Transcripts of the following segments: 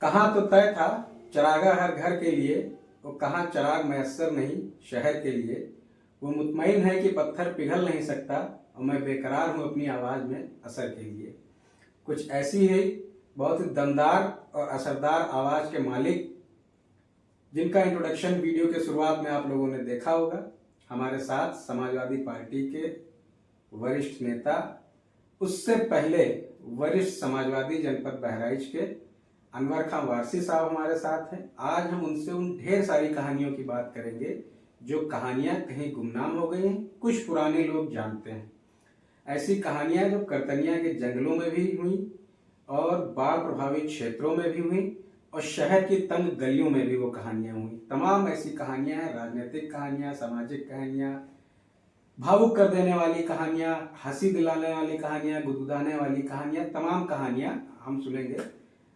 कहाँ तो तय था चरागाह हर घर के लिए, वो कहाँ चराग मैसर नहीं शहर के लिए। वो मुतमईन है कि पत्थर पिघल नहीं सकता, और मैं बेकरार हूँ अपनी आवाज़ में असर के लिए। कुछ ऐसी है बहुत ही दमदार और असरदार आवाज़ के मालिक, जिनका इंट्रोडक्शन वीडियो के शुरुआत में आप लोगों ने देखा होगा। हमारे साथ समाजवादी पार्टी के वरिष्ठ नेता, उससे पहले वरिष्ठ समाजवादी जनपद बहराइच के अनवर खां वारसी साहब हमारे साथ हैं। आज हम उनसे उन ढेर सारी कहानियों की बात करेंगे जो कहानियां कहीं गुमनाम हो गई हैं, कुछ पुराने लोग जानते हैं। ऐसी कहानियां जो करतनिया के जंगलों में भी हुई और बाढ़ प्रभावित क्षेत्रों में भी हुई और शहर की तंग गलियों में भी वो कहानियां हुई। तमाम ऐसी कहानियां हैं, राजनीतिक कहानियां, सामाजिक कहानियां, भावुक कर देने वाली कहानियां, हंसी दिलाने वाली कहानियां, गुदगुदाने वाली कहानियां, तमाम कहानियां हम सुनेंगे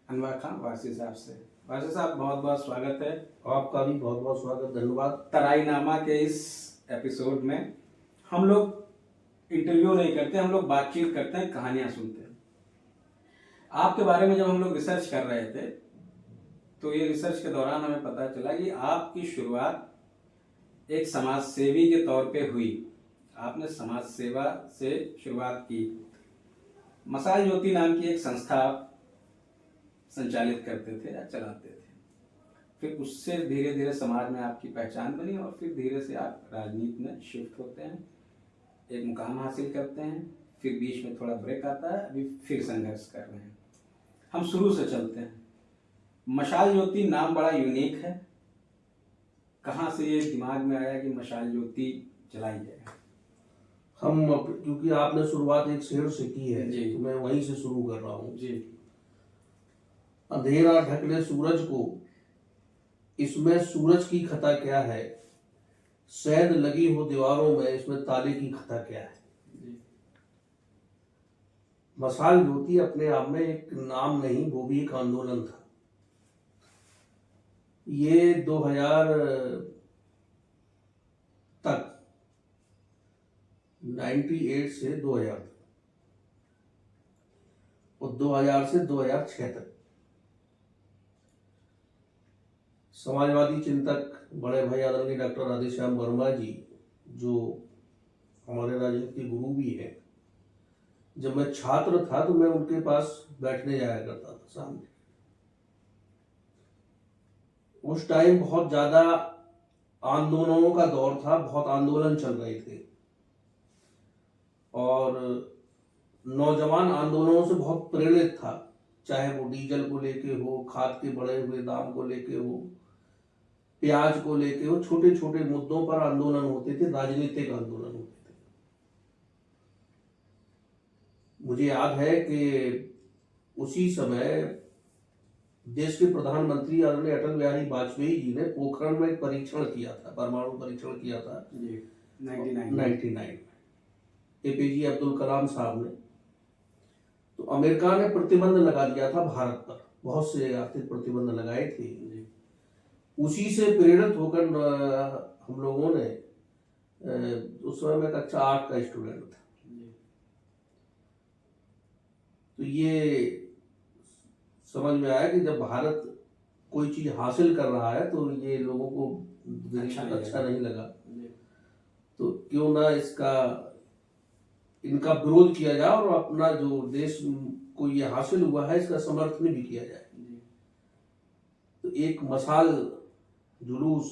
अनवर खां वारसी साहब से। वारसी साहब, बहुत बहुत स्वागत है। आपका भी बहुत बहुत स्वागत, धन्यवाद। तराईनामा के इस एपिसोड में हम लोग इंटरव्यू नहीं करते, हम लोग बातचीत करते हैं, कहानियां सुनते हैं। आपके बारे में जब हम लोग रिसर्च कर रहे थे तो ये रिसर्च के दौरान हमें पता चला कि आपकी शुरुआत एक समाज सेवी के तौर पे हुई। आपने समाज सेवा से शुरुआत की। मशाल ज्योति नाम की एक संस्था संचालित करते थे या चलाते थे। फिर उससे धीरे धीरे समाज में आपकी पहचान बनी और फिर धीरे से आप राजनीति में शिफ्ट होते हैं, एक मुकाम हासिल करते हैं, फिर बीच में थोड़ा ब्रेक आता है, अभी फिर संघर्ष कर रहे हैं। हम शुरू से चलते हैं। मशाल ज्योति नाम बड़ा यूनिक है। कहाँ से ये दिमाग में आया कि मशाल ज्योति जलाई जाए? क्योंकि आपने शुरुआत एक शेर से की है जी, तो मैं वहीं से शुरू कर रहा हूँ। जी। अंधेरा ढक ले सूरज को, इसमें सूरज की खता क्या है? सैद लगी हो दीवारों में, इसमें ताले की खता क्या है? जी। मशाल ज्योति अपने आप में एक नाम नहीं, वो भी एक आंदोलन था। ये 2000 तक, 98 से 2000 तक और 2000 से 2006 तक समाजवादी चिंतक बड़े भाई आदरणीय डॉक्टर राधेश्याम वर्मा जी, जो हमारे राजनीति गुरु भी है, जब मैं छात्र था तो मैं उनके पास बैठने जाया करता था सामने। उस टाइम बहुत ज्यादा आंदोलनों का दौर था, बहुत आंदोलन चल रहे थे और नौजवान आंदोलनों से बहुत प्रेरित था, चाहे वो डीजल को लेके हो, खाद के बढ़े हुए दाम को लेके हो, प्याज को लेके हो, छोटे छोटे मुद्दों पर आंदोलन होते थे, राजनीतिक आंदोलन होते थे। मुझे याद है कि उसी समय देश के प्रधानमंत्री आदरणीय अटल बिहारी वाजपेयी जी ने पोखरण में एक परीक्षण किया था, परमाणु परीक्षण किया था 99 एपीजे अब्दुल कलाम साहब ने। तो अमेरिका ने प्रतिबंध लगा दिया था भारत पर, बहुत से आर्थिक प्रतिबंध लगाए थे। उसी से प्रेरित होकर हम लोगों ने, उस समय मैं कक्षा 8 का स्टूडेंट था, तो ये समझ में आया कि जब भारत कोई चीज हासिल कर रहा है तो ये लोगों को अच्छा नहीं लगा, तो क्यों ना इनका विरोध किया जाए और अपना जो देश को ये हासिल हुआ है इसका समर्थन भी किया जाए। तो एक मशाल जुलूस,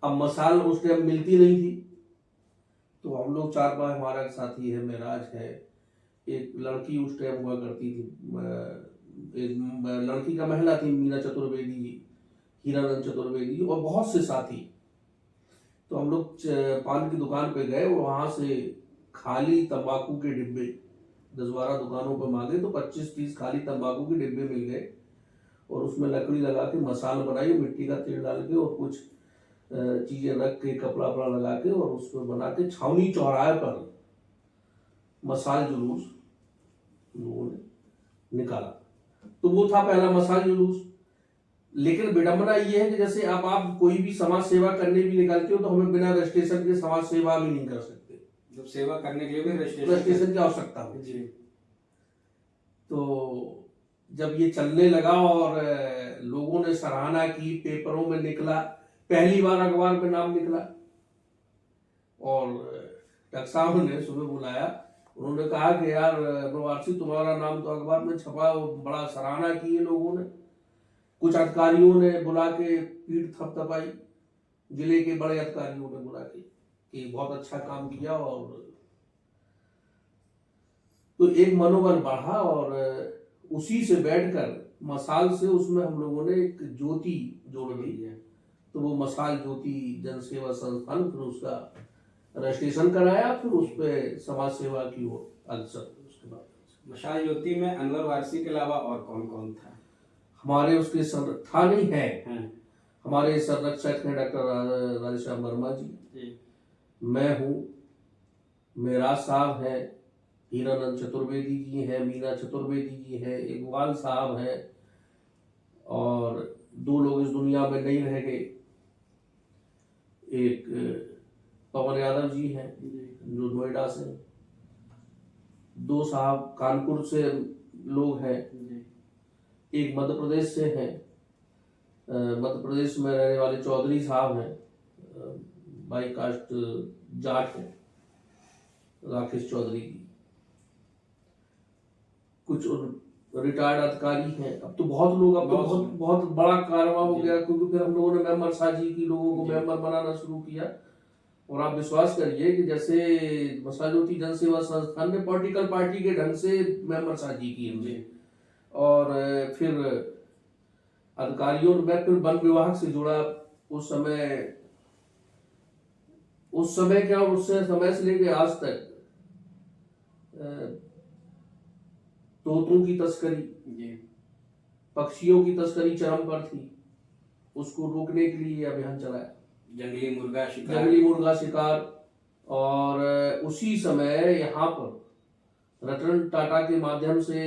अब मशाल उस टाइम मिलती नहीं थी, तो हम लोग 4-5 हमारा साथी है, मेराज है, एक लड़की उस टाइम हुआ करती थी, एक लड़की का महिला थी मीना चतुर्वेदी, हीरानंद चतुर्वेदी और बहुत से साथी। तो हम लोग पान की दुकान पे गए, वहां से खाली तंबाकू के डिब्बे 10-12 दुकानों पर मांगे तो 25-30 खाली तंबाकू के डिब्बे मिल गए और उसमें लकड़ी लगा के मसाल बनाई, मिट्टी का तेल डाल के और कुछ चीजें रख के, कपड़ा वपड़ा लगा के और उसको बना के छावनी चौराहे पर मशाल जुलूस लोगों ने निकाला। तो वो था पहला मशाल जुलूस। लेकिन विडंबना ये है कि जैसे अब आप कोई भी समाज सेवा करने भी निकलते हो तो हमें बिना रजिस्ट्रेशन के समाज सेवा भी नहीं कर सकते, जब सेवा करने के लिए भी रजिस्ट्रेशन की आवश्यकता होती है। तो जब ये चलने लगा और लोगों ने सराहना की, पेपरों में निकला, पहली बार अखबार में नाम निकला, और डॉक्टर साहब ने सुबह बुलाया, उन्होंने कहा कि यार प्रवासी, तुम्हारा नाम तो अखबार में छपा, बड़ा सराहना की है लोगों ने। कुछ अधिकारियों ने बुला के पीठ थपथपाई, जिले के बड़े अधिकारियों ने बुला के कि बहुत अच्छा काम किया, और तो एक मनोबल बढ़ा, और उसी से बैठकर मसाल से उसमें हम लोगों ने एक ज्योति जोड़ दी है, तो वो मसाल ज्योति जन सेवा संस्थान, फिर उसका रजिस्ट्रेशन कराया, फिर उस पर समाज सेवा की वो अग्रसर। उसके बाद मशाल ज्योति में अनवर वारसी के अलावा और कौन कौन था? हमारे उसके था नहीं है, हमारे हाँ। संरक्षक हैं डॉक्टर राधेश्याम वर्मा जी, मैं हूँ, मेरा साहब है, हीरानंद चतुर्वेदी जी हैं, मीना चतुर्वेदी जी हैं, इकबाल साहब हैं, और 2 लोग इस दुनिया में नहीं रह गए, एक पवन यादव जी हैं जो नोएडा से, 2 साहब कानपुर से लोग हैं, एक मध्य प्रदेश से हैं, मध्य प्रदेश में रहने वाले चौधरी साहब हैं, बाई कास्ट जाट हैं, राकेश चौधरी जी, कुछ रिटायर्ड अधिकारी हैं। अब तो बहुत लोग, अब तो बहुत बहुत बड़ा कारवा हो गया, क्योंकि फिर हम लोगों ने मेंबर साजी की, लोगों को मेंबर बनाना शुरू किया, और आप विश्वास करिए कि जैसे मसाल ज्योति जन सेवा संस्थान ने पॉलिटिकल पार्टी के ढंग से मेंबर साजी की हमने, और फिर अधिकारियों में फिर वन विभाग से जुड़ा। उस समय क्या, उससे समय से लेके आज तक तोतों की तस्करी, पक्षियों की तस्करी चरम पर थी, उसको रोकने के लिए अभियान चलाया, जंगली मुर्गा शिकार। और उसी समय यहाँ पर रतन टाटा के माध्यम से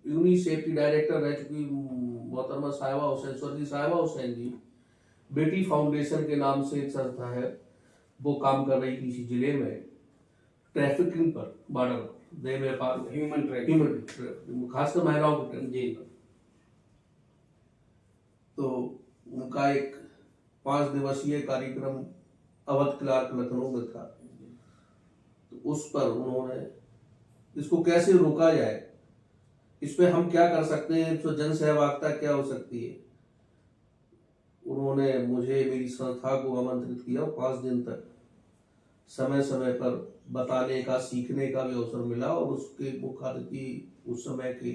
यूनिसेफ की डायरेक्टर रह चुकी मोहतरमा साहिबा हुसैन, स्वर्गीय साहिबा हुसैन जी, बेटी फाउंडेशन के नाम से एक संस्था है, वो काम कर रही थी इसी जिले में ट्रैफिकिंग पर, बॉर्डर देह व्यापार, ह्यूमन ट्रैफिकिंग, खासकर महिलाओं को जी। तो उनका एक 5 दिवसीय कार्यक्रम अवध क्लार्क लखनऊ में था, तो उस पर उन्होंने इसको कैसे रोका जाए, इस पे हम क्या कर सकते हैं, तो जन सहभागिता क्या हो सकती है, उन्होंने मुझे, मेरी संस्था को आमंत्रित किया। 5 दिन तक समय समय पर बताने का, सीखने का भी अवसर मिला, और उसके मुख्य अतिथि उस समय के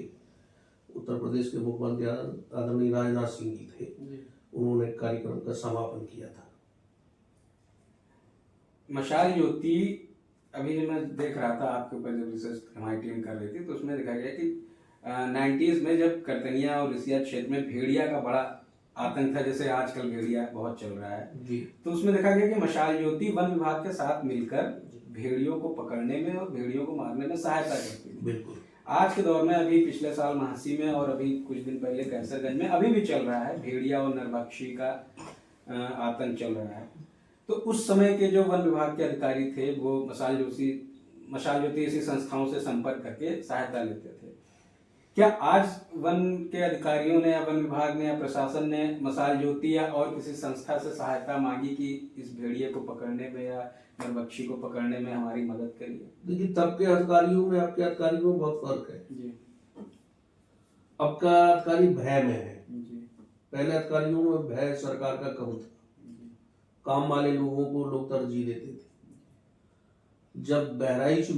उत्तर प्रदेश के मुख्यमंत्री आदरणीय राजनाथ सिंह जी थे, उन्होंने कार्यक्रम का समापन किया था। मशाल ज्योति, अभी जो मैं देख रहा था आपके ऊपर जब रिसर्च हमारी टीम कर रही थी, तो उसमें दिखाया गया कि 90s में जब करतनिया और रिसिया क्षेत्र में भेड़िया का बड़ा आतंक था, जैसे आजकल भेड़िया बहुत चल रहा है जी, तो उसमें देखा गया कि मशाल ज्योति वन विभाग के साथ मिलकर भेड़ियों को पकड़ने में और भेड़ियों को मारने में सहायता करती है। बिल्कुल। आज के दौर में, अभी पिछले साल महासी में और अभी कुछ दिन पहले कैसरगंज में अभी भी चल रहा है, भेड़िया और नरभक्षी का आतंक चल रहा है। तो उस समय के जो वन विभाग के अधिकारी थे, वो मशाल ज्योति ऐसी संस्थाओं से संपर्क करके सहायता लेते थे। क्या आज वन के अधिकारियों ने या वन विभाग ने या प्रशासन ने मशाल ज्योति या और किसी संस्था से सहायता मांगी कि इस भेड़िए को पकड़ने में या नरभक्षी को पकड़ने में हमारी मदद करिए? देखिए, तब के अधिकारियों में आपके अधिकारियों में बहुत फर्क है जी। अब का अधिकारी भय में है जी। पहले अधिकारियों में भय सरकार का कम था, काम वाले लोगों को लोग तरजीह देते थे। जब बहराइच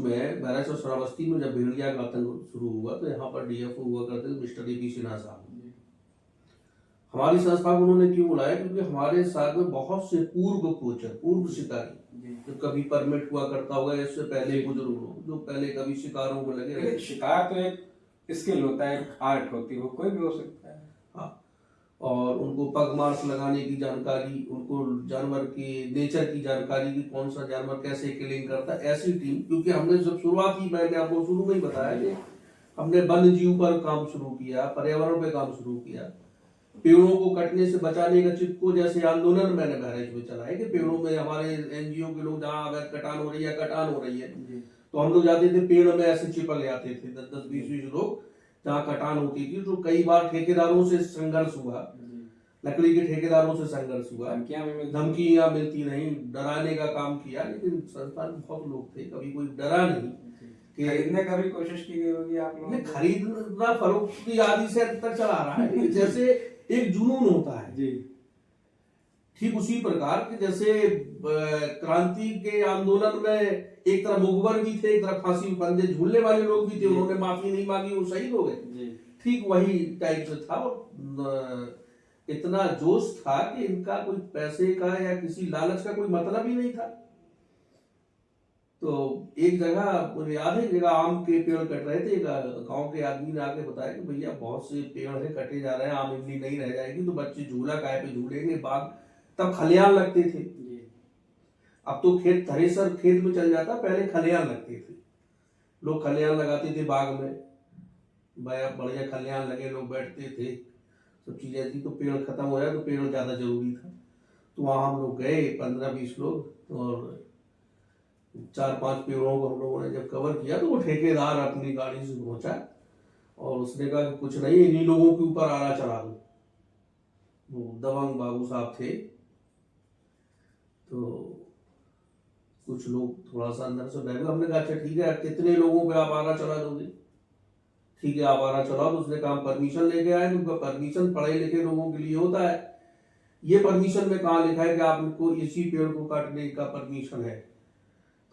और श्रावस्ती में जब भेड़िया का आतंक शुरू हुआ, तो यहाँ पर डीएफओ हुआ करते थे मिस्टर ए.पी. सिन्हा साहब। हमारी संस्था को उन्होंने क्यों बुलाया? क्योंकि हमारे साथ में बहुत से पूर्व शिकारी, जो कभी परमिट हुआ करता होगा, इससे पहले बुजुर्ग लोग जो पहले कभी शिकारों में लगे रहे। शिकार तो एक स्किल होता है, एक आर्ट होती है, वो कोई भी हो सकता है। हाँ, और उनको पग मार्क्स लगाने की जानकारी, उनको जानवर की नेचर की जानकारी की, कौन सा जानवर कैसे किलिंग करता है, ऐसी टीम। क्योंकि हमने जब शुरुआत की, मैंने आपको शुरू में ही बताया कि हमने वन्य जीव पर काम शुरू किया, पर्यावरण पे काम शुरू किया, पेड़ों को कटने से बचाने का चिपको जैसे आंदोलन मैंने बहराइच में चलाया कि पेड़ों में हमारे एनजीओ के लोग जहाँ अवैध कटान हो रही है तो हम लोग जाते थे पेड़ में ऐसे चिपक जाते थे 10-20 लोग जहाँ कटान होती थी, तो कई बार ठेकेदारों से संघर्ष हुआ, लकड़ी के ठेकेदारों से संघर्ष हुआ, धमकियां मिलती रही, डराने का काम किया, लेकिन संस्थान में बहुत लोग थे, कभी कोई डरा नहीं। खरीदने का भी कोशिश की गई होगी आप लोगों ने? खरीदना फरोख्त आदि से अब तक चला रहा है। जैसे एक जुनून होता है जी, ठीक उसी प्रकार कि जैसे क्रांति के आंदोलन में एक तरफ मुखबर भी थे, एक तरफ फांसी में बंदे झूलने वाले लोग भी थे, उन्होंने माफी नहीं मांगी, वो शहीद हो गए। ठीक वही टाइप से था। और इतना जोश था कि इनका कोई पैसे का या किसी लालच का कोई मतलब ही नहीं था। तो एक जगह मुझे याद है, एक जगह आम के पेड़ कट रहे थे, गांव के आदमी ने आके बताया कि भैया बहुत से पेड़ है कटे जा रहे हैं, आम इमली नहीं रह जाएगी, तो बच्चे झूला काय पे झूलेंगे। बाग तब खलियान लगते थे, अब तो खेत थ्रेसर खेत में चल जाता, पहले खलियान लगते थे, लोग खलियान लगाते थे बाग में, बढ़िया खलियान लगे, लोग बैठते थे, सब चीजें थी। तो पेड़ खत्म हो जाए तो पेड़ ज्यादा जरूरी था, तो वहां हम लोग गए 15-20 लोग, और 4-5 पेड़ों को हम लोगों ने जब कवर किया, तो वो ठेकेदार अपनी गाड़ी से पहुंचा और उसने कहा कि कुछ नहीं, इन्हीं लोगों के ऊपर आरा चढ़ा दो। वो दबंग बाबू साहब थे, तो कुछ लोग थोड़ा सा अंदर से डर गए। हमने कहा अच्छा ठीक है, कितने लोगों पे आप आरा चला दोगे? ठीक है आप आरा चलाओ। तो उसने कहा परमिशन लेके आए। तो परमिशन पढ़े लिखे लोगों के लिए होता है, ये परमिशन में कहाँ लिखा है कि आपको इसी पेड़ को काटने का परमिशन है?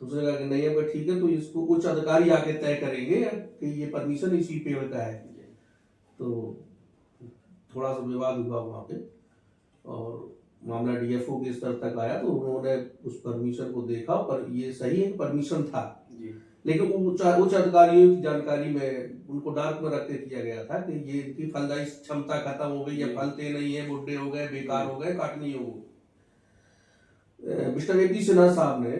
तो उसने कहा कि नहीं है, भाई ठीक है, तो इसको उच्च अधिकारी आके तय करेंगे कि ये परमिशन इसी पेड़ का है। तो थोड़ा सा विवाद हुआ वहां पे, और मामला डीएफओ के स्तर तक आया, तो उन्होंने उस परमिशन को देखा, पर ये सही है परमिशन था, लेकिन उच्च अधिकारियों की जानकारी में उनको डार्क में रख के किया गया था कि ये इनकी फलदायी क्षमता खत्म हो गई, ये फलते नहीं है, बुढ़े हो गए, बेकार हो गए, काटनी हो। मिस्टर एपी सिन्हा साहब ने,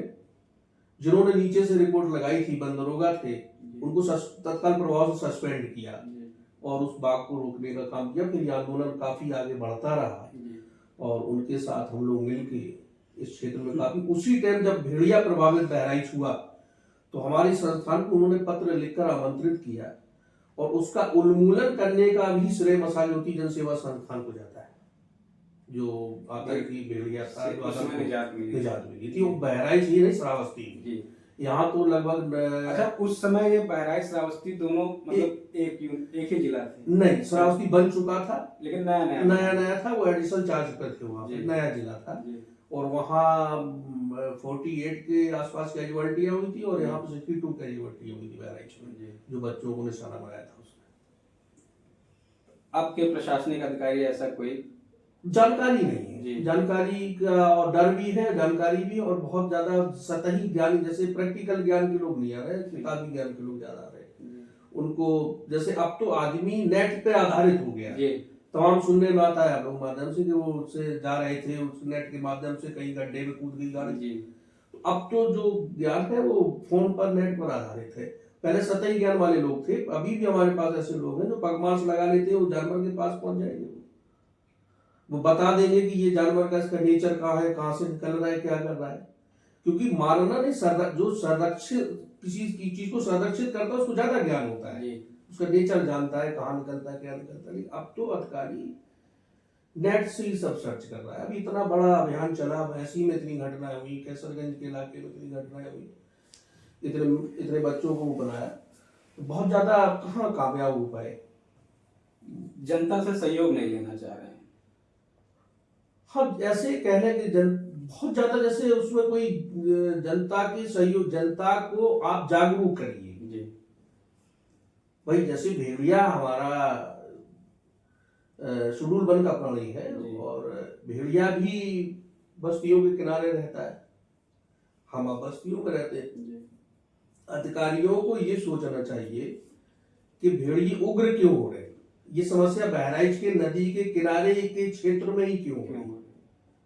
जिन्होंने नीचे से रिपोर्ट लगाई थी, बंदरोगा थे, उनको तत्काल प्रभाव से सस्पेंड किया और उस बाग को रोकने का काम किया। फिर आंदोलन काफी आगे बढ़ता रहा और उनके साथ हम लोग मिलकर इस क्षेत्र में काफी, उसी टाइम जब भेड़िया प्रभावित बहराइच हुआ, तो हमारे संस्थान को उन्होंने पत्र लिखकर आमंत्रित किया, और उसका उन्मूलन करने का भी श्रेय मसाल ज्योति जनसेवा संस्थान को जाता है, जो आतंकी भेड़िया था, निजात मिली थी। वो बहराइच ही नहीं, श्रावस्ती, यहाँ तो लगभग। अच्छा, उस समय ये बहराइच श्रावस्ती दोनों मतलब एक ही जिला थे? नहीं, श्रावस्ती बन चुका था, लेकिन नया था, वो एडिशनल चार्ज पर थे, वहाँ पे नया जिला था। और वहाँ 48 के आसपास कैजुअलिटियां हुई थी, और यहाँ पे 62 कैजुअलिटी हुई थी बहराइच में, जो बच्चों को निशाना बनाया था उसमें। आपके प्रशासनिक अधिकारी ऐसा कोई जानकारी नहीं है, जानकारी का और डर भी है, जानकारी भी, और बहुत ज्यादा सतही ज्ञान, जैसे प्रैक्टिकल ज्ञान के लोग नहीं आ रहे, किताबी ज्ञान के लोग ज्यादा आ रहे हैं। उनको जैसे अब तो आदमी नेट पे आधारित हो गया, तमाम सुनने में आता है आप लोग माध्यम से कि वो उससे जा रहे थे, उस नेट के माध्यम से कहीं गड्ढे में कूद गई गाड़ी। तो अब तो जो ज्ञान है वो फोन पर, नेट पर आधारित है। पहले सतही ज्ञान वाले लोग थे, अभी भी हमारे पास ऐसे लोग हैं जो पगमार्स लगा लेते हैं, वो जानवर के पास पहुंच जाएंगे, वो बता देंगे कि ये जानवर का इसका नेचर कहाँ है, कहाँ से निकल रहा है, क्या कर रहा है। क्योंकि मारना नहीं, जो संरक्षित किसी की चीज को संरक्षित करता है उसको ज्यादा ज्ञान होता है, उसका नेचर जानता है, कहाँ निकलता है, क्या निकलता है। लेकिन अब तो अधिकारी नेट से ही सब सर्च कर रहा है। अभी इतना बड़ा अभियान चला, भैंसी में इतनी घटनाएं हुई, कैसरगंज के इलाके में इतनी घटनाएं हुई, इतने बच्चों को बनाया, तो बहुत ज्यादा कहाँ कामयाब हो पाए। जनता से सहयोग नहीं लेना चाह रहे हैं। हाँ, ऐसे कह लें कि बहुत ज्यादा, जैसे उसमें कोई जनता के सहयोग, जनता को आप जागरूक करिए भाई। जैसे भेड़िया हमारा शेड्यूल वन का प्राणी है, और भेड़िया भी बस्तियों के किनारे रहता है, हम अब बस्तियों में रहते हैं। अधिकारियों को ये सोचना चाहिए कि भेड़िए उग्र क्यों हो रहे, ये समस्या बहराइच के नदी के किनारे के क्षेत्र में ही क्यों हो रही,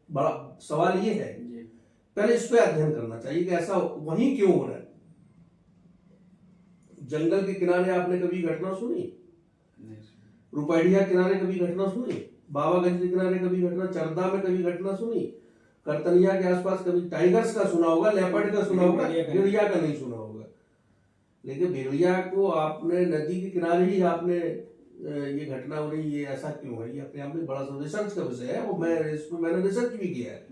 बड़ा सवाल ये है। पहले इस पे अध्ययन करना चाहिए कि ऐसा वहीं क्यों हो रहा है। जंगल के किनारे आपने कभी घटना सुनी? रुपैडिया किनारे कभी घटना सुनी? बाबागंज के किनारे कभी घटना, चरदा में कभी घटना सुनी? करतनिया के आसपास कभी टाइगर्स का सुना होगा, लेपर्ड का सुना होगा, भेड़िया का नहीं सुना होगा। लेकिन भेड़िया को आपने नदी के किनारे ही आपने ये घटना हो रही, ये ऐसा क्यों है, ये अपने आप में बड़ा सा रिसर्च का विषय है। वो मैं इसमें मैंने रिसर्च भी किया है।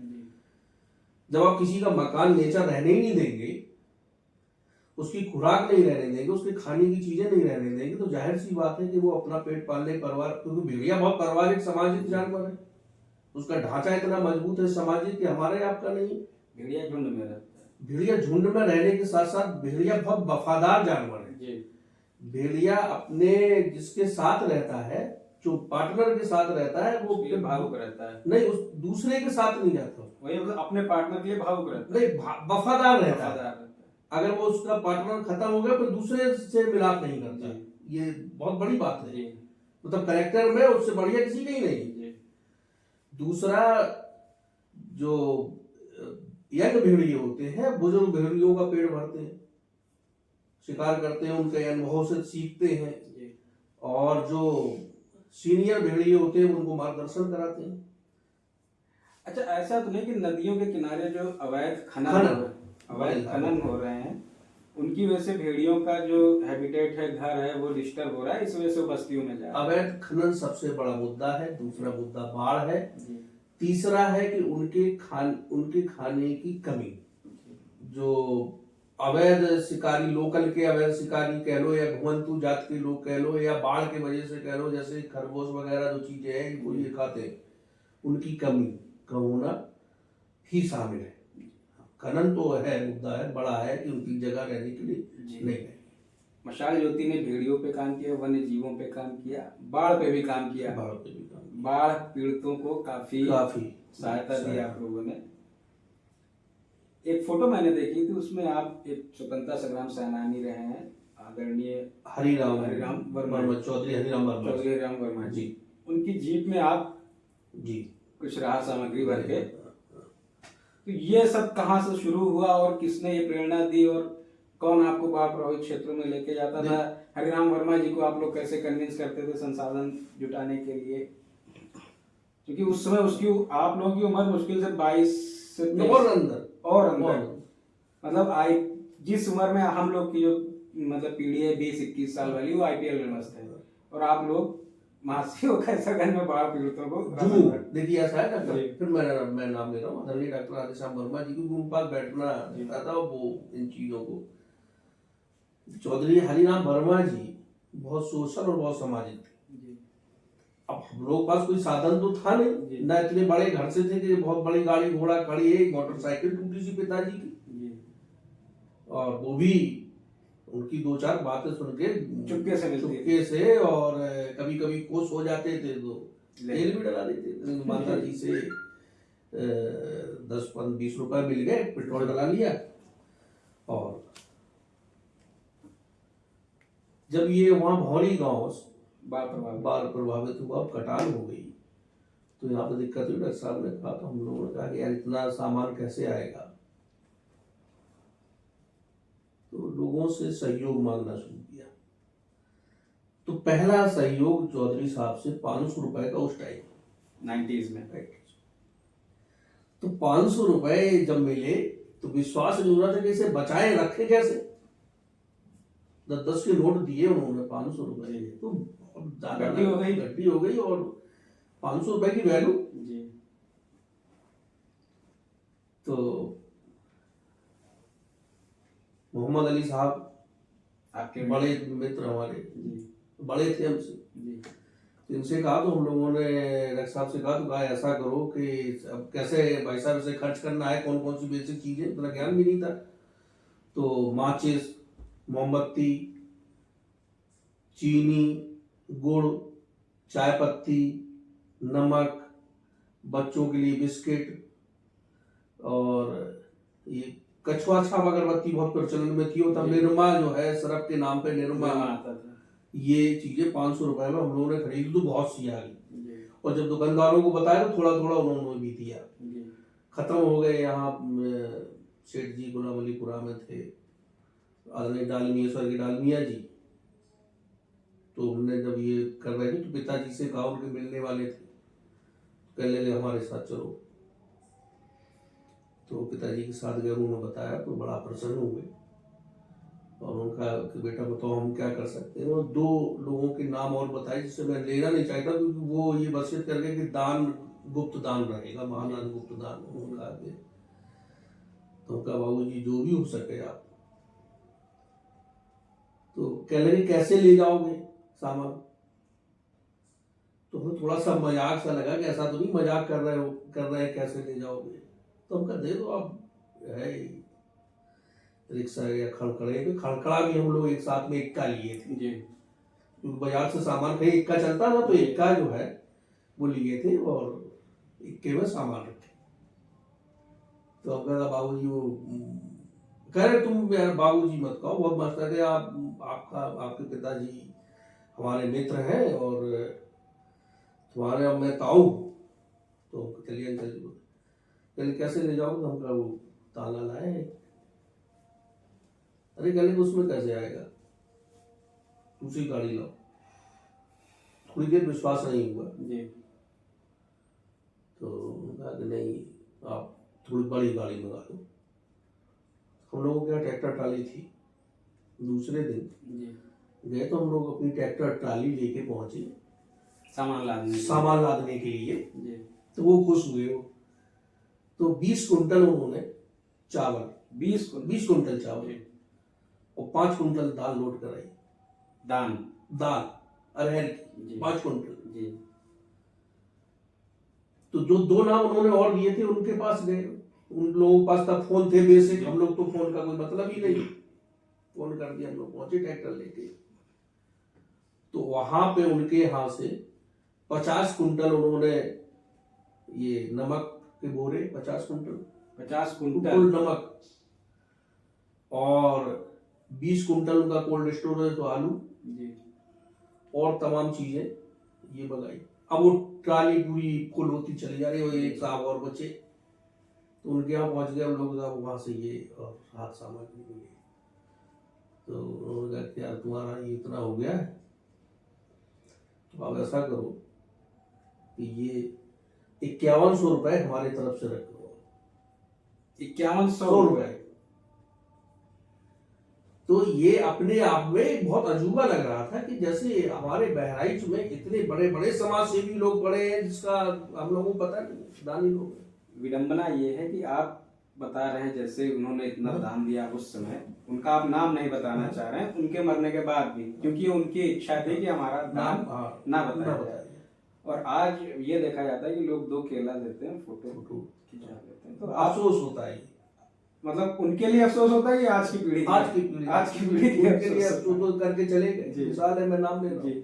जब आप किसी का मकान नेचर रहने ही नहीं देंगे, उसकी खुराक नहीं रहने देंगे, उसके खाने की चीजें नहीं रहने देंगे, तो जाहिर सी बात है कि वो अपना पेट पालने परिवार, क्योंकि भेड़िया बहुत पारिवारिक सामाजिक जानवर है, उसका ढांचा इतना मजबूत है सामाजिक कि हमारे आपका नहीं। भेड़िया झुंड में रहता है। भेड़िया झुंड में रहने के साथ साथ भेड़िया बहुत वफादार जानवर है जी। भेड़िया अपने जिसके साथ रहता है, जो पार्टनर के साथ रहता है, वो उसके लिए भावुक रहता है। नहीं, उस दूसरे के साथ नहीं जाता, वही मतलब अपने पार्टनर के लिए भावुक रहता है। नहीं, वफादार रहता है। वफादार रहता है। अगर वो उसका पार्टनर खत्म हो गया फिर दूसरे से मिलाप नहीं करता। जी। ये बहुत बड़ी बात है। जी। मतलब कैरेक्टर में उससे बढ़िया किसी का ही नहीं। जी। दूसरा, जो यंग भेड़िए होते हैं, बुजुर्ग भेड़ियों का पेट भरते हैं, शिकार करते हैं, उनके अनुभव से सीखते हैं। जी। और जो सीनियर भेड़िए होते हैं उनको मार्गदर्शन कराते हैं। अच्छा, ऐसा तो नहीं कि नदियों के किनारे जो अवैध खनन हो रहे हैं, उनकी वजह से भेड़ियों का जो हैबिटेट है, घर है, वो डिस्टर्ब हो रहा है, इस वजह से बस्तियों में जा रहा है? अवैध खनन सबसे बड़ा मुद्दा है। दूसरा मुद्दा बाढ़ है। जी। तीसरा है कि उनके खाने की कमी। जो अवैध शिकारी, लोकल के अवैध शिकारी कह लो, या घुमंतू जात के लोग कह लो, या बाढ़ की वजह से कह लो, जैसे खरगोश वगैरह जो चीजें हैं इनको ये खाते हैं, उनकी कमी का होना ही शामिल है। खनन तो है, मुद्दा है, बड़ा है कि उनकी जगह रहने के लिए नहीं है। मशाल ज्योति ने भेड़ियों पे काम किया, वन्य जीवों पे काम किया, बाढ़ पे भी काम किया। बाढ़ पे भी काम किया। बाढ़ पीड़ितों को काफी सहायता दी आप लोगों ने। एक फोटो मैंने देखी थी, उसमें आप एक स्वतंत्रता संग्राम सेनानी रहे हैं, आदरणीय हरिराम वर्मा, चौधरी हरिराम वर्मा जी। उनकी जीप में आप जी कुछ राहत सामग्री भर के, तो ये सब कहाँ से शुरू हुआ और किसने ये प्रेरणा दी, और कौन आपको बाढ़ प्रभावित क्षेत्रों में लेके जाता था? हरिराम वर्मा जी को आप लोग कैसे कन्विंस करते थे संसाधन जुटाने के लिए? क्योंकि उस समय आप लोगों की उम्र मुश्किल से 22 से और अंदर मतलब जिस उम्र में हम लोग की जो मतलब पीढ़ी है 20-21 साल वाली, वो IPL में मस्त है, और आप लोग महाशिव कैसरगंज में बाढ़ पीड़ितों को देखिए ऐसा है डॉक्टर, फिर मैं नाम ले रहा हूँ, आदरणीय डॉक्टर राधेश्याम वर्मा जी, क्योंकि उनके पास बैठना रहता था, वो इन चीजों को, चौधरी हरिराम वर्मा जी बहुत सोशल और बहुत सामाजिक थे। अब हम लोग पास कोई साधन तो था नहीं, ना इतने बड़े घर से थे कि बहुत बड़ी गाड़ी घोड़ा खड़ी है, मोटरसाइकिल टूटी सी पिताजी की, और वो भी उनकी 2-4 बातें सुन के चुपके से, और कभी कभी खुश हो जाते थे तो तेल भी डला देते थे। माता जी से 10-20 रुपए मिल गए, पेट्रोल डला लिया, और जब ये वहां भौरी गांव बाढ़ प्रभावित हुआ, कटान हो गई, तो यहाँ पर दिक्कत हुई। डॉक्टर साहब ने कहा, तो हम लोगों ने कहा कि यार इतना सामान कैसे आएगा, तो लोगों से सहयोग मांगना शुरू किया। तो पहला सहयोग चौधरी साहब से 500 रुपए का उस टाइम 90s में, तो 500 रुपए जब मिले तो विश्वास नहीं हो रहा था कि इसे बचाए रखे कैसे। 10 के नोट दिए उन्होंने, 500 रुपए, तो गड्डी हो गई, और 500 रुपए की वैल्यू। तो मोहम्मद अली साहब आपके बड़े मित्र, हमारे बड़े थे हमसे, तो इनसे कहा, तो हम लोगों ने डॉक्टर साहब से कहा, तो कहा ऐसा करो कि अब कैसे भाई साहब इसे खर्च करना है, कौन कौन सी बेसिक चीजें, इतना ज्ञान भी नहीं था। तो माचिस, मोमबत्ती, चीनी, गुड़, चाय पत्ती, नमक, बच्चों के लिए बिस्किट, और ये कछुआ छाप अगरबत्ती बहुत प्रचलन में थी, तब निरमा जो है सरफ के नाम पे निरमा आता था, ये चीजें 500 रुपए में हम लोगों ने खरीदी, तो बहुत सी आ गई। और जब दुकानदारों को बताया तो थोड़ा थोड़ा उन्होंने भी दिया, खत्म हो गए। यहाँ सेठ जी गुलाम अलीपुरा में थे, आदरणीय डालमिया की डालमिया जी, तो हमने जब ये कर रहे थे तो पिताजी से कहा, उनके मिलने वाले थे, कहने लगे हमारे साथ चलो। तो पिताजी के साथ गए, उन्होंने बताया, तो बड़ा प्रसन्न हुए। और उनका कि बेटा बताओ हम क्या कर सकते हैं। और 2 लोगों के नाम और बताए जिससे मैं लेना नहीं चाहता, क्योंकि वो ये वसीयत कर गए कि दान गुप्त दान रहेगा, महादान गुप्त दान उनका आगे। तो कहा बाबू जी जो भी हो सके आप। तो कह लगे कैसे ले जाओगे सामान। तो हमें थोड़ा सा मजाक सा लगा कि ऐसा तो नहीं मजाक कर रहे हो, कर रहे हैं कैसे ले जाओगे। तो हम कहा दे दो आप, है रिक्शा या खड़खड़े पे, खड़खड़ा भी हम लोग एक साथ में इक्का लिए थे जी। क्योंकि बाजार से सामान कहीं इक्का चलता था, तो इक्का जो है वो लिए थे और इक्के में सामान रखे। तो अब कहा बाबू जी वो कह रहे तुम यार बाबू जी मत कहो, बहुत मस्त है कि आपके पिताजी हमारे मित्र हैं और तुम्हारे अब मैं ताऊ। तो चलिए अंकल जी चलिए कैसे ले जाओगे। हम कहा वो ताला लाए। अरे कहले उसमें कैसे आएगा, दूसरी गाड़ी लाओ। थोड़ी देर विश्वास नहीं हुआ जी। तो कहा कि नहीं आप थोड़ी बड़ी गाड़ी मंगा दो। हम लोगों के यहाँ ट्रैक्टर ट्राली थी। दूसरे दिन जी। गए तो हम लोग अपनी ट्रैक्टर ट्राली लेके पहुंचे सामान लादने के लिए। जी। तो वो खुश हुए वो। तो 20 कुंटल उन्होंने चावल, 20 कुंटल चावल और 5 कुंटल दाल लोड कराई। दाल अरहर की 5 कुंटल जी। तो जो 2 नाम उन्होंने और दिए थे उनके पास गए। उन लोगों के पास तब फोन थे बेसिक, हम लोग तो फोन का कोई मतलब ही नहीं। फोन कर दिया, हम लोग पहुंचे ट्रैक्टर लेके। तो वहां पे उनके यहाँ से 50 कुंटल उन्होंने ये नमक के बोरे, 50 कुंटल नमक और 20 कुंटल उनका कोल्ड स्टोरेज तो आलू जी। और तमाम चीजें ये मंगाई। अब वो ट्राली पूरी फुल होती चली जा रही है। वो एक साहब और बचे तो उनके यहाँ पहुंच गए हम लोग, वहां से ये और हाथ सामग्री मिली। तो उन्होंने कहा कि यार तुम्हारा ये इतना हो गया है, तो आप ऐसा करो कि ये 5100 रुपए हमारी तरफ से रख लो। 5100 रुपए। तो ये अपने आप में बहुत अजूबा लग रहा था कि जैसे हमारे बहराइच में इतने बड़े बड़े समाज सेवी लोग पड़े हैं जिसका हम लोगों को पता नहीं, दानी लोग। विडंबना ये है कि आप बता रहे हैं जैसे उन्होंने इतना दान दिया उस समय, उनका आप नाम नहीं बताना चाह रहे हैं उनके मरने के बाद भी, क्योंकि उनकी इच्छा थी कि हमारा दान ना बताया जाए। और आज ये देखा जाता है कि लोग 2 केला देते हैं, फोटो खिंचा देते हैं, तो अफसोस होता है। मतलब उनके लिए अफसोस होता है कि आज की पीढ़ी के लिए अफसोस करके चले गए। मिसाल है, मैं नाम ले रहा हूं।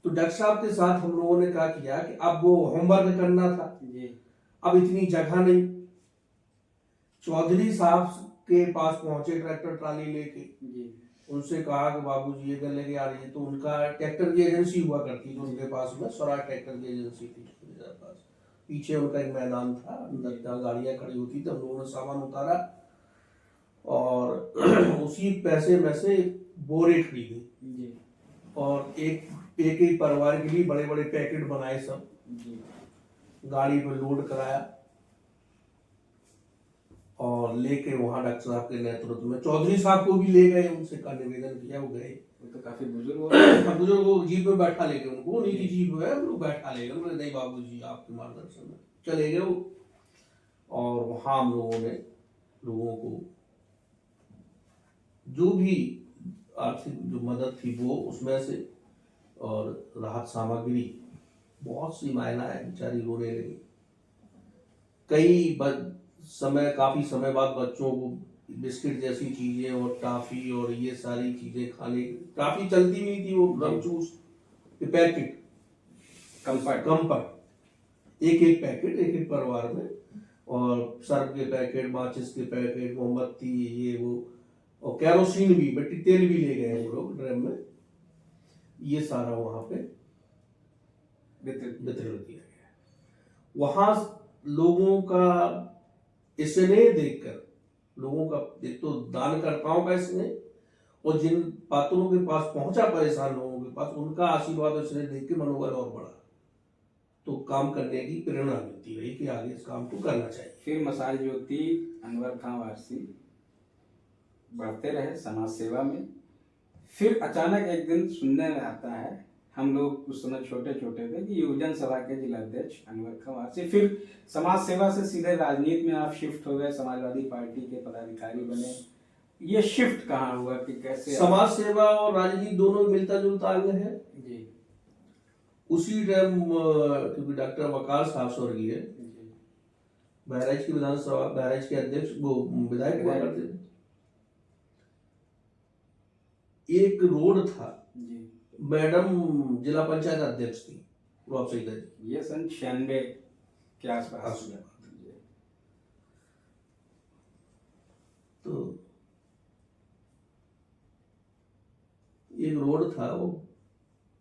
तो डॉक्टर साहब के साथ हम लोगों ने क्या किया कि अब वो होमवर्क करना था जी। अब इतनी जगह नहीं। चौधरी साहब के पास पहुंचे ट्रैक्टर ट्राली लेके जी। उनसे कहा कि बाबूजी ये कर लेंगे यार, ये तो उनका ट्रैक्टर की एजेंसी हुआ करती थी उनके पास में, स्वराज ट्रैक्टर की एजेंसी थी मेरे पास। पीछे उनका एक मैदान था, अंदर जहाँ गाड़ियां खड़ी होती थी। हम लोगों ने सामान उतारा और उसी पैसे में से बोरे खरीदे और एक परिवार के लिए बड़े बड़े पैकेट बनाए, सब गाड़ी पे लोड कराया और लेके वहां डॉक्टर साहब के नेतृत्व में चौधरी साहब को भी ले गए। उनसे का निवेदन किया, वो गए। वो तो काफी बुजुर्ग जीप में बैठा ले गए उनको, उन्हीं की जीप है, हम लोग बैठा ले गए। बोले नहीं बाबूजी आपके मार्गदर्शन में चले गए। और वहां हम लोगों ने लोगों को जो भी आर्थिक जो मदद थी वो उसमें से, और राहत सामग्री बहुत सी महिलाएं बेचारी रोने लगी। काफी समय बाद बच्चों को बिस्किट जैसी चीजें और टॉफी और ये सारी चीजें खाने, टॉफी चलती नहीं थी, वो रमचूस के पैकेट, कंफर्ट एक पैकेट एक परिवार में, और सर्फ के पैकेट, माचिस के पैकेट, मोमबत्ती, ये वो, और केरोसिन भी, मिट्टी तेल भी ले गए हम लोग ड्रम में। ये सारा वहां पे वितरण किया गया। वहां लोगों का स्नेह देखकर, लोगों का एक तो दानकर्ताओं का स्नेह, और जिन पात्रों के पास पहुंचा परेशान लोगों के पास, उनका आशीर्वाद और स्नेह देख के मनोबल और बढ़ा। तो काम करने की प्रेरणा मिलती रही कि आगे इस काम को करना चाहिए। फिर मसाल ज्योति अनवर खां वारसी बढ़ते रहे समाज सेवा में। फिर अचानक एक दिन सुनने में आता है, हम लोग उस समय छोटे छोटे थे, कि युवजन सभा के जिलाध्यक्ष अनवर खवार से फिर समाज सेवा से सीधे राजनीति में आप शिफ्ट हो गए, समाजवादी पार्टी के पदाधिकारी बने। ये शिफ्ट कहाँ हुआ कि कैसे? समाज सेवा और राजनीति दोनों मिलता जुलता अंग है जी। उसी टाइम क्योंकि डॉक्टर वकार साहब स्वर्गीय बहराइच की विधानसभा, बहराइच के अध्यक्ष, वो विधायक हुआ करते थे। एक रोड था जी। मैडम जिला पंचायत अध्यक्ष थी, वो आप सही कह, ये सन 96 के आसपास। तो एक रोड था, वो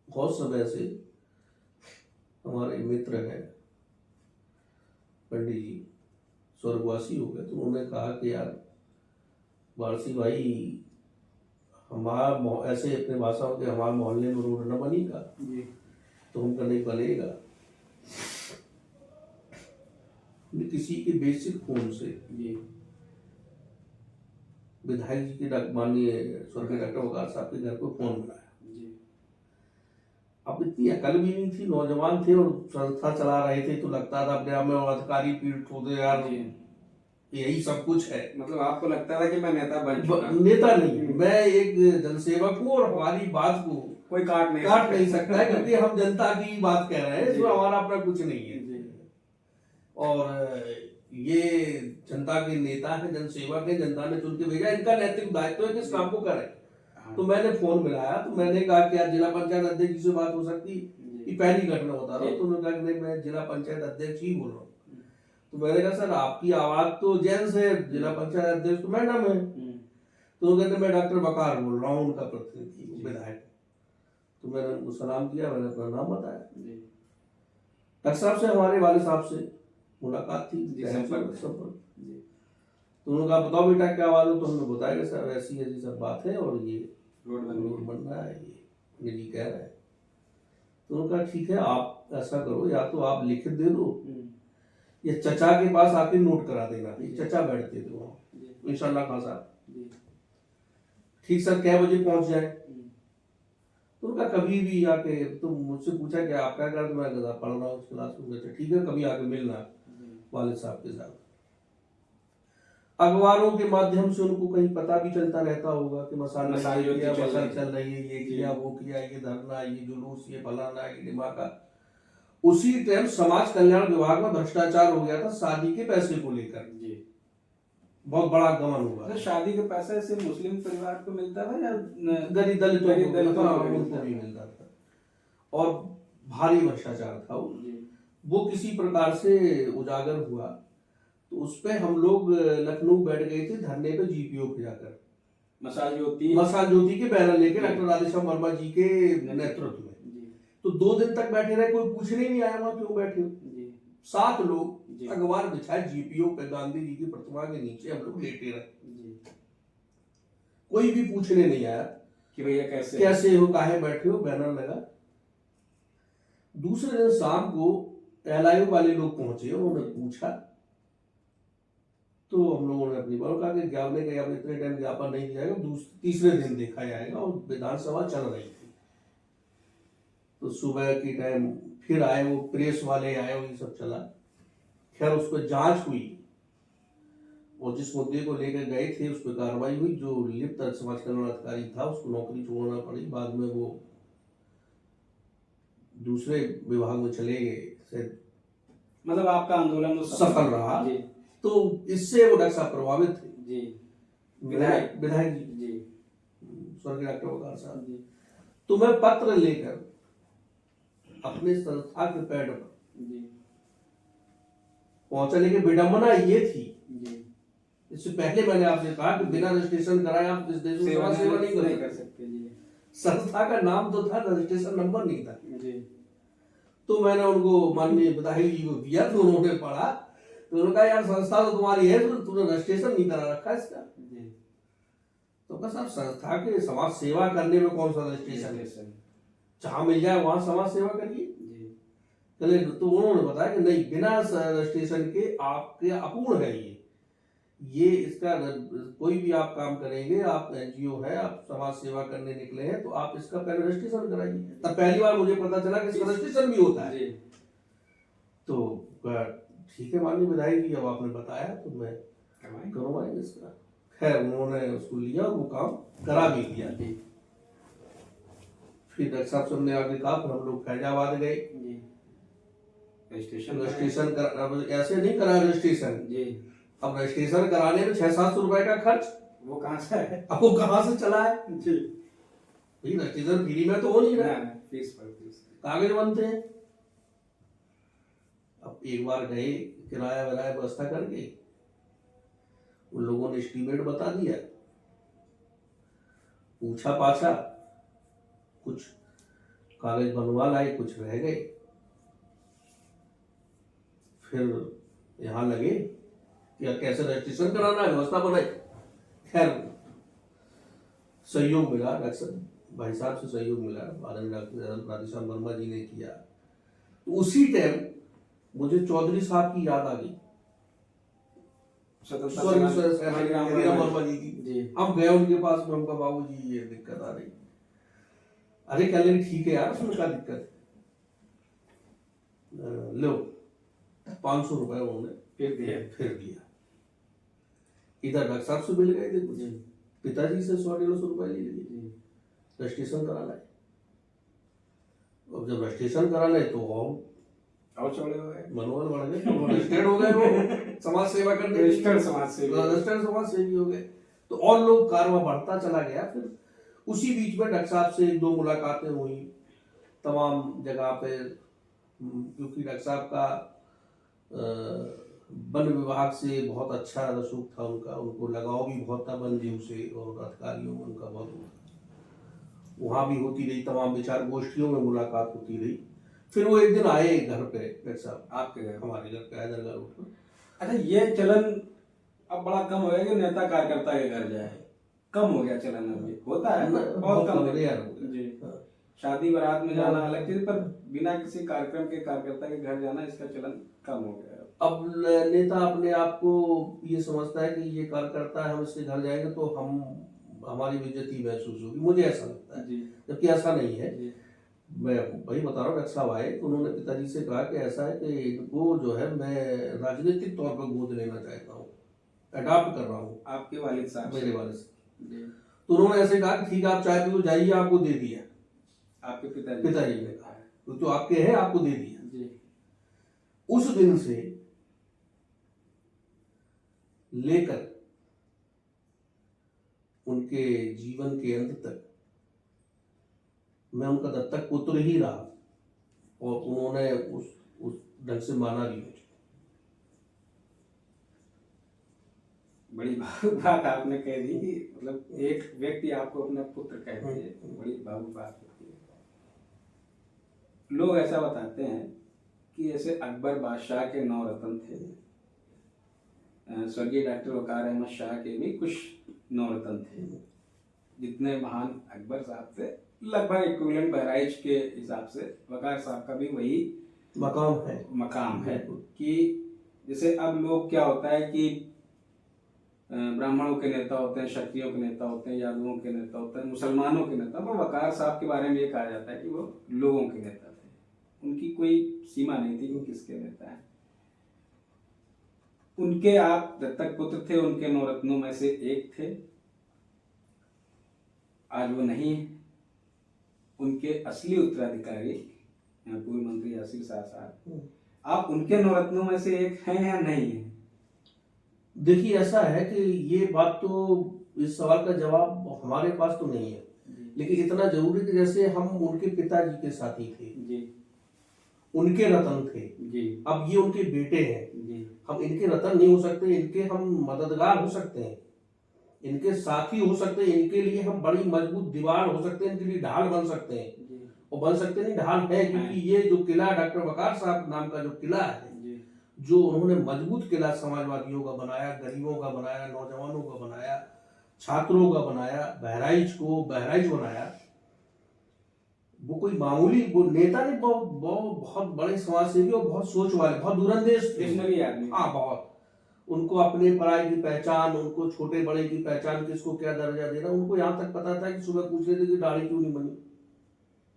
बहुत समय से हमारे मित्र है पंडित जी, स्वर्गवासी हो गए, तो उन्होंने कहा कि यार वारसी भाई, हमारा ऐसे अपने भाषाओं के हमारे मोहल्ले में रोड न बनेगा तो हम नहीं बनेगा। किसी के बेसिक फोन से विधायक जी के माननीय स्वर्गीय डॉक्टर वकार साहब के घर को फोन मिलाया। अब इतनी अकल भी नहीं थी, नौजवान थे और संस्था चला रहे थे, तो लगता था अपने आप में अधिकारी पीठ होते यार यही सब कुछ है। मतलब आपको लगता था कि मैं नेता बन चुका? नेता नहीं, मैं एक जनसेवक हूँ और हमारी बात को कोई काट नहीं सकता है, क्योंकि हम जनता की बात कह रहे हैं, इसमें हमारा अपना कुछ नहीं है। और ये जनता के नेता है, जनसेवक है, जनता ने चुन के भेजा, इनका नैतिक दायित्व है कि इस काम को करें। तो मैंने फोन मिलाया, तो मैंने कहा कि आज जिला पंचायत अध्यक्ष से बात हो सकती, ये पहली घटना बता रहा हूँ। तो उन्होंने कहा कि नहीं, मैं जिला पंचायत अध्यक्ष ही बोल रहा हूँ। तो मैंने कहा सर आपकी आवाज तो जेंट्स है, जिला पंचायत अध्यक्ष तो मैडम है। तो वो कहते मैं डॉक्टर वकार बोल रहा हूँ, उनका प्रतिनिधि विधायक। तो मैंने उनको सलाम किया, मैंने अपना नाम बताया। डॉक्टर साहब से, हमारे वाले साहब से मुलाकात थी, संपर्क। तो उन्होंने कहा बताओ बेटा क्या बात हो? तो हमने बताया कि सर ऐसी ऐसी सब बात है और ये रोड बन रहा है, ये जी कह रहा है। तो उन्होंने कहा ठीक है, आप ऐसा करो, या तो आप लिखित दे दो या चचा के पास आके नोट करा देना। चचा बैठते थे वहाँ, इंशाल्लाह खान साहब, ठीक सर कै बजे पहुंच जाए? तो उनका कभी भी आके, तो मुझसे पूछा कि आप क्या कर, तो मैं पढ़ रहा हूँ क्लास में। ठीक है, कभी आके मिलना वालिद साहब के साथ। अखबारों के माध्यम से उनको कहीं पता भी चलता रहता होगा कि मसाल चल रही है, ये किया, वो किया, ये धरना, ये जुलूस, ये फलाना, ये धमाका। उसी टाइम समाज कल्याण विभाग में भ्रष्टाचार हो गया था शादी के पैसे को लेकर, बहुत बड़ा गमन हुआ। तो शादी के पैसे सिर्फ मुस्लिम परिवार को मिलता था या गरीब दलितों को भी मिलता था, और भारी भ्रष्टाचार था वो किसी प्रकार से उजागर हुआ। तो उस पे हम लोग लखनऊ बैठ गए थे धरने पे, जीपीओ पे जाकर, मसाल ज्योति के बैनर लेके डॉक्टर राधेश्याम वर्मा जी के नेतृत्व में। तो 2 दिन तक बैठे रहे, कोई पूछने नहीं आया वहां क्यों बैठे हो। 7 लोग अखबार बिछाए जीपीओ पे, गांधी जी की प्रतिमा के नीचे हम लोग लेटे रहे, कोई भी पूछने नहीं आया कि भैया कैसे हो, काहे बैठे हो, बैनर लगा। दूसरे दिन शाम को एलआईयू वाले लोग पहुंचे, उन्होंने पूछा, तो हम लोगों ने अपनी बात कहा कि ज्ञापन का इतने टाइम ज्ञापन नहीं दिया जाएगा, तीसरे दिन देखा जाएगा। और विधानसभा चल रही थी, तो सुबह की टाइम फिर आए, वो प्रेस वाले आए, वो ये सब चला। खैर उस पर जांच हुई और जिस मुद्दे को लेकर गए थे उस पर कार्रवाई हुई। जो लिप्त समाज कल्याण अधिकारी था उसको नौकरी छोड़ना पड़ी, बाद में वो दूसरे विभाग में चले गए। मतलब आपका आंदोलन सफल रहा। तो इससे वो डॉक्टर साहब प्रभावित थे, विधायक जी स्वर्गीय डॉक्टर वकार साहब जी। तो मैं पत्र लेकर अपने संस्था के पैड पर पहुंचा, लेकिन विडंबना ये थी, इससे पहले मैंने आपसे कहा कि बिना रजिस्ट्रेशन कराए आप इस देश में सेवा नहीं कर सकते। संस्था का नाम तो था, रजिस्ट्रेशन नंबर नहीं था। तो मैंने उनको माननीय विधायक जी को दिया, तो उन्होंने पढ़ा, तो उन्होंने कहा यार संस्था तो तुम्हारी है, तो तुमने रजिस्ट्रेशन नहीं करा रखा इसका। तो बस आप संस्था के समाज सेवा करने में कौन सा रजिस्ट्रेशन, जहां मिल जाए वहां समाज सेवा करिए। चले, तो उन्होंने बताया कि नहीं, बिना रजिस्ट्रेशन के आपके अपूर्ण है, ये इसका कोई भी आप काम करेंगे, आप एनजीओ है, आप समाज सेवा करने निकले हैं, तो आप इसका पहले रजिस्ट्रेशन कराइए। तब पहली बार मुझे पता चला कि इसका रजिस्ट्रेशन भी होता है। तो ठीक है माननीय विधायक जी, अब आपने बताया तो मैं करवाएंगे इसका। खैर उन्होंने उसको लिया और वो काम करा भी दिया। फिर डॉक्टर साहब से हमने आगे कहा, फिर हम लोग फैजाबाद गए, रजिस्ट्रेशन ऐसे नहीं करा रजिस्ट्रेशन जी। अब रजिस्ट्रेशन कराने में 600-700 रुपए का खर्च, वो कहाँ से है? अब वो कहाँ से चला है जी? भाई रजिस्ट्रेशन फ्री में तो हो नहीं रहा, फीस पर फीस, कागज बनते हैं। अब एक बार गए, किराया विराया व्यवस्था करके, उन लोगों ने एस्टीमेट बता दिया, पूछा पाछा, कुछ कागज बनवा लाए, कुछ रह गए। फिर यहाँ लगे कि कैसे रजिस्ट्रेशन कराना है, व्यवस्था बनाई। खैर सहयोग मिला, डॉक्टर भाई साहब से सहयोग मिला, डॉक्टर राधेश्याम वर्मा जी ने किया। तो उसी टाइम मुझे चौधरी साहब की याद आ गई, वर्मा जी की। अब गए उनके पास में, उनका बाबू जी ये दिक्कत आ रही। अरे कह लेंगे ठीक है यार, उसमें क्या दिक्कत है, लो 500 रुपए उन्होंने फिर दिया। इधर डॉक्टर साहब से मिल गए थे कुछ, पिताजी से 100-150 रुपए ले लिए, रजिस्ट्रेशन करा लाए। अब जब रजिस्ट्रेशन करा लाए तो और चौड़े हो गए, मनोबल बढ़ गए, तो रजिस्टर्ड हो गए, वो समाज सेवा करने, रजिस्टर्ड समाज सेवी हो गए। तो और लोग कारवा बढ़ता चला गया। फिर उसी बीच में डॉक्टर साहब से 1-2 मुलाकातें हुई तमाम जगह पे, क्योंकि डॉक्टर साहब का वन विभाग से बहुत अच्छा रसूख था उनका, उनको लगाव भी बहुत था वन जीव से, और अधिकारियों में उनका बहुत, वहाँ भी होती रही, तमाम विचार गोष्ठियों में मुलाकात होती रही। फिर वो एक दिन आए घर पे, डॉक्टर साहब आपके घर, हमारे घर पे हैदरगढ़ रोड पर। अच्छा, ये चलन अब बड़ा कम हो गया कि नेता कार्यकर्ता के घर जाए, कम हो गया चलन। अभी होता है बहुत कम जी, शादी बारात में जाना अलग चीज, पर बिना किसी कार्यक्रम के कार्यकर्ता के घर जाना, इसका चलन कम हो गया। अब नेता अपने आप को ये समझता है कि ये कार्यकर्ता है, हम इसके घर जाएंगे तो हमारी बेइज्जती महसूस होगी, मुझे ऐसा लगता है, जबकि ऐसा नहीं है। मैं वही बता रहा हूँ, डॉक्टर साहब आए तो उन्होंने पिताजी से कहा कि ऐसा है कि इनको जो है मैं राजनीतिक तौर पर गोद लेना चाहता हूँ, अडॉप्ट कर रहा हूँ। आपके वालिद साहब, मेरे वालिद साहब। तो उन्होंने ऐसे कहा कि ठीक है आप चाय पी जाइए, आपको दे दिया। आपके पिताजी ने कहा तो आपके हैं, आपको दे दिया जी। उस दिन से लेकर उनके जीवन के अंत तक मैं उनका दत्तक पुत्र ही रहा, और उन्होंने उस ढंग से माना भी मुझे। बड़ी बात आपने कह दी कि मतलब एक व्यक्ति आपको अपना पुत्र कहते हैं, बड़ी भावुक बात होती है। लोग ऐसा बताते हैं कि जैसे अकबर बादशाह के 9 रत्न थे, स्वर्गीय डॉक्टर वकार अहमद शाह के भी कुछ 9 रत्न थे। जितने महान अकबर साहब थे, लगभग इक्विवेलेंट बहराइच के हिसाब से वकार साहब का भी वही मकाम है कि जैसे अब लोग क्या होता है कि ब्राह्मणों के नेता होते हैं, क्षत्रियों के नेता होते हैं, यादवों के नेता होते हैं, मुसलमानों के नेता, पर वकार साहब के बारे में ये कहा जाता है कि वो लोगों के नेता थे। उनकी कोई सीमा नहीं थी कि किसके नेता है। उनके आप दत्तक पुत्र थे, उनके 9 रत्नों में से एक थे। आज वो नहीं है। उनके असली उत्तराधिकारी पूर्व मंत्री यासिर शाह साहब, आप उनके 9 रत्नों में से एक हैं या नहीं है? देखिए ऐसा है कि ये बात तो, इस सवाल का जवाब हमारे पास तो नहीं है, लेकिन इतना जरूर है कि जैसे हम उनके पिताजी के साथी थे जी, उनके रतन थे जी, अब ये उनके बेटे हैं जी, हम इनके रतन नहीं हो सकते, इनके हम मददगार हो सकते हैं, इनके साथी हो सकते हैं, इनके लिए हम बड़ी मजबूत दीवार हो सकते हैं, इनके लिए ढाल बन सकते हैं, और बन सकते नहीं ढाल है, क्योंकि ये जो किला डॉक्टर वकार साहब नाम का जो किला है, जो उन्होंने मजबूत किला समाजवादियों का बनाया, गरीबों का बनाया, नौजवानों का बनाया, छात्रों का बनाया, बहराइच बनाया, वो कोई मामूली वो नेता नहीं, बहुत बड़े समाज सेवी और बहुत सोच वाले, बहुत दूरंदेश थे। आदमी। हाँ बहुत। उनको अपने पराई की पहचान, उनको छोटे बड़े की पहचान, किसको क्या दर्जा देना, उनको यहाँ तक पता था कि सुबह पूछ लेते कि दाढ़ी क्यों नहीं बनी,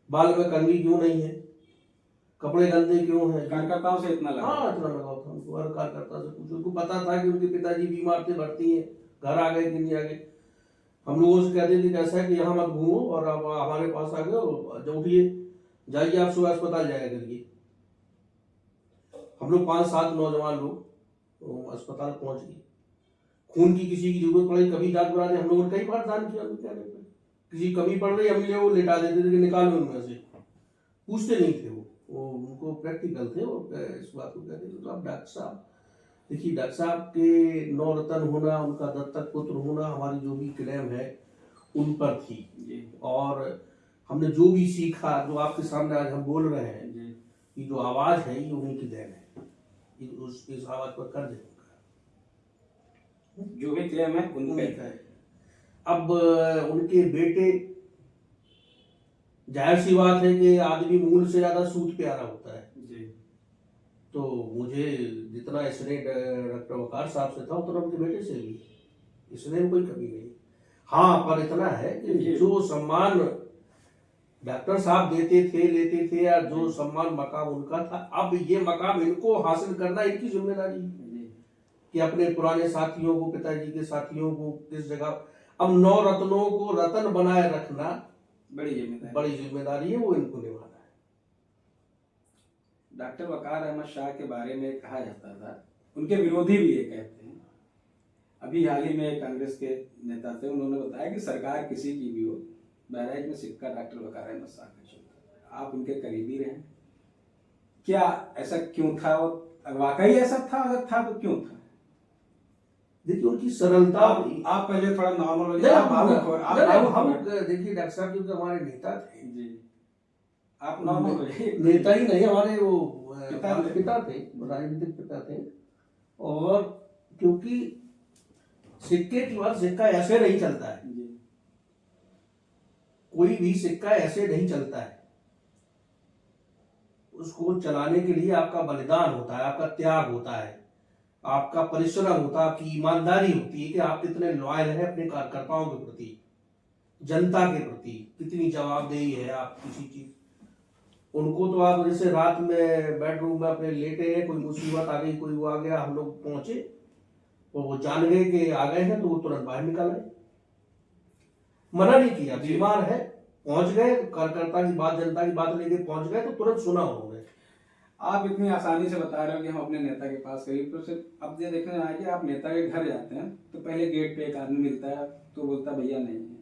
बाल में कंघी क्यों नहीं है, कपड़े गंदे क्यों हैं। कार्यकर्ताओं से इतना लगा। हाँ, इतना लगाव था उनको, हर कार्यकर्ता से पूछो। उनको पता था कि उनके पिताजी बीमार थे, भर्ती है, घर आ गए कि नहीं आ गए। हम लोगों से कहते थे कैसा है कि यहाँ मत घूमो और अब हमारे पास आ गए और जब उठिए जाइए आप सुबह अस्पताल जाया करिए। हम लोग 5-7 नौजवान लोग तो अस्पताल पहुंच गए। खून की किसी की जरूरत पड़ी, कभी जांच करा दे, हम लोगों ने कई बार दान किया उनके कहने पे। किसी कमी पड़ रही हम लोग लेटा देते थे कि निकालो उनमें से, पूछते नहीं थे वो उनको प्रैक्टिकल थे, वो इस बात को कहते थे। तो अब डॉक्टर साहब देखिए, डॉक्टर साहब के 9 रत्न होना, उनका दत्तक पुत्र होना हमारी जो भी क्लेम है उन पर थी। और हमने जो भी सीखा, जो आपके सामने आज हम बोल रहे हैं, ये जो आवाज है ये उन्हीं की देन है। इस आवाज पर कर दे जो भी क्लेम है उनका है। अब उनके बेटे, जाहिर सी बात है कि आदमी मूल से ज्यादा सूद प्यारा होता है जी। तो मुझे जितना स्नेह डॉक्टर वकार साहब से था उतना उनके बेटे से भी, स्नेह में कोई कमी नहीं। हाँ, पर इतना है कि जो सम्मान डॉक्टर साहब देते थे, लेते थे, या जो सम्मान मकाम उनका था, अब ये मकाम इनको हासिल करना इनकी जिम्मेदारी है कि अपने पुराने साथियों को, पिताजी के साथियों को किस जगह, अब 9 रत्नों को रतन बनाए रखना बड़ी जिम्मेदारी है, वो इनको निभाना है। डॉक्टर वकार अहमद शाह के बारे में कहा जाता था, उनके विरोधी भी ये कहते हैं, अभी हाल ही में कांग्रेस के नेता थे, उन्होंने बताया कि सरकार किसी की भी हो, बहराइच में सिक्का डॉक्टर वकार अहमद शाह का चलता। आप उनके करीबी रहे, क्या ऐसा क्यों था? और वाकई ऐसा था? अगर था तो क्यों था? देखिए उनकी सरलता। आप पहले थोड़ा नॉर्मल हो जाइए। हम देखिए डॉक्टर साहब क्योंकि हमारे नेता थे जी, आप नॉर्मल हो जाइए। नेता ही नहीं, हमारे वो पिता थे, राजनीतिक पिता थे। और क्योंकि सिक्के की बात, सिक्का ऐसे नहीं चलता है, कोई भी सिक्का ऐसे नहीं चलता है। उसको चलाने के लिए आपका बलिदान होता है, आपका त्याग होता है, आपका परिश्रम होता है, आपकी ईमानदारी होती है कि आप कितने लॉयल हैं अपने कार्यकर्ताओं के प्रति, जनता के प्रति, कितनी जवाबदेही है आप किसी चीज। उनको तो आप जैसे रात में बेडरूम में अपने लेटे हैं, कोई मुसीबत आ गई, कोई वो आ गया, हम लोग पहुंचे और वो जान गए कि आ गए हैं, तो वो तुरंत बाहर निकल आए, मना नहीं किया। बीमार है, पहुंच गए, कार्यकर्ता की बात, जनता की बात लेके पहुंच गए, तो तुरंत सुना उन्होंने। आप इतनी आसानी से बता रहे हो कि हम अपने नेता के पास गए, तो सिर्फ अब ये देखने आए कि आप नेता के घर जाते हैं तो पहले गेट पे एक आदमी मिलता है, तो बोलता भैया नहीं है,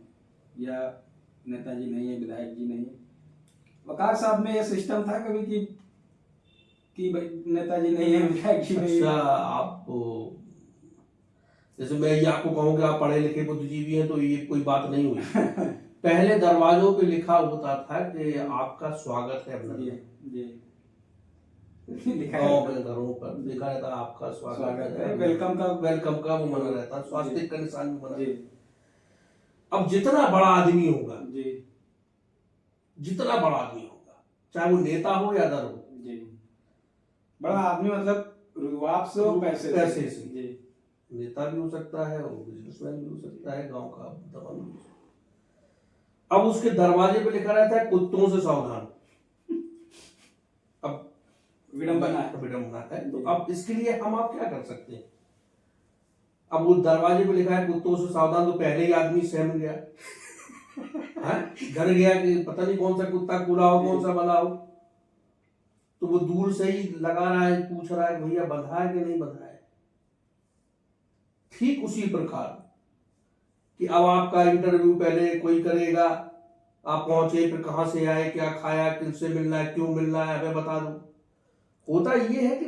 या नेताजी नहीं है, विधायक जी नहीं है। वकार साहब में ये सिस्टम था कभी कि नेताजी नहीं है, विधायक जी नहीं है? आप जैसे मैं ये आपको कहूँ कि आप पढ़े लिखे बुद्धिजीवी हैं तो ये कोई बात नहीं हुई। पहले दरवाजों पे लिखा होता था कि आपका स्वागत है अपना, गाँव में घरों पर लिखा रहता आपका स्वागत है, वेलकम का वो मना रहता, स्वास्थ्य का निशान भी बना। अब जितना बड़ा आदमी होगा, जितना बड़ा आदमी होगा, चाहे वो नेता हो या दर हो, बड़ा आदमी मतलब रुआब से और पैसे से नेता भी हो सकता है और बिजनेसमैन भी हो सकता है, गांव का दबाव भी हो सकता है। अब उसके दरवाजे पे लिखा रहता है कुत्तों से सावधान। अब विडंबना है, तो अब इसके लिए हम आप क्या कर सकते हैं? अब वो दरवाजे पे लिखा है कुत्तों से सावधान, तो पहले ही आदमी सहम गया घर गया कि पता नहीं कौन सा कुत्ता कूड़ा हो, कौन सा बंधा हो, तो वो दूर से ही लगा रहा है, पूछ रहा है भैया बंधा है कि नहीं बंधा है। ठीक उसी प्रकार कि अब आपका इंटरव्यू पहले कोई करेगा, आप पहुंचे, फिर कहां से आए, क्या खाया, किससे मिलना है, क्यों मिलना है, हमें बता दो। होता ये है कि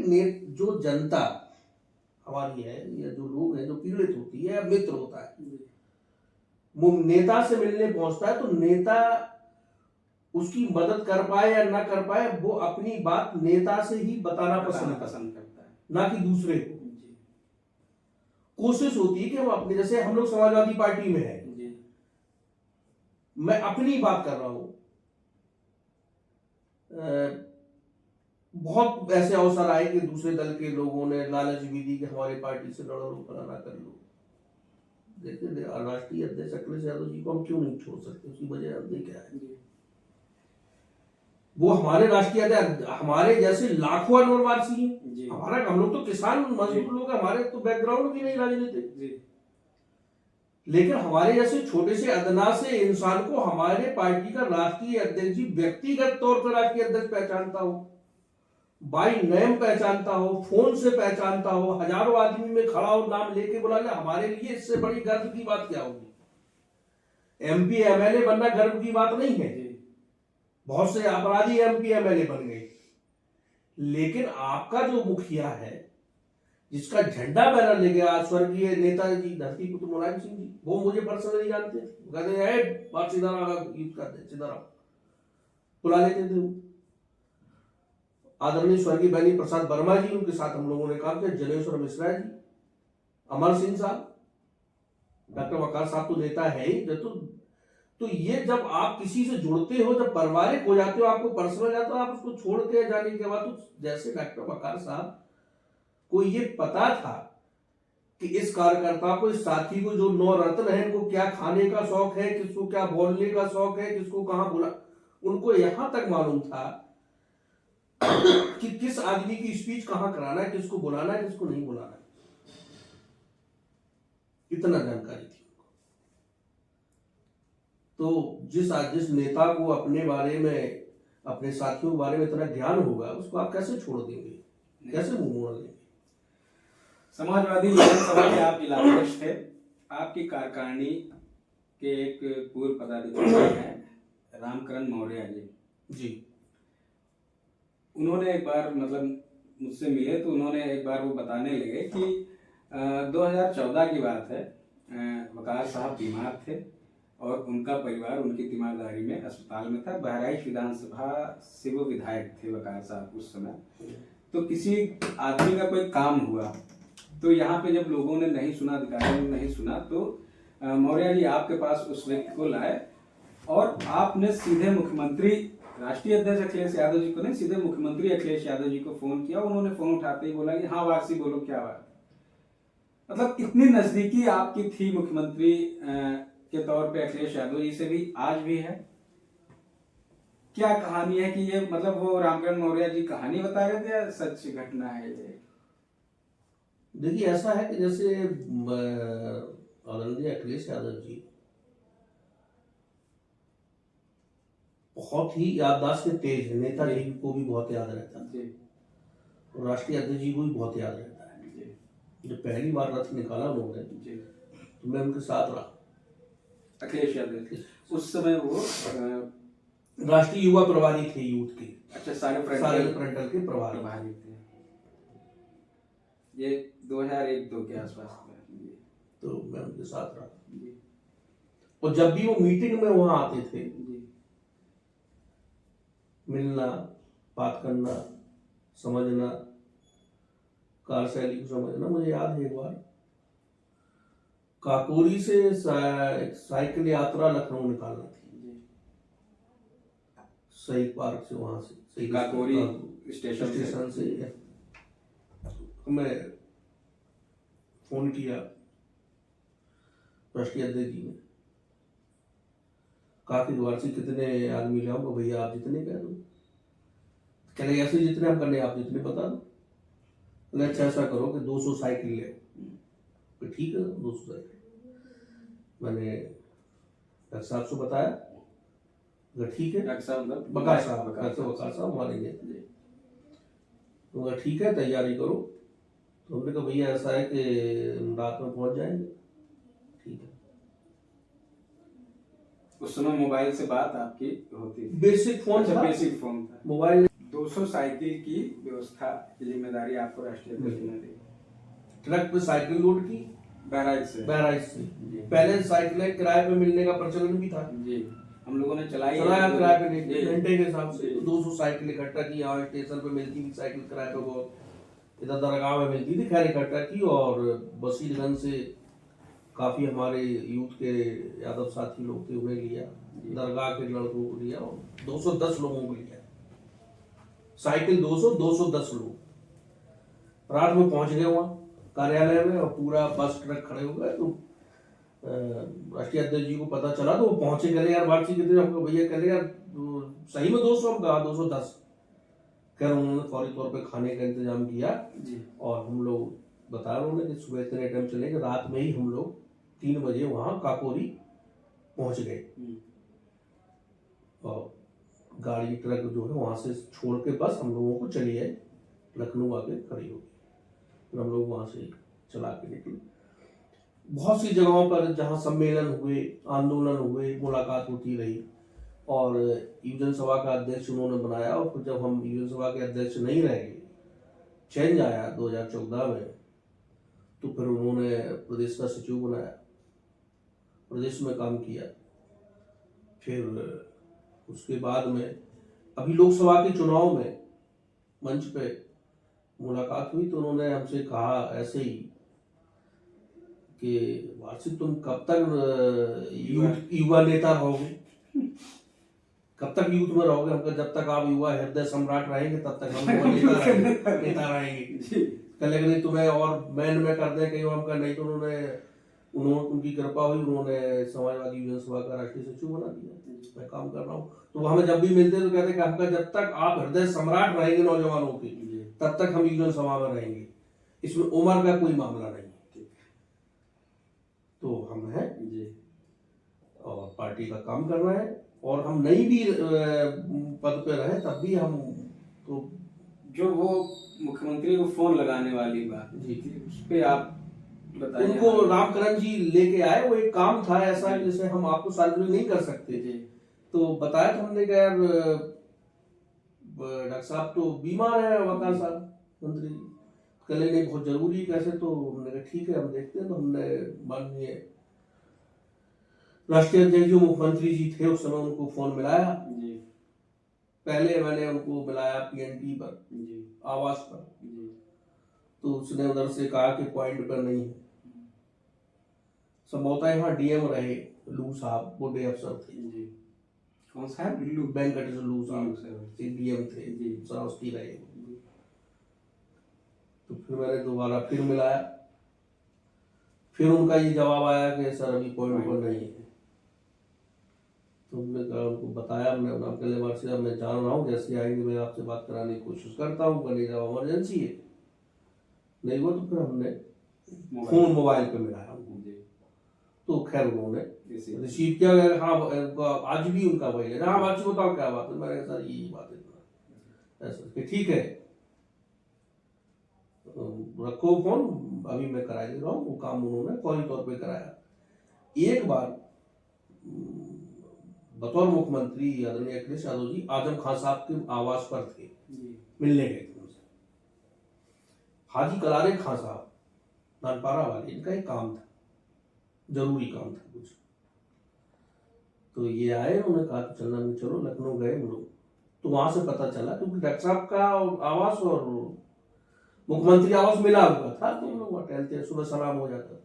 जो जनता हमारी है या जो लोग हैं, जो पीड़ित होती है, मित्र होता है, वो नेता से मिलने पहुंचता है, तो नेता उसकी मदद कर पाए या ना कर पाए, वो अपनी बात नेता से ही बताना पसंद करता है, ना कि दूसरे को। कोशिश होती है कि हम अपने, जैसे हम लोग समाजवादी पार्टी में है, मैं अपनी बात कर रहा हूं, बहुत ऐसे अवसर आए कि दूसरे दल के लोगों ने लालच भी दी कि हमारे पार्टी से लड़ो, फलाना कर लो। देखिए राष्ट्रीय अध्यक्ष अखिलेश यादव जी को हम क्यों नहीं छोड़ सकते, उसकी वजह हमने क्या है, वो हमारे राष्ट्रीय अध्यक्ष, हमारे जैसे लाखों अनवरवासी हैं। हमारा, हम लोग तो किसान मजदूर लोग हैं, हमारे तो बैकग्राउंड भी नहीं राजनीतिक, लेकिन हमारे जैसे छोटे से अदना से इंसान को हमारे पार्टी का राष्ट्रीय अध्यक्ष जी व्यक्तिगत तौर पर राष्ट्रीय अध्यक्ष पहचानता हो, बाई नेम पहचानता हो, फोन से पहचानता हो, हजारों आदमी में खड़ा हो, नाम लेके बुला ले, हमारे लिए इससे बड़ी गर्व की बात क्या होगी। एमपी एमएलए बनना गर्व की बात नहीं है, बहुत से अपराधी एमपी एमएलए बन गए, लेकिन आपका जो मुखिया है जिसका झंडा बैनर ले गया स्वर्गीय नेताजी धरती पुत्र मुलायम सिंह जी, वो मुझे पर्सनली जानते थे, कहते हैं बात सीधाराम बुला लेते थे। आदरणीय स्वर्गीय बैनी प्रसाद वर्मा जी, उनके साथ हम लोगों ने काम किया, जनेश्वर मिश्रा जी, अमर सिंह साहब, डॉक्टर वकार साहब तो नेता है ही। तो ये जब आप किसी से जुड़ते हो, जब पारिवारिक हो जाते हो, आपको पर्सनल जाता हो, आप उसको छोड़ के जाने के बाद, तो जैसे डॉक्टर वकार साहब को ये पता था कि इस कार्यकर्ता को, इस साथी को, जो 9 रत्न है, इनको क्या खाने का शौक है, किसको क्या बोलने का शौक है, किसको कहां बुला, उनको यहां तक मालूम था कि किस आदमी की स्पीच कहां कराना है, किसको बुलाना है, किसको नहीं बुलाना है, इतना जानकारी थी। तो जिस नेता को अपने बारे में, अपने साथियों के बारे में इतना ज्ञान होगा, उसको आप कैसे छोड़ देंगे, कैसे मुंह मोड़ लेंगे। समाजवादी विधानसभा के आप जिलाध्यक्ष थे, आपकी कार्यकारिणी के एक पूर्व पदाधिकारी हैं रामकरण मौर्य जी, उन्होंने एक बार मतलब मुझसे मिले, तो उन्होंने एक बार वो बताने लगे कि 2014 की बात है, वकार साहब बीमार थे और उनका परिवार उनकी तीमारदारी में अस्पताल में था। बहराइच विधानसभा से वो विधायक थे वकार साहब उस समय। तो किसी आदमी का कोई काम हुआ, तो यहाँ पे जब लोगों ने नहीं सुना, अधिकारियों ने नहीं सुना, तो मौर्य जी आपके पास उस व्यक्ति को लाए और आपने सीधे मुख्यमंत्री, राष्ट्रीय अध्यक्ष अखिलेश यादव जी को नहीं, सीधे मुख्यमंत्री अखिलेश यादव जी को फोन किया। उन्होंने फोन उठाते ही बोला कि हाँ वारसी बोलो, क्या बात। मतलब इतनी नजदीकी आपकी थी मुख्यमंत्री के तौर पे अखिलेश यादव जी से भी, आज भी है। क्या कहानी है कि ये मतलब वो रामकरण मौर्य जी कहानी बता रहे थे या सच घटना है ये? देखिए ऐसा है कि जैसे आदरणीय अखिलेश यादव जी बहुत ही याददाश्त के तेज है, नेताजी को भी बहुत याद रहता है और राष्ट्रीय अध्यक्ष जी को भी बहुत याद रहता है। जब पहली बार रथ निकाला उन्होंने, तो मैं उनके साथ रहा, अखिलेश यादव उस समय वो राष्ट्रीय युवा प्रभारी थे, यूथ के। अच्छा, सारे फ्रंटल के प्रभारी थे। ये 2001-2 के आसपास में, तो मैं उनके साथ रहा। और जब भी वो मीटिंग में वहां आते थे, मिलना, बात करना, समझना, कार्यशैली को समझना। मुझे याद है एक बार काकोरी से साइकिल यात्रा लखनऊ निकालना थी, सही पार्क से, वहां से काकोरी स्टेशन से मैं फोन किया राष्ट्रीय अध्यक्ष जी ने, काफी वार्षिक कितने आदमी ले आऊंगा, भैया आप जितने कह दो, कह रहे ऐसे जितने हम करने, आप जितने बता दो। अच्छा ऐसा करो कि 200 साइकिल ले, तो ठीक है 200 साइकिल। मैंने डॉक्टर साहब से बताया, ठीक है, डॉक्टर साहब वकार साहब हमारे लिए, तो ठीक है तैयारी करो। तो हमने कहा भैया ऐसा है कि रात में पहुंच जाएंगे, ठीक है। उस समय मोबाइल से बात आपकी होती थी? बेसिक फोन था, बेसिक फोन था, मोबाइल। 200 साइकिल की व्यवस्था की जिम्मेदारी आपको राष्ट्रीय अध्यक्ष ने दी। ट्रक पे साइकिल लोड की, बहराइच से। पहले साइकिलें किराए पे मिलने का प्रचलन भी था जी, हम लोगों ने चलाया किराए पे, घंटे के हिसाब से। 200 साइकिल इकट्ठा की, यहाँ स्टेशन पे मिलती थी साइकिल किराए पे, बहुत इधर दरगाह में मिलती थी, खैर इकट्ठा की। और बसीरगंज से काफी हमारे यूथ के यादव साथी लोग थे, उन्हें लिया, दरगाह के लड़कों को लिया और 210 लोगों को लिया। साइकिल 200, 210 लोग रात में पहुंच गए वहां कार्यालय में, और पूरा बस ट्रक खड़े हो गए। तो राष्ट्रीय अध्यक्ष जी को पता चला तो वो पहुंचे, कहले यार बातचीत कितने, हमको भैया कहले यार सही में 200, हम कहा 210। खैर उन्होंने फौरी तौर पे खाने का इंतजाम किया जी। कि हम लोग बता रहे हैं कि सुबह इतने टाइम चले कि रात में ही हम लोग 3 बजे वहां काकोरी पहुंच गए। और गाड़ी ट्रक जो है वहां से छोड़ के बस हम लोगों को चली आई, लखनऊ आके खड़ी हो गई। फिर हम लोग वहां से चला के निकले। बहुत सी जगहों पर जहां सम्मेलन हुए, आंदोलन हुए, मुलाकात होती रही, और युवजन सभा का अध्यक्ष उन्होंने बनाया। और फिर जब हम युवजन सभा के अध्यक्ष नहीं रहे, चेंज आया 2014 में, तो फिर उन्होंने प्रदेश का सचिव बनाया, प्रदेश में काम किया। फिर उसके बाद में अभी लोकसभा के चुनाव में मंच पे मुलाकात हुई, तो उन्होंने हमसे कहा ऐसे ही कि वार्षिक तुम कब तक युवा नेता रहोगे, कब तक यूथ में रहोगे? हमको जब तक आप युवा हृदय सम्राट रहेंगे तब तक हम नेता रहेंगे। कल नहीं तुम्हें और मैन में कर दें कहीं, हमका नहीं। तो उन्होंने उनकी कृपा हुई, उन्होंने समाजवादी युवजन सभा का राष्ट्रीय सचिव बना दिया। मैं काम कर रहा हूँ, तो वो हमें जब भी मिलते तो कहते कि हमका जब तक आप हृदय सम्राट रहेंगे नौजवानों के, तब तक हम युवजन सभा में रहेंगे, इसमें उम्र का कोई मामला नहीं। तो हम हैं और पार्टी का काम कर रहे हैं, और हम नहीं भी पद पे रहे तब भी हम तो जो वो मुख्यमंत्री को फोन लगाने वाली बात जी उस पे आप बताइए। उनको रामकरण जी लेके आए, वो एक काम था ऐसा जिसे हम आपको सार्वजनिक नहीं कर सकते। तो बताया तो हमने कहा यार डॉक्टर साहब तो बीमार है, वकार साहब मंत्री कल नहीं बहुत जरूरी कैसे। तो हमने कहा ठीक है हम देखते हैं। तो हमने माननीय राष्ट्रीय अध्यक्ष जो मुख्यमंत्री जी थे उस समय उनको फोन मिलाया। पहले मैंने उनको मिलाया पीएनटी पर, आवास पर, तो उसने उधर से कहा कि पॉइंट पर नहीं है। संभवतः यहाँ डीएम रहे लू साहब, वो डे अफसर थे। कौन सा है? लू वेंकटेश लू साहब डीएम थे, श्रावस्ती रहे। तो फिर मैंने दोबारा फिर मिलाया, फिर उनका ये जवाब आया कि सर अभी पॉइंट पर नहीं है। तो हमने कहा उनको बताया, हमने आपके लिए वार्षिक मैं जान रहा हूँ, जैसे आएंगे मैं आपसे बात कराने की कोशिश करता हूँ, नहीं जब इमरजेंसी है नहीं हुआ। तो फिर हमने फोन मोबाइल पे मिलाया उनको, तो खैर उन्होंने रिसीव किया। हाँ आज भी उनका वही है, हाँ बात बताओ क्या बात है। मैंने कहा सर यही बात है। ऐसा ठीक है रखो फोन, अभी मैं करा दे रहा हूँ। वो काम उन्होंने फौरी तौर पे कराया। एक बार बतौर मुख्यमंत्री आदरणीय अखिलेश यादव जी आजम खान साहब के आवास पर थे, मिलने गए थे उनसे। हाजी कलारे खान साहब नानपारा वाले, इनका एक काम था, जरूरी काम था कुछ। तो ये आए, उन्होंने कहा तो चलना नहीं, चलो लखनऊ गए हम लोग। तो वहां से पता चला क्योंकि डॉक्टर साहब का आवास और मुख्यमंत्री आवास मिला हुआ था, तो हम लोग वहाँ टहलते, सुबह सलाम हो जाता था।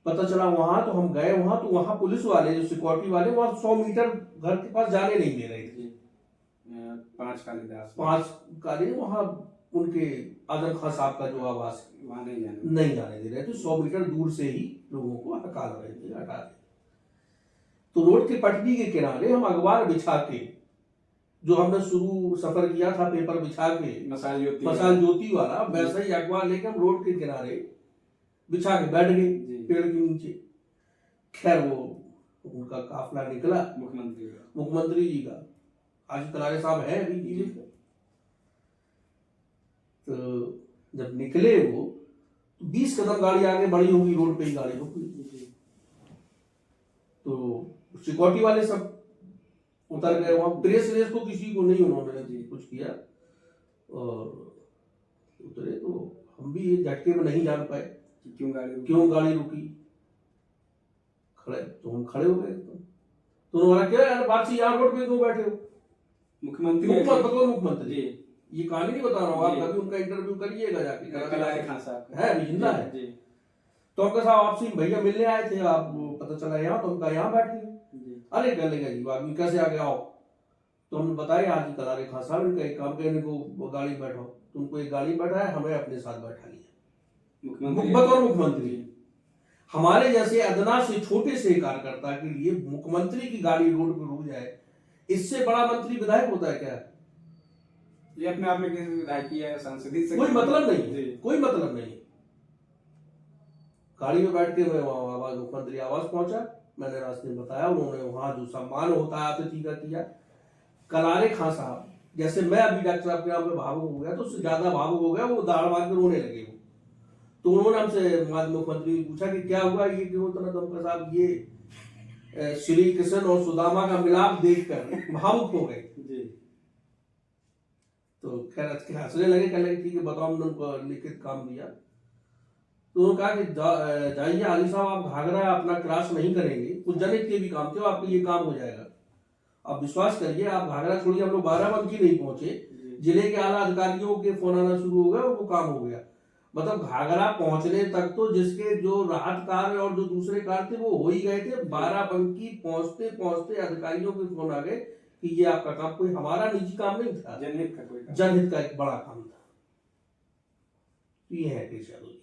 पता चला वहां, तो हम गए वहां, तो वहां पुलिस वाले जो सिक्योरिटी वाले वहां 100 मीटर घर के पास जाने नहीं दे रहे थे। 5 कालीदास वहां उनके आजम खान साहब का जो आवास वहां नहीं जाने दे रहे थे। 100 मीटर दूर से ही लोगों को हटा रहे थे। तो रोड के पटरी के किनारे हम अखबार बिछा के, जो हमने शुरू सफर किया था पेपर बिछा के मसाल ज्योति वाला, वैसा ही अखबार लेके हम रोड के किनारे बिछा के बैठ गए पेड़ के नीचे। खैर वो उनका काफिला निकला मुख्यमंत्री जी का, आज कलारे साहब है अभी जीवित। तो जब निकले वो, तो 20 कदम गाड़ी आगे बढ़ी होगी, रोड पे ही गाड़ी रुकी। तो सिक्योरिटी वाले सब उतर गए वहां, प्रेस रेस को किसी को नहीं उन्होंने कुछ किया, और उतरे। तो हम भी ये झटके में नहीं जान पाए क्यों गाड़ी रुकी। खड़े तो हम खड़े हो गए। तो उन्होंने क्या यार बात से यहाँ रोड पे क्यों बैठे हो? मुख्यमंत्री ये कहानी नहीं बता रहा हूँ, आप कभी उनका इंटरव्यू करिएगा जाके, है अभी जिंदा है। तो हमका साहब आपसे भैया मिलने आए थे, आप पता चला यहाँ, तो हमका यहाँ बैठे। अरे कर लेगा जी आदमी कैसे आ गया, आओ तो हमने बताया आज ही कलारे खान साहब इनका एक काम करने को गाड़ी बैठो, तुमको एक गाड़ी बैठा है, हमें अपने साथ बैठा लिया बतौर मुख्यमंत्री। हमारे जैसे अदना से छोटे से कार्यकर्ता के लिए मुख्यमंत्री की गाड़ी रोड पर रुक जाए, इससे बड़ा मंत्री विधायक होता है क्या? ये अपने आप में किसी विधायकी या संसदीय से कोई मतलब नहीं, कोई मतलब नहीं। गाड़ी में बैठ के मैं वहां आवाज मुख्यमंत्री आवास पहुंचा, मैंने रास्ते में बताया, उन्होंने वहां जो सम्मान होता है अतिथि का किया। कलारे खान साहब जैसे मैं अभी डॉक्टर साहब के नाम पे भावुक हो गया, तो उससे ज्यादा भावुक हो गया, वो दाढ़ मार के रोने लगे वो। तो उन्होंने हमसे मुख्यमंत्री ने पूछा कि क्या हुआ, ये क्यों इतना दमका साहब, ये श्री कृष्ण और सुदामा का मिलाप देखकर भावुक हो गए। तो खैर हंसने लगे, कहने लगे ठीक है बताओ, हमने उनको लिखित काम दिया। तो उन्होंने कहा कि जाइए आली साहब, आप घाघरा अपना क्रॉस नहीं करेंगे, कुछ जनहित के भी काम थे, आपको ये काम हो जाएगा, आप विश्वास करिए। आप घाघरा छोड़िए, हम लोग बाराबंकी नहीं पहुंचे, जिले के आला अधिकारियों के फोन आना शुरू हो गया, वो काम हो गया। मतलब घाघरा पहुंचने तक तो जिसके जो राहत कार्य और जो दूसरे कार्य थे वो हो ही गए थे, बाराबंकी पहुंचते पहुंचते अधिकारियों के फोन आ गए कि ये आपका काम, कोई हमारा निजी काम नहीं था, जनहित का कोई काम, जनहित का एक बड़ा काम था। ये है अखिलेश यादव जी।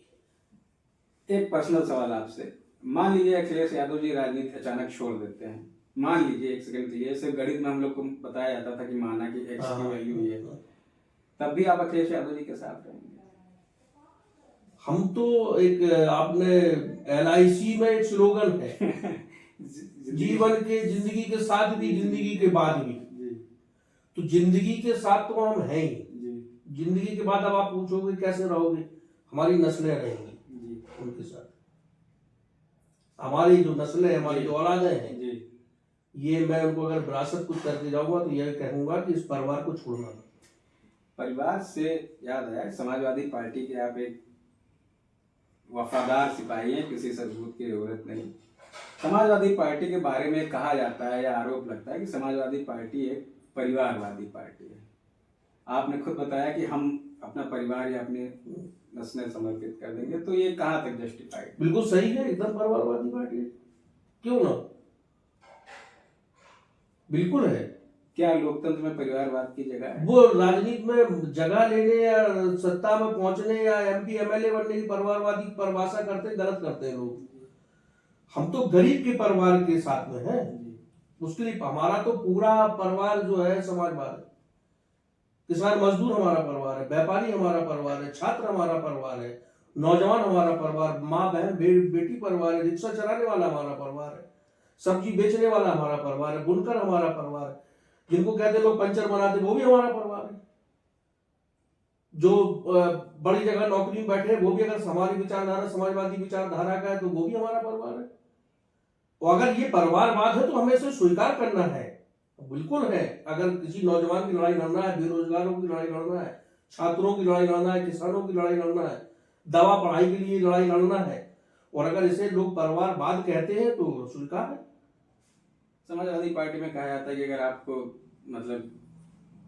एक पर्सनल सवाल आपसे, मान लीजिए अखिलेश यादव जी राजनीति अचानक छोड़ देते हैं, मान लीजिए एक सेकंड के लिए, सिर्फ गणित में हम लोग को बताया जाता था कि माना कि एक्स की वैल्यू ये है, तब भी आप अखिलेश यादव जी के साथ रहेंगे? हम तो एक, आपने LIC में एक स्लोगन है जीवन के, जिंदगी के साथ भी जिंदगी के बाद भी, तो जिंदगी के साथ तो हम हैं ही, जिंदगी के बाद अब आप पूछोगे कैसे रहोगे, हमारी नस्लें रहेंगी उनके साथ, हमारी जो नस्लें, हमारी जो औलादें हैं, ये मैं उनको अगर विरासत कुछ करके जाऊंगा तो यह कहूंगा कि इस परिवार को छोड़ना नहीं। परिवार से याद आया, समाजवादी पार्टी के आप एक वफादार सिपाही हैं, किसी सबूत की जरूरत नहीं। समाजवादी पार्टी के बारे में कहा जाता है या आरोप लगता है कि समाजवादी पार्टी एक परिवारवादी पार्टी है। आपने खुद बताया कि हम अपना परिवार या अपने नस्लें समर्पित कर देंगे, तो ये कहाँ तक जस्टिफाइड? बिल्कुल सही है, एकदम परिवारवादी पार्टी है, क्यों ना, बिल्कुल है। क्या लोकतंत्र में परिवारवाद की जगह है? वो राजनीति में जगह लेने या सत्ता में पहुंचने या MP MLA बनने की परिवारवादी परिभाषा करते, गलत करते हैं लोग। हम तो गरीब के परिवार के साथ में हैं, उसके लिए हमारा तो पूरा परिवार जो है समाजवाद है। किसान मजदूर हमारा परिवार है, व्यापारी हमारा परिवार है, छात्र हमारा परिवार है, नौजवान हमारा परिवार, माँ बहन बेटी परिवार है, रिक्शा चलाने वाला हमारा परिवार है, सब्जी बेचने वाला हमारा परिवार है, बुनकर हमारा परिवार है, जिनको कहते लोग पंचर बनाते वो भी हमारा परिवार है, जो बड़ी जगह नौकरी में बैठे वो भी अगर हमारी विचारधारा समाजवादी विचारधारा का है तो वो भी हमारा परिवार है। और अगर ये परिवारवाद है तो हमें इसे स्वीकार करना है, बिल्कुल है। अगर किसी नौजवान की लड़ाई लड़ना है, बेरोजगारों की लड़ाई लड़ना है, छात्रों की लड़ाई लड़ना है, किसानों की लड़ाई लड़ना है, दवा पढ़ाई के लिए लड़ाई लड़ना है, और अगर इसे लोग परिवारवाद कहते हैं तो स्वीकार है। समाजवादी पार्टी में कहा जाता है कि अगर आपको मतलब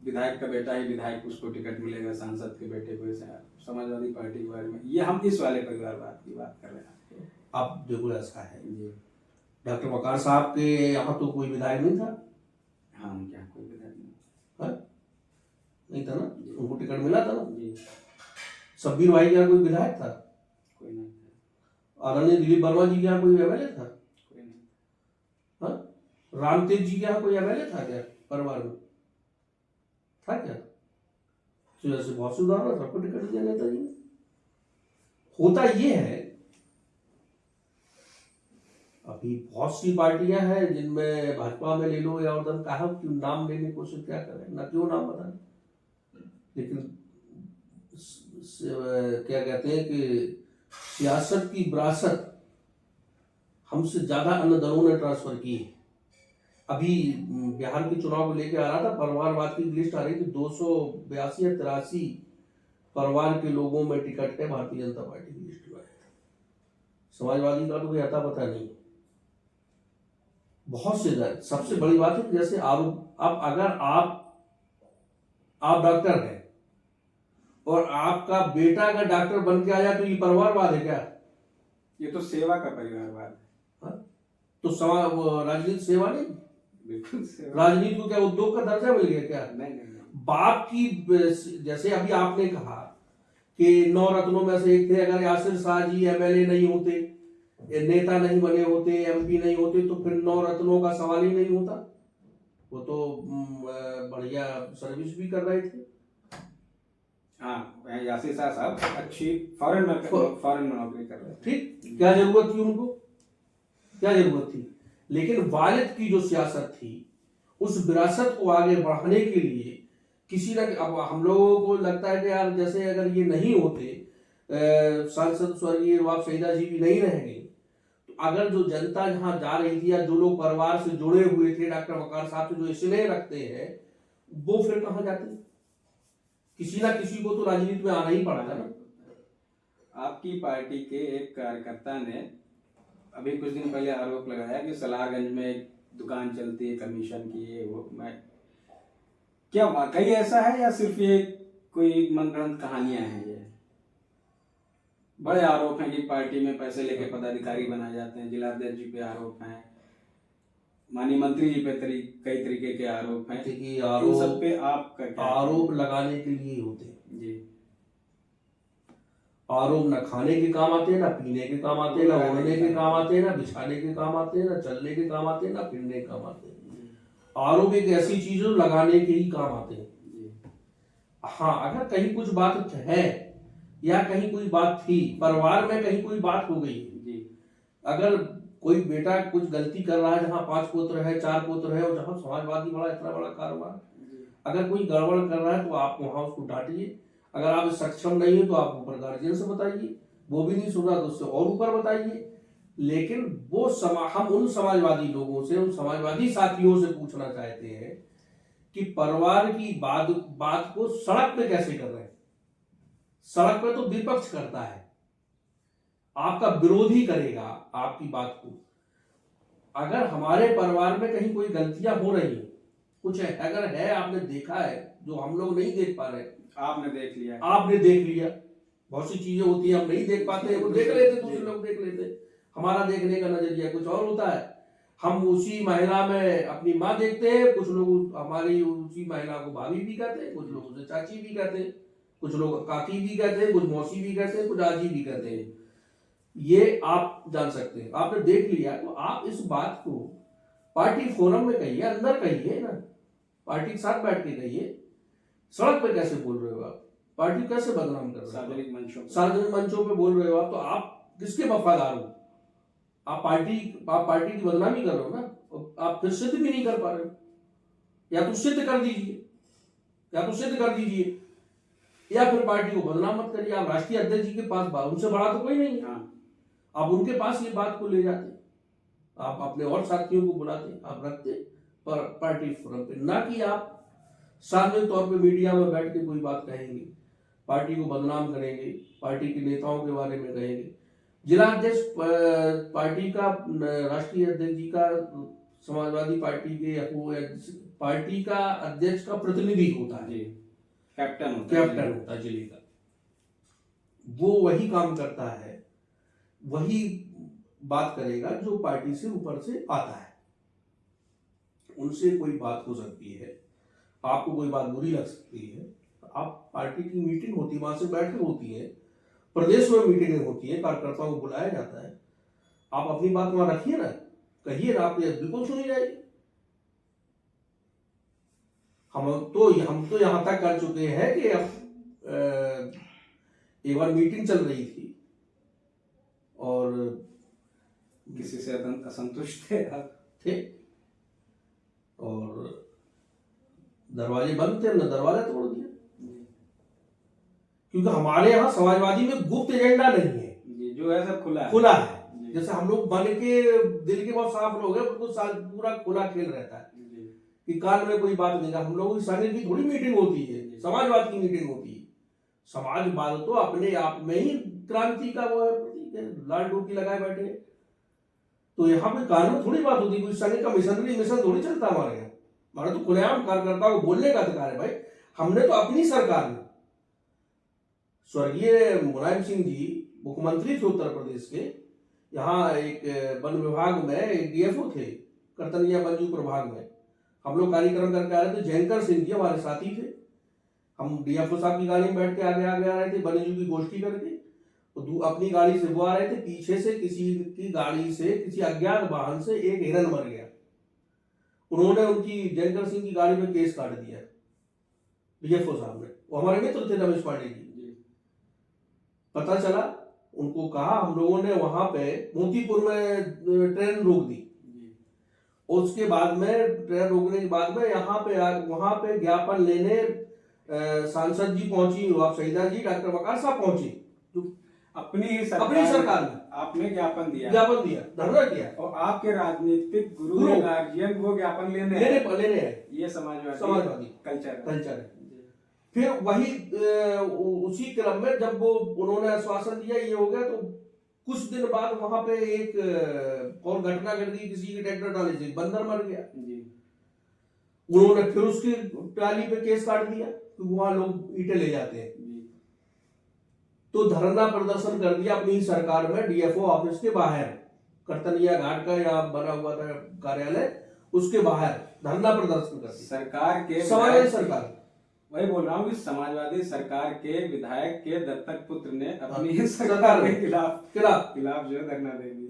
विधायक का बेटा ही विधायक, उसको टिकट मिलेगा, सांसद के बेटे को, ऐसा समाजवादी पार्टी के बारे में, ये हम इस वाले परिवारवाद की बात कर रहे हैं। अब देखो ऐसा है, डॉक्टर वकार साहब के यहाँ तो कोई विधायक नहीं था। हाँ, क्या कोई विधायक नहीं था ना, उनको टिकट मिला था ना। शब्बीर भाई के यहाँ कोई विधायक था? कोई नहीं था। आदरणीय दिलीप वर्मा जी के यहाँ कोई MLA था? कोई नहीं। हाँ, रामतेज जी के यहाँ कोई MLA था क्या परिवार में? था क्या? तो जैसे बहुत सुधार रहा, सबको टिकट दिया नेताजी ने। होता ये है, अभी बहुत सी पार्टियां हैं जिनमें भाजपा में ले लो या उधर, कहा क्यों नाम लेने की कोशिश क्या करें ना, क्यों नाम बताएं, लेकिन क्या कहते हैं कि सियासत की विरासत हमसे ज्यादा अन्य दलों ने ट्रांसफर की है। अभी बिहार के चुनाव को लेकर आ रहा था, परिवारवाद की लिस्ट आ रही थी, 282 या 83 परिवार के लोगों में टिकट है भारतीय जनता पार्टी की लिस्ट में। समाजवादी का तो कोई अता पता नहीं। बहुत से दर, सबसे बड़ी बात है जैसे आरोप, अब अगर आप डॉक्टर हैं और आपका बेटा अगर डॉक्टर बन के आ जाए तो ये परिवारवाद है क्या? ये तो सेवा का परिवारवाद है। तो राजनीतिक सेवा नहीं, बिल्कुल से राजनीति को क्या उद्योग का दर्जा मिल गया क्या? नहीं। बाप की, जैसे अभी आपने कहा कि 9 रत्नों में से एक थे, अगर यासिर शाह जी एमएलए नहीं होते, नेता नहीं बने होते, एमपी नहीं होते, तो फिर 9 रत्नों का सवाल ही नहीं होता। वो तो बढ़िया सर्विस भी कर रहे थे। हाँ, यासिर शाह साहब अच्छी फॉरेन में नौकरी कर रहे थे। ठीक, क्या जरूरत थी उनको, क्या जरूरत थी? लेकिन वालिद की जो सियासत थी, उस विरासत को आगे बढ़ाने के लिए किसी ना, अब हम लोगों को लगता है कि यार जैसे अगर ये नहीं होते, सांसद स्वर्गीय नवाब सईदा जी भी नहीं रहेंगे, तो अगर जो जनता जहां जा रही थी या जो लोग परिवार से जुड़े हुए थे, डॉक्टर वकार साहब से जो स्नेह रखते हैं, वो फिर कहां जाते? किसी ना किसी को तो राजनीति में आना ही पड़ा था ना। आपकी पार्टी के एक कार्यकर्ता ने अभी कुछ दिन पहले आरोप लगाया कि सलारगंज में एक दुकान चलती है कमीशन की, ये वो। मैं क्या वाकई ऐसा है या सिर्फ ये कोई मनगढ़ंत कहानियां हैं? ये बड़े आरोप हैं कि पार्टी में पैसे लेके पदाधिकारी बनाए जाते हैं। जिलाध्यक्ष जी पे आरोप हैं, माननीय मंत्री जी पे कई तरीके के आरोप हैं। देखिए, इन सब पे आपका क्या? आरोप लगाने के लिए होते हैं जी। आरोप न खाने के काम आते हैं, ना पीने के काम आते हैं, ना ओढ़ने के काम आते हैं, ना बिछाने के काम आते हैं, ना चलने के काम आते हैं, ना फिरने के काम आते हैं। आरोप एक ऐसी चीज है लगाने के ही काम आते हैं। हाँ, अगर कहीं कुछ बात है या कहीं कोई बात थी, परिवार में कहीं कोई बात हो गई, अगर कोई बेटा कुछ गलती कर रहा है, जहाँ 5 पुत्र है, 4 पुत्र है, और जहाँ समाजवादी बड़ा इतना बड़ा कारोबार, अगर कोई गड़बड़ कर रहा है तो आप वहां उसको डांटिए। अगर आप सक्षम नहीं है तो आप ऊपर गार्जियन से बताइए, वो भी नहीं सुना तो उससे और ऊपर बताइए। लेकिन वो हम उन समाजवादी लोगों से, उन समाजवादी साथियों से पूछना चाहते हैं कि परिवार की बात को सड़क पे कैसे कर रहे हैं? सड़क पे तो विपक्ष करता है, आपका विरोधी करेगा आपकी बात को। अगर हमारे परिवार में कहीं कोई गलतियां हो रही है, कुछ है, अगर है, आपने देखा है जो हम लोग नहीं देख पा रहे, आपने देख लिया। बहुत सी चीजें होती है हम नहीं देख पाते, वो देख लेते, दूसरे लोग देख लेते। हमारा देखने का नजरिया कुछ और होता है। हम उसी महिला में अपनी माँ देखते हैं, कुछ लोग हमारी उसी महिला को भाभी भी कहते हैं, कुछ लोग उसे चाची भी कहते हैं, कुछ लोग काकी भी कहते हैं, कुछ मौसी भी कहते हैं, कुछ आजी भी कहते हैं। ये आप जान सकते हैं, आपने देख लिया। तो आप इस बात को पार्टी फोरम में कहिए, अंदर कहिए ना, पार्टी के साथ बैठ के कहिए। सड़क पे कैसे बोल रहे हो आप? पार्टी कैसे बदनाम कर रहे हो? सार्वजनिक मंचों पे बोल रहे हो आप, तो आप किसके वफादार हो? आप पार्टी की बदनामी कर रहे हो ना। आप फिर सिद्ध भी नहीं कर पा रहे हो। या तो सिद्ध कर दीजिए, या फिर पार्टी को बदनाम मत करिए। आप राष्ट्रीय अध्यक्ष जी के पास, उनसे बड़ा तो कोई नहीं है, आप उनके पास ये बात को ले जाते, आप अपने और साथियों को बुलाते, आप रखते पर पार्टी फोरम पे, ना कि आप सार्वजनिक तौर पे मीडिया में बैठ के कोई बात कहेंगे, पार्टी को बदनाम करेंगे, पार्टी के नेताओं के बारे में कहेंगे। जिला अध्यक्ष पार्टी का, राष्ट्रीय अध्यक्ष जी का, समाजवादी पार्टी के पार्टी का अध्यक्ष का प्रतिनिधि होता है, कैप्टन होता है जिले का। वो वही काम करता है, वही बात करेगा जो पार्टी से ऊपर से आता है। उनसे कोई बात हो सकती है, आपको कोई बात बुरी लग सकती है, आप पार्टी की मीटिंग होती है, वहां से बैठक होती है, प्रदेश में मीटिंगें होती है, कार्यकर्ताओं को बुलाया जाता है, आप अपनी बात वहां रखिए ना, कहिए ना, आप बिल्कुल सुनी जाएगी। हम तो यहां तक कर चुके हैं कि अब एक बार मीटिंग चल रही थी और किसी से असंतुष्ट थे और दरवाजे बंद थे, हमने दरवाजा तोड़ दिया। क्योंकि हमारे यहाँ समाजवादी में गुप्त एजेंडा नहीं है, जो है सब खुला है। जैसे हम लोग मन के दिल के बहुत साफ लोग हैं, पूरा खुला खेल रहता है कि कान में कोई बात नहीं। हम लोगों की संघ की थोड़ी मीटिंग होती है, समाजवाद की मीटिंग होती है। समाजवाद तो अपने आप में ही क्रांति का वो है, लाल टोपी लगाए बैठे। तो यहाँ पे कान में थोड़ी बात होती है, कोई संघ का मिशन थोड़ी चलता हमारे यहाँ। हमारा तो खुलेआम कार्यकर्ता को बोलने का अधिकार है भाई। हमने तो अपनी सरकार में, स्वर्गीय मुलायम सिंह जी मुख्यमंत्री थे उत्तर प्रदेश के, यहाँ एक वन विभाग में एक डीएफओ थे, कर्तनिया मंजू प्रभाग में, हम लोग कार्यक्रम करके आ रहे थे, जयंकर सिंह जी हमारे साथी थे, हम डीएफओ साहब की गाड़ी में बैठ के आगे आगे आ रहे थे वन्य जीव की गोष्ठी करके, तो अपनी गाड़ी से वो आ रहे थे, पीछे से किसी की गाड़ी से, किसी अज्ञात वाहन से एक हिरन मर गया। उन्होंने उनकी जयंकर सिंह की गाड़ी में केस काट दिया डीएफओ साहब ने, वो हमारे मित्र थे रमेश पांडे जी। पता चला, उनको कहा, हम लोगों ने वहां पे मोतीपुर में ट्रेन रोक दी, उसके बाद में ट्रेन रोकने के बाद में यहाँ पे वहां पे ज्ञापन लेने सांसद जी पहुंची, आप शहीदा जी, डॉक्टर वकार साहब पहुंचे, अपनी सरकार में आपने ज्ञापन दिया, धरना किया, और आपके राजनीतिक गुरु गार्जियन वो ज्ञापन लेने आए। ये समाजवादी कल्चर है। फिर वही उसी क्रम में जब वो उन्होंने आश्वासन दिया ये हो गया, तो कुछ दिन बाद वहां पे एक और घटना घट गई, किसी की ट्रैक्टर ट्राली से बंदर मर गया जी। उन्होंने फिर उसकी ट्राली पे केस काट दिया कि वहां लोग ईंटें ले जाते हैं, तो धरना प्रदर्शन कर दिया अपनी सरकार में, डीएफओ ऑफिस के बाहर, करतनिया घाट का यहाँ बना हुआ था कार्यालय, उसके बाहर धरना प्रदर्शन कर दिया। सरकार के समाजवादी सरकार, वही बोल रहा हूँ कि समाजवादी सरकार के विधायक के दत्तक पुत्र ने अपनी सरकार के खिलाफ जो है धरना दे दी।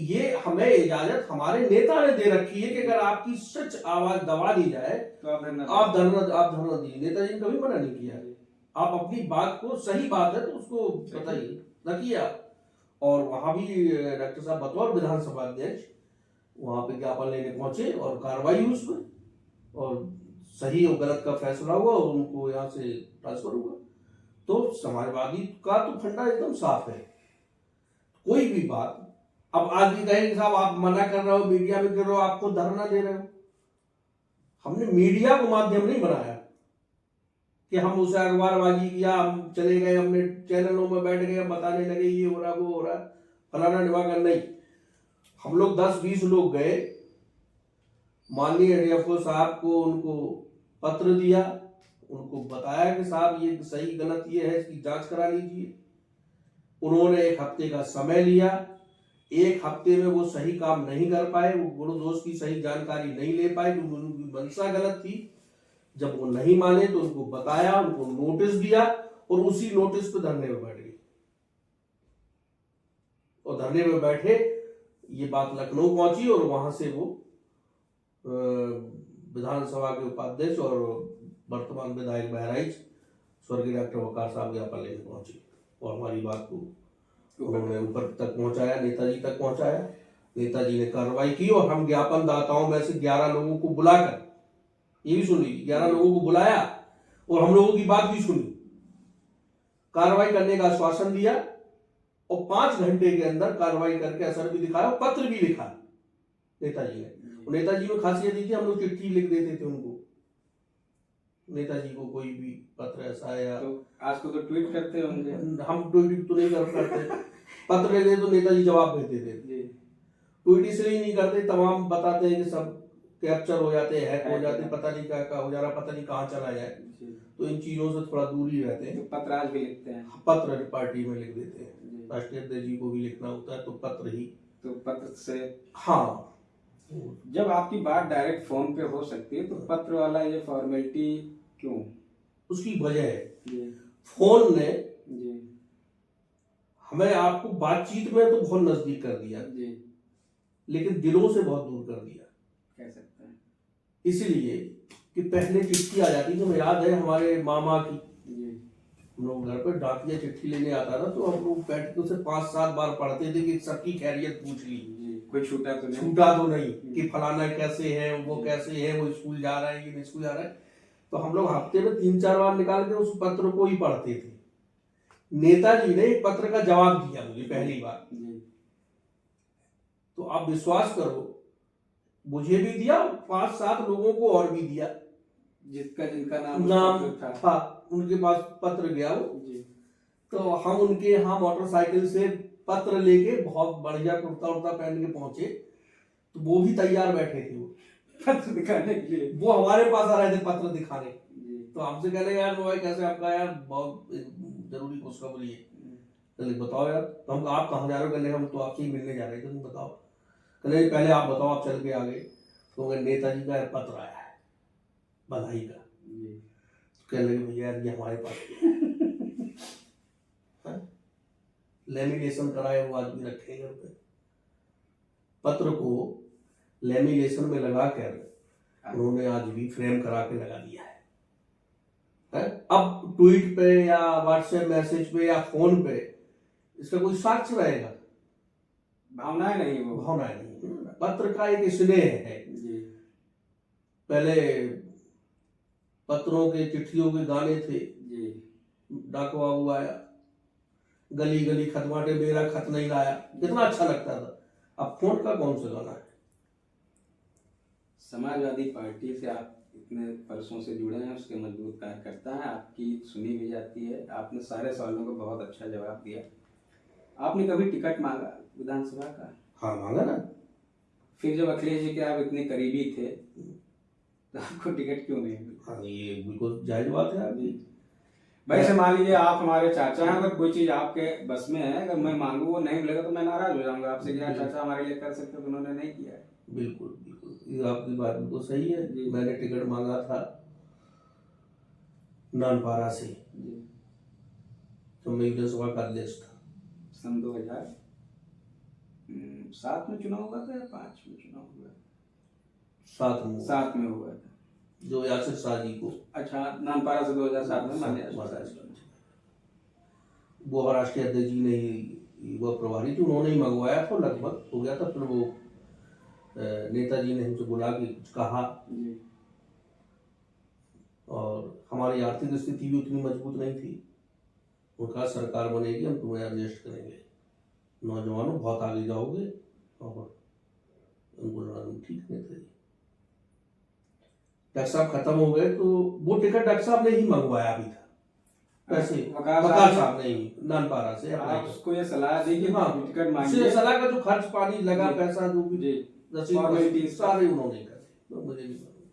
ये हमें इजाजत हमारे नेता ने दे रखी है कि अगर आपकी सच आवाज दबा दी जाए तो आप धरना दीजिए। नेताजी ने कभी मना नहीं किया, आप अपनी बात को, सही बात है तो उसको बताइए, रखिए आप। और वहां भी डॉक्टर साहब बतौर विधानसभा अध्यक्ष वहां पे ज्ञापन लेने पहुंचे और कार्रवाई हुई उसमें, और सही और गलत का फैसला हुआ और उनको यहाँ से ट्रांसफर हुआ। तो समाजवादी का तो फंडा एकदम साफ है, कोई भी बात, अब आदमी कहेंगे साहब आप मना कर रहे हो, मीडिया में कर रहे हो, आपको धरना दे रहे हो, हमने मीडिया को माध्यम नहीं बनाया कि हम उसे अखबारबाजी किया, हम चले गए, हमने चैनलों में बैठ गए, बताने लगे ये हो रहा वो हो रहा, फलाना निवाकर, नहीं। हम लोग 10-20 लोग गए, माननीय डीएफओ साहब को उनको पत्र दिया, उनको बताया कि साहब ये सही गलत ये है, इसकी जांच करा लीजिए। उन्होंने 1 हफ्ते का समय लिया, 1 हफ्ते में वो सही काम नहीं कर पाए, वो गुण दोष की सही जानकारी नहीं ले पाए क्योंकि उनकी मंशा गलत थी। जब वो नहीं माने तो उनको बताया, उनको नोटिस दिया, और उसी नोटिस पे धरने में बैठ गए, और धरने में बैठे, ये बात लखनऊ पहुंची, और वहां से वो विधानसभा के उपाध्यक्ष और वर्तमान विधायक बहराइच स्वर्गीय डॉक्टर वकार साहब ज्ञापन लेने पहुंचे, और हमारी बात को उन्होंने ऊपर तक पहुंचाया, नेताजी तक पहुंचाया। नेताजी ने कार्रवाई की, और हम ज्ञापन दाताओं में से 11 लोगों को बुलाकर, ये भी सुन लीजिए, 11 लोगों को बुलाया और हम लोगों की बात भी सुनी, कार्रवाई करने का आश्वासन दिया, और 5 घंटे के अंदर कार्रवाई करके असर भी दिखाया, और पत्र भी लिखा नेताजी ने। नेताजी में खासियत थी, हम लोग चिट्ठी लिख देते थे उनको, नेताजी को कोई भी पत्र ऐसा है, या तो आज को तो ट्वीट करते होंगे, हम ट्वीट तो नहीं करते, पत्र लिखते तो नेताजी जवाब भेजते थे। ट्वीट इसलिए नहीं करते, तमाम बताते हैं कि सब कैप्चर हो जाते हैं, हैक हो जाते हैं, पता नहीं क्या हो जा रहा, पता नहीं कहाँ चला जाए, तो इन चीजों से थोड़ा दूर ही रहते हैं। तो पत्र आज भी लिखते हैं, पत्र पार्टी में लिख देते हैं, राष्ट्रीय अध्यक्ष जी को भी लिखना होता है, तो पत्र ही, तो पत्र से। हाँ, जब आपकी बात डायरेक्ट फोन पे हो सकती है, तो पत्र वाला ये फॉर्मेलिटी क्यों? उसकी वजह है, फोन ने हमें आपको बातचीत में तो बहुत नजदीक कर दिया जी, लेकिन दिलों से बहुत दूर कर दिया, कह सकते हैं। इसलिए कि पहले चिट्ठी आ जाती थी, हमें याद है हमारे मामा की, हम लोग घर पर डाकिया चिट्ठी लेने आता था, तो हम लोग बैठ के उसे 5-7 बार पढ़ते थे कि सबकी खैरियत पूछ ली, कोई छूटा तो नहीं कि फलाना कैसे है, वो कैसे है, वो स्कूल जा रहा है कि नहीं स्कूल जा रहा है। तो हम लोग हफ्ते में 3-4 बार निकाल के उस पत्र को ही पढ़ते थे। नेताजी ने एक पत्र का जवाब दिया मुझे पहली बार, तो आप विश्वास करो, मुझे भी दिया, 5-7 लोगों को और भी दिया, जिनका नाम था उनके पास पत्र गया वो। तो हम उनके यहाँ मोटरसाइकिल से पत्र लेके बहुत बढ़िया कुर्ता उर्ता पहन के पहुंचे, तो वो भी तैयार बैठे थे, वो पत्र दिखाने के लिए, वो हमारे पास आ रहे थे पत्र दिखाने। तो हमसे कह रहे यार भाई कैसे आपका, यार बहुत जरूरी खुशखबरी है, चलिए बताओ यार। तो हम आप कहाँ जा रहे हो? कहले हम तो आपसे ही मिलने जा रहे थे, तुम बताओ। कहले पहले आप बताओ, आप चल के आ गए। तो नेताजी का पत्र आया है, बधाई का। जी कहने लगे भैया यार ये हमारे पास है, लेमिनेशन कराए हुआ आदमी रखे घर पे, पत्र को लेमिनेशन में लगा कर उन्होंने आज भी फ्रेम करा के लगा दिया है? अब ट्वीट पे या व्हाट्सएप मैसेज पे या फोन पे इसका कोई साक्ष्य रहेगा? भावनाएं नहीं, वो भावनाएं नहीं, पत्र का एक स्नेह है। जी पहले पत्रों के चिट्ठियों के गाने थे, जी डाक बाबू आया, गली गली खत बांटे, मेरा खत नहीं लाया, कितना अच्छा लगता था। अब फोन का कौन सा गाना है? समाजवादी पार्टी से आप इतने वर्षों से जुड़े हैं, उसके मजबूत कार्यकर्ता हैं, आपकी सुनी भी जाती है। आपने सारे सवालों का बहुत अच्छा जवाब दिया। आपने कभी टिकट मांगा विधानसभा का? हाँ मांगा ना। फिर जब अखिलेश जी के आप इतने करीबी थे तो आपको टिकट क्यों नहीं मिला? हाँ ये बिल्कुल जायज बात है आपकी। वैसे मान लीजिए आप हमारे चाचा हैं, अगर कोई चीज आपके बस में है, अगर मैं मांगू वो नहीं मिलेगा तो मैं नाराज हो जाऊंगा आपसे कि यार चाचा हमारे लिए कर सकते तो उन्होंने नहीं किया है। बिल्कुल बिल्कुल, ये आपकी बात बिल्कुल सही है। जी। मैंने टिकट मांगा था नानपारा से, जी तो मैं विधानसभा का अध्यक्ष था। सन 2007 में चुनाव हुआ था या 5 में चुनाव हुआ? साथ में हुआ था। जो यासिर शाह जी को, अच्छा, नानपारा से 2007 में महाराज वो राष्ट्रीय अध्यक्ष जी ने वो प्रभारी थे, उन्होंने ही मंगवाया था, लगभग हो गया था। फिर वो नेताजी ने हमसे बुला के कुछ कहा, और हमारी आर्थिक स्थिति भी उतनी मजबूत नहीं थी। उनका सरकार बनेगी, हम तुम्हें एडजस्ट करेंगे, नौजवानों बहुत आगे जाओगे, और उनको लड़ाना ठीक नहीं था। डॉक्टर साहब खत्म हो गए तो वो टिकट डॉक्टर साहब ने ही मंगवाया भी था, पैसे वकार साहब ने ही नानपारा से। आप उसको ये सलाह दी कि हाँ, टिकट मांगिए, सलाह का जो खर्च पानी लगा, पैसा जो भी फॉर्मेलिटीज सारे उन्होंने करे, तो मुझे नहीं मालूम।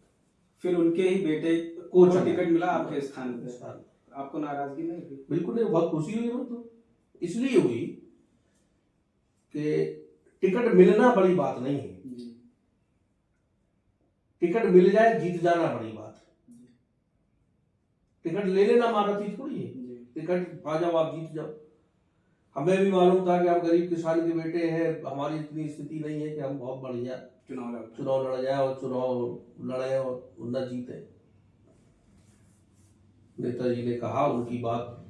फिर उनके ही बेटे को टिकट मिला आपके स्थान पे, आपको नाराजगी नहीं हुई? बिल्कुल नहीं, बहुत खुशी हुई। तो इसलिए हुई कि टिकट मिलना बड़ी बात नहीं है, टिकट मिल जाए जीत जाना बड़ी बात है। टिकट ले लेना महारथी थोड़ी है, टिकट आ जाओ आप जीत जाओ। हमें भी मालूम था कि हम गरीब किसान के बेटे हैं, हमारी इतनी स्थिति नहीं है कि हम बहुत बढ़िया चुनाव लड़ जाए और चुनाव लड़े और न जीते। नेताजी ने कहा, उनकी बात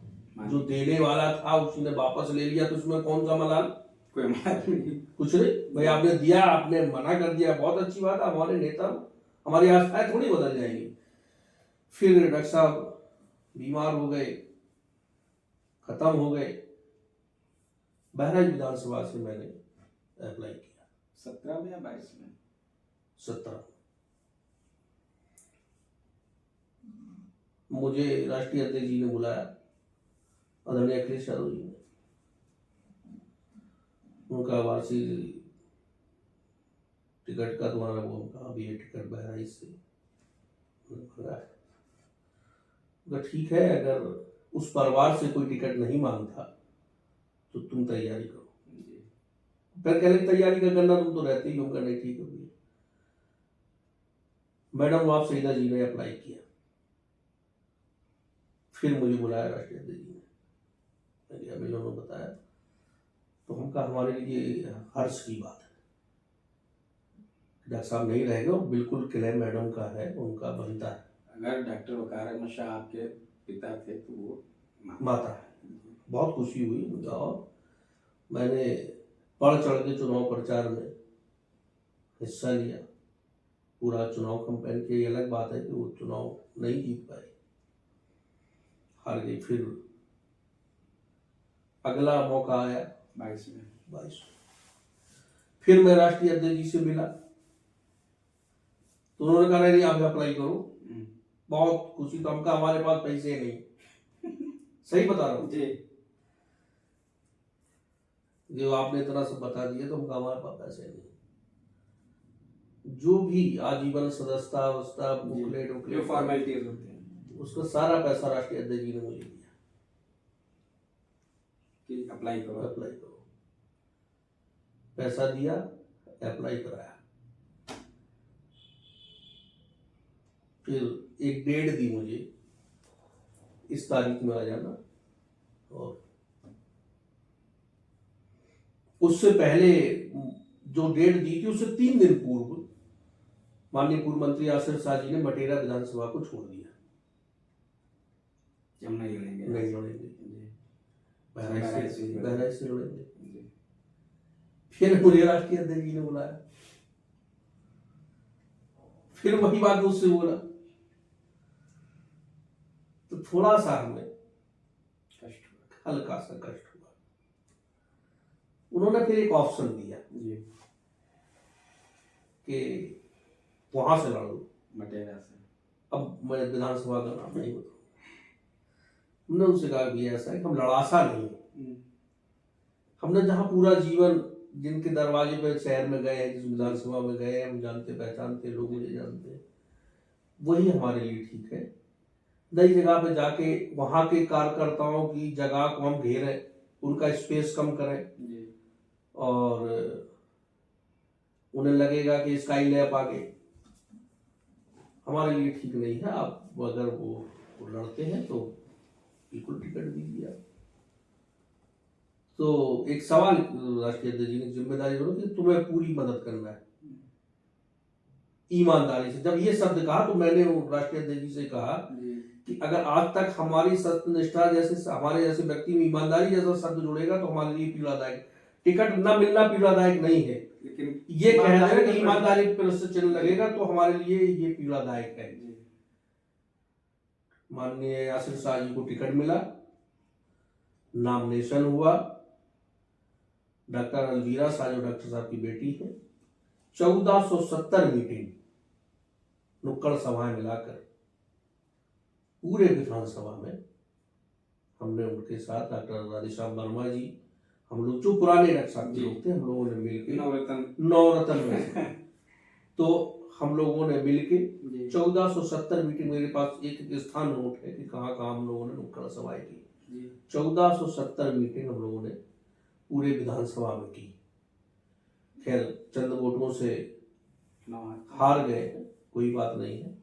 जो देने वाला था उसने वापस ले लिया, तो उसमें कौन सा मलाल? कोई मलाल नहीं, कुछ नहीं भाई। आपने दिया, आपने मना कर दिया, बहुत अच्छी बात है। हमारे नेता, हमारी आस्थाएं थोड़ी बदल जाएंगी। फिर डॉक्टर साहब बीमार हो गए, खत्म हो गए। बहराइच विधानसभा से मैंने अप्लाई किया 17 में या 22 में? 17। मुझे राष्ट्रीय अध्यक्ष जी ने बुलाया, आदरणीय अखिलेश यादव जी ने। उनका वार्षिक टिकट का तुम्हारा वो कहा भी है, टिकट बहराइच से है। ठीक है, अगर उस परिवार से कोई टिकट नहीं मांगता तो तुम तैयारी करो। फिर कह लगे तैयारी का करना, तुम तो रहते ही हो। नहीं, ठीक है भैया। मैडम आप सईदा जी ने अप्लाई किया, फिर मुझे बुलाया राष्ट्रीय अध्यक्ष जी ने, अभी उन्होंने बताया, तो हम कहा हमारे लिए हर्ष की बात है, डॉक्टर साहब नहीं रहेगा, बिल्कुल क्लेम मैडम का है, उनका बनता है। अगर डॉक्टर वकार अहमद शाह आपके पिता थे तो वो माता है। बहुत खुशी हुई मुझे, और मैंने बढ़ चढ़ के चुनाव प्रचार में हिस्सा लिया, पूरा चुनाव कैंपेन की। ये अलग बात है कि वो चुनाव नहीं जीत पाए, हार गई। फिर अगला मौका आया 22 में। फिर मैं राष्ट्रीय अध्यक्ष जी से मिला, तो उन्होंने कहा नहीं आप अप्लाई करो। बहुत खुशी, तो हमका हमारे पास पैसे नहीं। सही बता रहा हूँ जी, जो आपने इतना सब बता दिया, तो हमका हमारे पास पैसे नहीं। जो भी आजीवन सदस्यता अवस्था बुकलेट जो फॉर्मेलिटीज होते हैं, उसका सारा पैसा राष्ट्रीय अध्यक्ष जी ने मुझे दिया कि अप्लाई करो। पैसा दिया, अप्लाई कराया। फिर एक डेट दी मुझे, इस तारीख में आ जाना। और उससे पहले जो डेट दी थी उससे 3 दिन पूर्व माननीय पूर्व मंत्री आसिफ शाह जी ने मटेरा विधानसभा को छोड़ दिया। हम नहीं लड़ेंगे, नहीं लड़ेंगे, बहराइच से लड़ेंगे। फिर मुझे राष्ट्रीय अध्यक्ष जी ने बुलाया, फिर वही बात मुझसे बोला, तो थोड़ा सा हमें कष्ट हुआ, हल्का सा कष्ट हुआ। उन्होंने फिर एक ऑप्शन दिया कि वहां से लड़ो, मटेरा से। अब मैं विधानसभा का नाम नहीं बताऊंगा। हमने उनसे कहा कि ऐसा है कि हम लड़ासा नहीं, हमने जहां पूरा जीवन जिनके दरवाजे पे शहर में गए हैं, जिस विधानसभा में गए हैं, हम जानते पहचानते, लोग मुझे जानते हैं, वही हमारे लिए ठीक है। नई जगह पे जाके वहां के कार्यकर्ताओं की जगह को हम घेरें, उनका स्पेस कम करें, और उन्हें लगेगा कि स्काई लैब आगे हमारे लिए ठीक नहीं है। आप अगर वो लड़ते हैं तो बिल्कुल टिकट दीजिए आप। तो एक सवाल राष्ट्रीय अध्यक्ष जी ने जिम्मेदारी लो कि तुम्हें पूरी मदद करना है ईमानदारी से। जब ये शब्द कहा तो मैंने राष्ट्रीय अध्यक्ष जी से कहा कि अगर आज तक हमारी सत्यनिष्ठा जैसे हमारे जैसे व्यक्ति में ईमानदारी जैसा शब्द जुड़ेगा तो हमारे लिए पीड़ादायक, टिकट न मिलना पीड़ादायक नहीं है, लेकिन ये कह देना कि ईमानदारी पर से चिन्ह लगेगा तो हमारे लिए ये पीड़ादायक है। माननीय आसिफ शाह जी को टिकट मिला, नॉमिनेशन हुआ, डॉक्टर अलवीरा शाह जो डॉक्टर साहब की बेटी है, 1470 मीटिंग नुक्कड़ सभाएं मिलाकर पूरे विधानसभा में हमने उनके साथ डॉक्टर राधेश्याम वर्मा जी, हम लोग जो पुराने रक्षा के लोग थे, हम लोगों ने मिलकर नवरत्न में तो हम लोगों ने मिलकर 1470 मीटिंग, मेरे पास एक स्थान नोट है कि कहाँ कहाँ हम लोगों ने नुक्कड़ सभाएं की। 1470 मीटिंग हम लोगों ने पूरे विधानसभा में की। खैर चंद वोटों से हार गए, कोई बात नहीं है।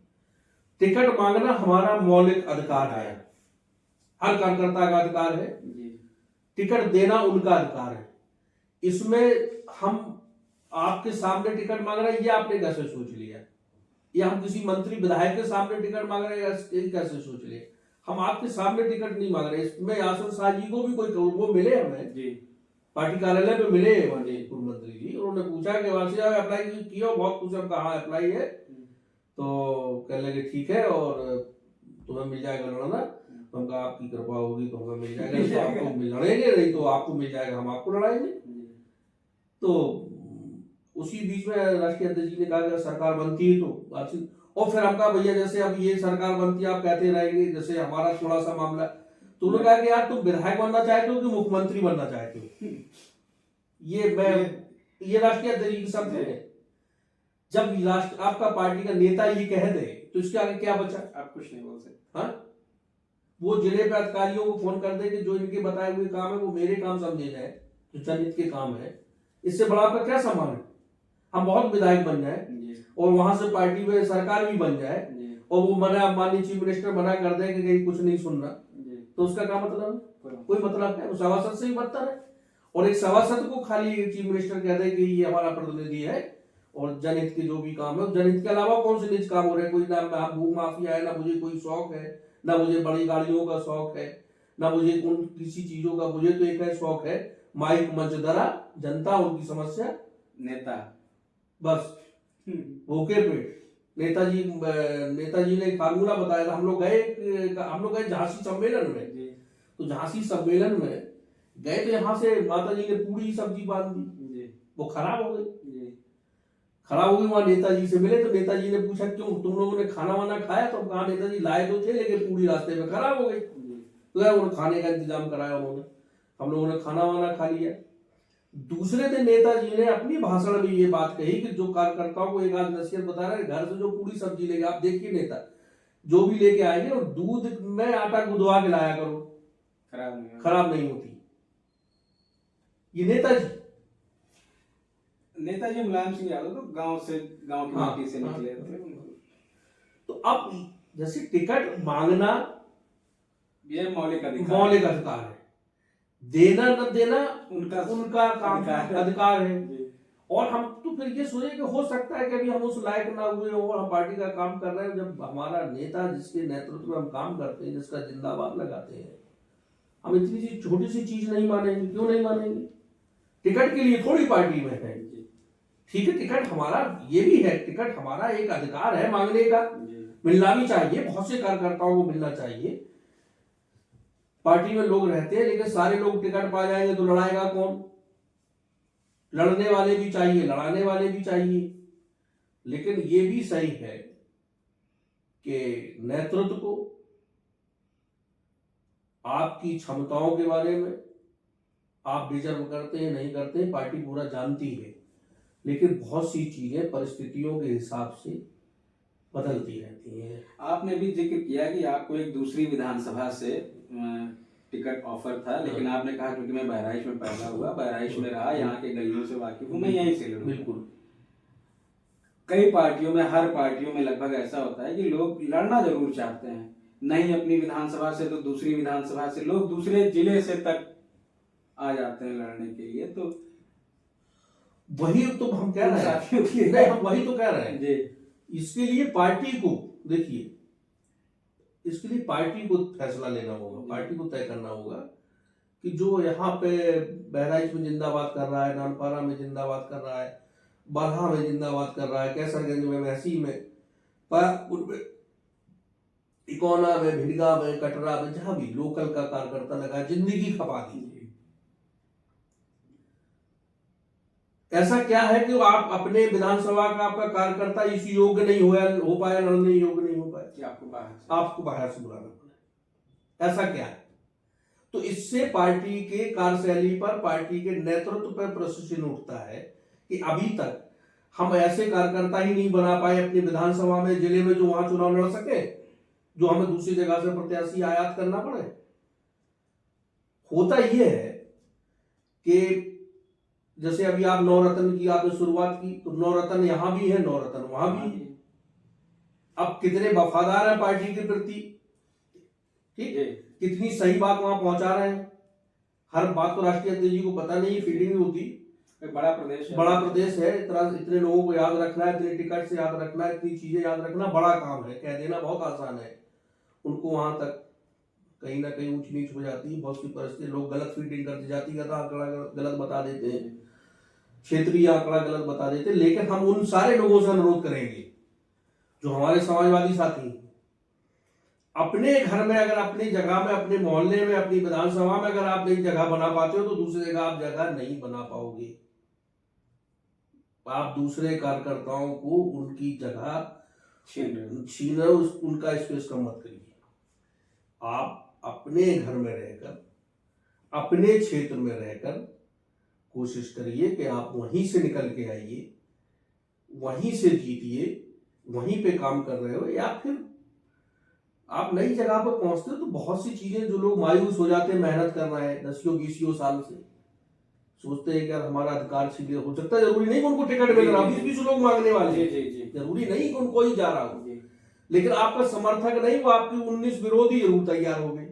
टिकट मांगना हमारा मौलिक अधिकार है, हर कार्यकर्ता का अधिकार है, टिकट देना उनका अधिकार है। इसमें हम आपके सामने टिकट मांग रहे हैं, ये आपने कैसे सोच लिया, या हम किसी मंत्री विधायक के सामने टिकट मांग रहे हैं, ये कैसे सोच लिया। हम आपके सामने टिकट नहीं मांग रहे। इसमें आसिफ शाह जी को भी कोई वो मिले, हमें पार्टी कार्यालय में मिले माननीय पूर्व मंत्री जी, उन्होंने पूछा कि वासी अप्लाई किया, बहुत कुछ कहा अप्लाई है, तो कहने लगे ठीक है और तुम्हें मिल जाएगा लड़ना। हम कहा आपकी कृपा होगी तो हमें मिल जाएगा, तो आपको लड़ेंगे, नहीं तो आपको मिल जाएगा, हम आपको लड़ाएंगे। तो उसी बीच में राष्ट्रीय अध्यक्ष जी ने कहा कि सरकार बनती है तो, और फिर हम कहा भैया जैसे अब ये सरकार बनती है आप कहते रहेंगे, जैसे हमारा थोड़ा सा मामला, तो उन्होंने कहा कि यार तुम विधायक बनना चाहते हो कि मुख्यमंत्री बनना चाहते हो। ये राष्ट्रीय अध्यक्ष की शब्द है। जब राष्ट्र आपका पार्टी का नेता ये कह दे तो इसके आगे क्या बचा, आप कुछ नहीं बोल सकते। हाँ, वो जिले पे अधिकारियों को फोन कर दे कि जो इनके बताए हुए काम है वो मेरे काम समझे जाए, जो जनहित के काम है, इससे बड़ा आपका क्या सम्मान है। हम बहुत विधायक बन जाए और वहां से पार्टी में सरकार भी बन जाए और वो माननीय चीफ मिनिस्टर मना कर दे कि कहीं कुछ नहीं सुनना, तो उसका क्या मतलब है, कोई मतलब है। सभासद से ही बदतर है। और एक सभासद को खाली चीफ मिनिस्टर कह दे कि ये हमारा प्रतिनिधि है और जनहित के जो भी काम है, जनहित के अलावा कौन से निज काम हो रहे हैं, कोई ना भू माफिया है, ना मुझे कोई शौक है, ना मुझे बड़ी गाड़ियों का शौक है, ना मुझे उन किसी चीजों का, मुझे तो एक है शौक है, माइक मंच धरा, जनता उनकी समस्या, नेता बस भूखे पेट। नेताजी ने फार्मूला बताया था। हम लोग गए झांसी सम्मेलन में, तो झांसी सम्मेलन में गए तो यहाँ से माता जी ने पूरी सब्जी बांध दी, वो खराब हो गई। वहां नेताजी से मिले तो नेताजी ने पूछा क्यों तुम लोगों ने खाना वाना खाया, तो कहा नेताजी लाए तो थे लेकिन पूरी रास्ते में खराब हो गई। तो यार उन्होंने खाने का इंतजाम कराया, उन्होंने, हम लोगों ने खाना वाना खा लिया। दूसरे दिन नेताजी ने अपनी भाषण में ये बात कही कि जो कार्यकर्ताओं को एक आज नसीहत बता रहे हैं, घर से जो पूरी सब्जी लेके, आप देखिए नेता जो भी लेके आएंगे और दूध में आटा गुदवा के लाया करो, खराब नहीं होती। ये नेताजी मुलायम सिंह यादव तो गांव की मिट्टी से निकले थे। तो अब जैसे टिकट मांगना ये मौलिक मौलिक अधिकार है, देना न देना उनका काम अधिकार है। और हम तो फिर ये सोचे कि हो सकता है कि अभी हम उस लायक ना हुए और हम पार्टी का काम कर रहे हैं, जब हमारा नेता जिसके नेतृत्व में हम काम करते हैं, जिसका जिंदाबाद लगाते हैं, हम इतनी सी छोटी सी चीज नहीं मानेंगे? क्यों नहीं मानेंगे? टिकट के लिए थोड़ी पार्टी में है। ठीक है, टिकट हमारा ये भी है, टिकट हमारा एक अधिकार है मांगने का, मिलना भी चाहिए, बहुत से कार्यकर्ताओं को मिलना चाहिए। पार्टी में लोग रहते हैं, लेकिन सारे लोग टिकट पा जाएंगे तो लड़ाएगा कौन? लड़ने वाले भी चाहिए, लड़ाने वाले भी चाहिए। लेकिन ये भी सही है कि नेतृत्व को आपकी क्षमताओं के बारे में आप डिजर्व करते हैं नहीं करते हैं, पार्टी पूरा जानती है। लेकिन बहुत सी चीजें परिस्थितियों के हिसाब से बदलती रहती हैं। आपने भी जिक्र किया कि आपको एक दूसरी विधानसभा से टिकट ऑफर था, लेकिन आपने कहा क्योंकि मैं बहराइच में पैदा हुआ, बहराइच में रहा, यहाँ के गलियों से वाकिफ हूँ, मैं यहीं से लड़ूंगा। बिल्कुल। कई पार्टियों में, हर पार्टियों में लगभग ऐसा होता है कि लोग लड़ना जरूर चाहते हैं, नहीं अपनी विधानसभा से तो दूसरी विधानसभा से, लोग दूसरे जिले से तक आ जाते हैं लड़ने के लिए। तो वही तो हम कह रहे हैं, नहीं हम वही तो कह रहे हैं जी। इसके लिए पार्टी को देखिए, इसके लिए पार्टी को फैसला लेना होगा, पार्टी को तय करना होगा कि जो यहाँ पे बहराइच में जिंदाबाद कर रहा है, नानपारा में जिंदाबाद कर रहा है, बरहा में जिंदाबाद कर रहा है, कैसरगंज में, महसी में, इकोना में, भिड़गा में, कटरा में, जहां भी लोकल का कार्यकर्ता लगा, जिंदगी खपा दी। ऐसा क्या है कि आप अपने विधानसभा का आपका कार्यकर्ता इस योग्य नहीं हो पाया, लड़ने योग्य नहीं हो पाया कि आपको बाहर से बुलाना पड़े? ऐसा क्या है? तो इससे पार्टी के कार्यशैली पर, पार्टी के नेतृत्व पर प्रश्न चिन्ह उठता है कि अभी तक हम ऐसे कार्यकर्ता ही नहीं बना पाए अपनी विधानसभा में, जिले में, जो वहां चुनाव लड़ सके, जो हमें दूसरी जगह से प्रत्याशी आयात करना पड़े। होता यह है कि जैसे अभी आप नवरत्न की आपने शुरुआत की, तो नवरत्न यहां भी है, नवरत्न वहां भी है। अब कितने वफादार हैं पार्टी के प्रति, ठीक है, कितनी सही बात वहां पहुंचा रहे हैं। हर बात तो राष्ट्रीय अध्यक्ष जी को पता नहीं, फील्डिंग नहीं होती। बड़ा प्रदेश है, इतने लोगों को याद रखना है, इतने टिकट से याद रखना है, इतनी चीजें याद रखना बड़ा काम है। कह देना बहुत आसान है, उनको वहां तक कहीं ना कहीं ऊंच नीच हो जाती है। बहुत सी परिस्थिति, लोग गलत फीडिंग करते, जाति का आंकड़ा गलत बता देते हैं, क्षेत्रीय आंकड़ा गलत बता देते हैं। लेकिन हम उन सारे लोगों से अनुरोध करेंगे जो हमारे समाजवादी साथी, अपने घर में, अगर अपनी जगह में, अपने मोहल्ले में, अपनी विधानसभा में अगर आप नई जगह बना पाते हो, तो दूसरी जगह आप जगह नहीं बना पाओगे। आप दूसरे कार्यकर्ताओं को उनकी जगह छीन, उनका स्पेस कम मत करिए। आप अपने घर में रहकर, अपने क्षेत्र में रहकर कोशिश करिए कि आप वहीं से निकल के आइए, वहीं से जीतिए, वहीं पे काम कर रहे हो। या फिर आप नई जगह पर पहुंचते हो तो बहुत सी चीजें, जो लोग मायूस हो जाते हैं, मेहनत कर रहे हैं 10-20 साल से, सोचते हैं कि यार हमारा अधिकार छीन हो सकता है। जरूरी नहीं कि उनको टिकट मिल रहा, 20 लोग मांगने वाले, जरूरी नहीं कि उनको ही जा रहा हो, लेकिन आपका समर्थक नहीं, वो आपकी 19 विरोधी जरूर तैयार हो गए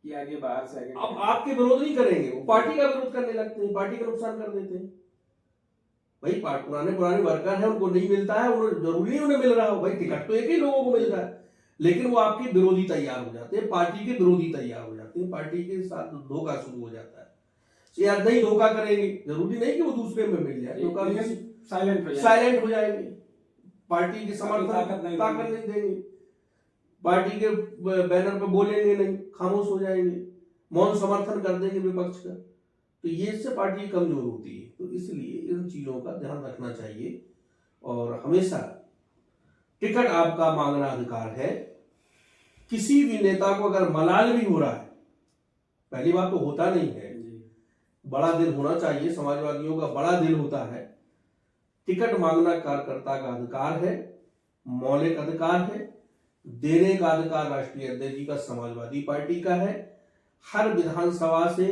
कि आगे बाहर से अब आपके विरोध नहीं करेंगे, वो पार्टी का विरोध करने लगते हैं, पार्टी का नुकसान कर देते हैं। भाई पुराने वर्कर है, उनको नहीं मिलता है, उन्हें जरूरी नहीं उन्हें मिल रहा हो, भाई टिकट तो एक ही लोगों को मिल रहा है, लेकिन वो आपके विरोधी तैयार हो जाते हैं, पार्टी के विरोधी तैयार हो जाते हैं, पार्टी के साथ धोखा शुरू हो जाता है। यार नहीं धोखा करेंगे, जरूरी नहीं कि वो दूसरे में मिल जाए, धोखा साइलेंट हो जाएंगे, पार्टी के समर्थन ताकत नहीं देंगे, पार्टी के बैनर पे बोलेंगे नहीं, खामोश हो जाएंगे, मौन समर्थन कर देंगे विपक्ष का। तो ये इससे पार्टी कमजोर होती है। तो इसलिए इन चीजों का ध्यान रखना चाहिए और हमेशा टिकट आपका मांगना अधिकार है। किसी भी नेता को अगर मलाल भी हो रहा है, पहली बात तो होता नहीं है, बड़ा दिल होना चाहिए, समाजवादियों का बड़ा दिल होता है। टिकट मांगना कार्यकर्ता का अधिकार है, मौलिक अधिकार है। देने का अधिकार राष्ट्रीय अध्यक्ष जी का, समाजवादी पार्टी का है। हर विधानसभा से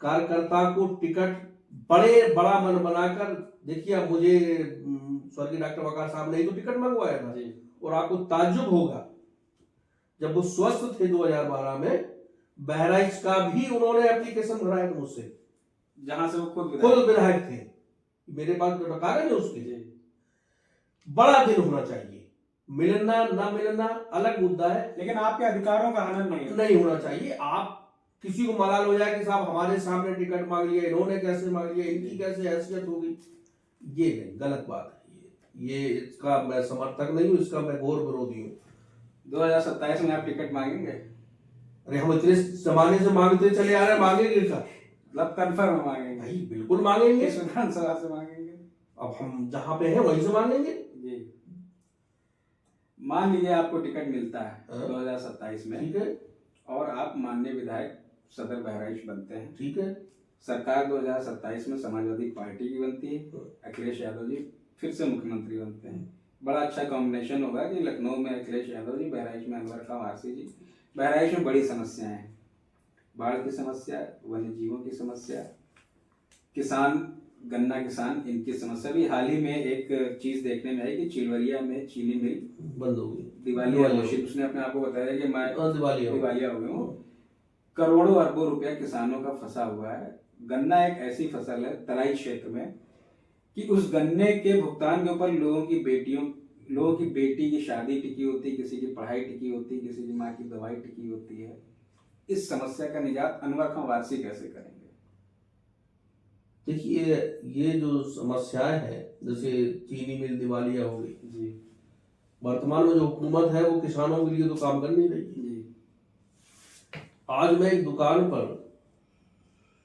कार्यकर्ता को टिकट बड़ा मन बनाकर, देखिए अब मुझे स्वर्गीय डॉक्टर वकार साहब ने ही तो टिकट मंगवाया था, और आपको ताज्जुब होगा, जब वो स्वस्थ थे 2012 में, बहराइच का भी उन्होंने एप्लीकेशन भराया था मुझसे, जहां से वो खुद खुद विधायक थे, मेरे पास जो कागज है उसके। बड़ा दिन होना चाहिए, मिलना ना मिलना अलग मुद्दा है, लेकिन आपके अधिकारों का हनन नहीं होना चाहिए। आप किसी को मलाल हो जाए कि साहब हमारे सामने टिकट मांग लिया, इन्होंने कैसे मांग लिया, इनकी कैसे हैसियत होगी, ये नहीं, गलत बात है। ये इसका मैं समर्थक नहीं हूँ, इसका मैं घोर विरोधी हूँ। 2027 में आप टिकट मांगेंगे? अरे हम इतने जमाने से मांगते चले आ रहे हैं, मांगेंगे क्या? मतलब कन्फर्म मांगेंगे? भाई बिल्कुल मांगेंगे। किस विधानसभा से मांगेंगे? अब हम जहां पे हैं वहीं से मांगेंगे जी। मान लीजिए आपको टिकट मिलता है 2027 में, ठीक है, और आप माननीय विधायक सदर बहराइच बनते हैं, ठीक है, सरकार 2027 में समाजवादी पार्टी की बनती है, अखिलेश यादव जी फिर से मुख्यमंत्री बनते हैं। बड़ा अच्छा कॉम्बिनेशन होगा कि लखनऊ में अखिलेश यादव जी, बहराइच में अनवर खां वारसी जी। बहराइच में बड़ी समस्याएं हैं, बाढ़ की समस्या, वन्य जीवों की समस्या, किसान, गन्ना किसान, इनकी समस्या भी। हाल ही में एक चीज देखने में आई कि चिलवरिया में चीनी मिल बंद हो गई, दिवालिया घोषित, उसने अपने आप को बताया कि मैं दिवालिया हो गया हूँ। करोड़ों अरबों रुपया किसानों का फंसा हुआ है। गन्ना एक ऐसी फसल है तराई क्षेत्र में कि उस गन्ने के भुगतान के ऊपर लोगों की बेटी की शादी टिकी होती है, किसी की पढ़ाई टिकी होती है, किसी की माँ की दवाई टिकी होती है। इस समस्या का निजात अनवर खां वारसी कैसे करेंगे? देखिए, ये जो समस्याएं हैं, जैसे चीनी मिल दिवालिया हो गई जी, वर्तमान में जो हुकूमत है वो किसानों के लिए तो काम कर नहीं रही जी। आज मैं एक दुकान पर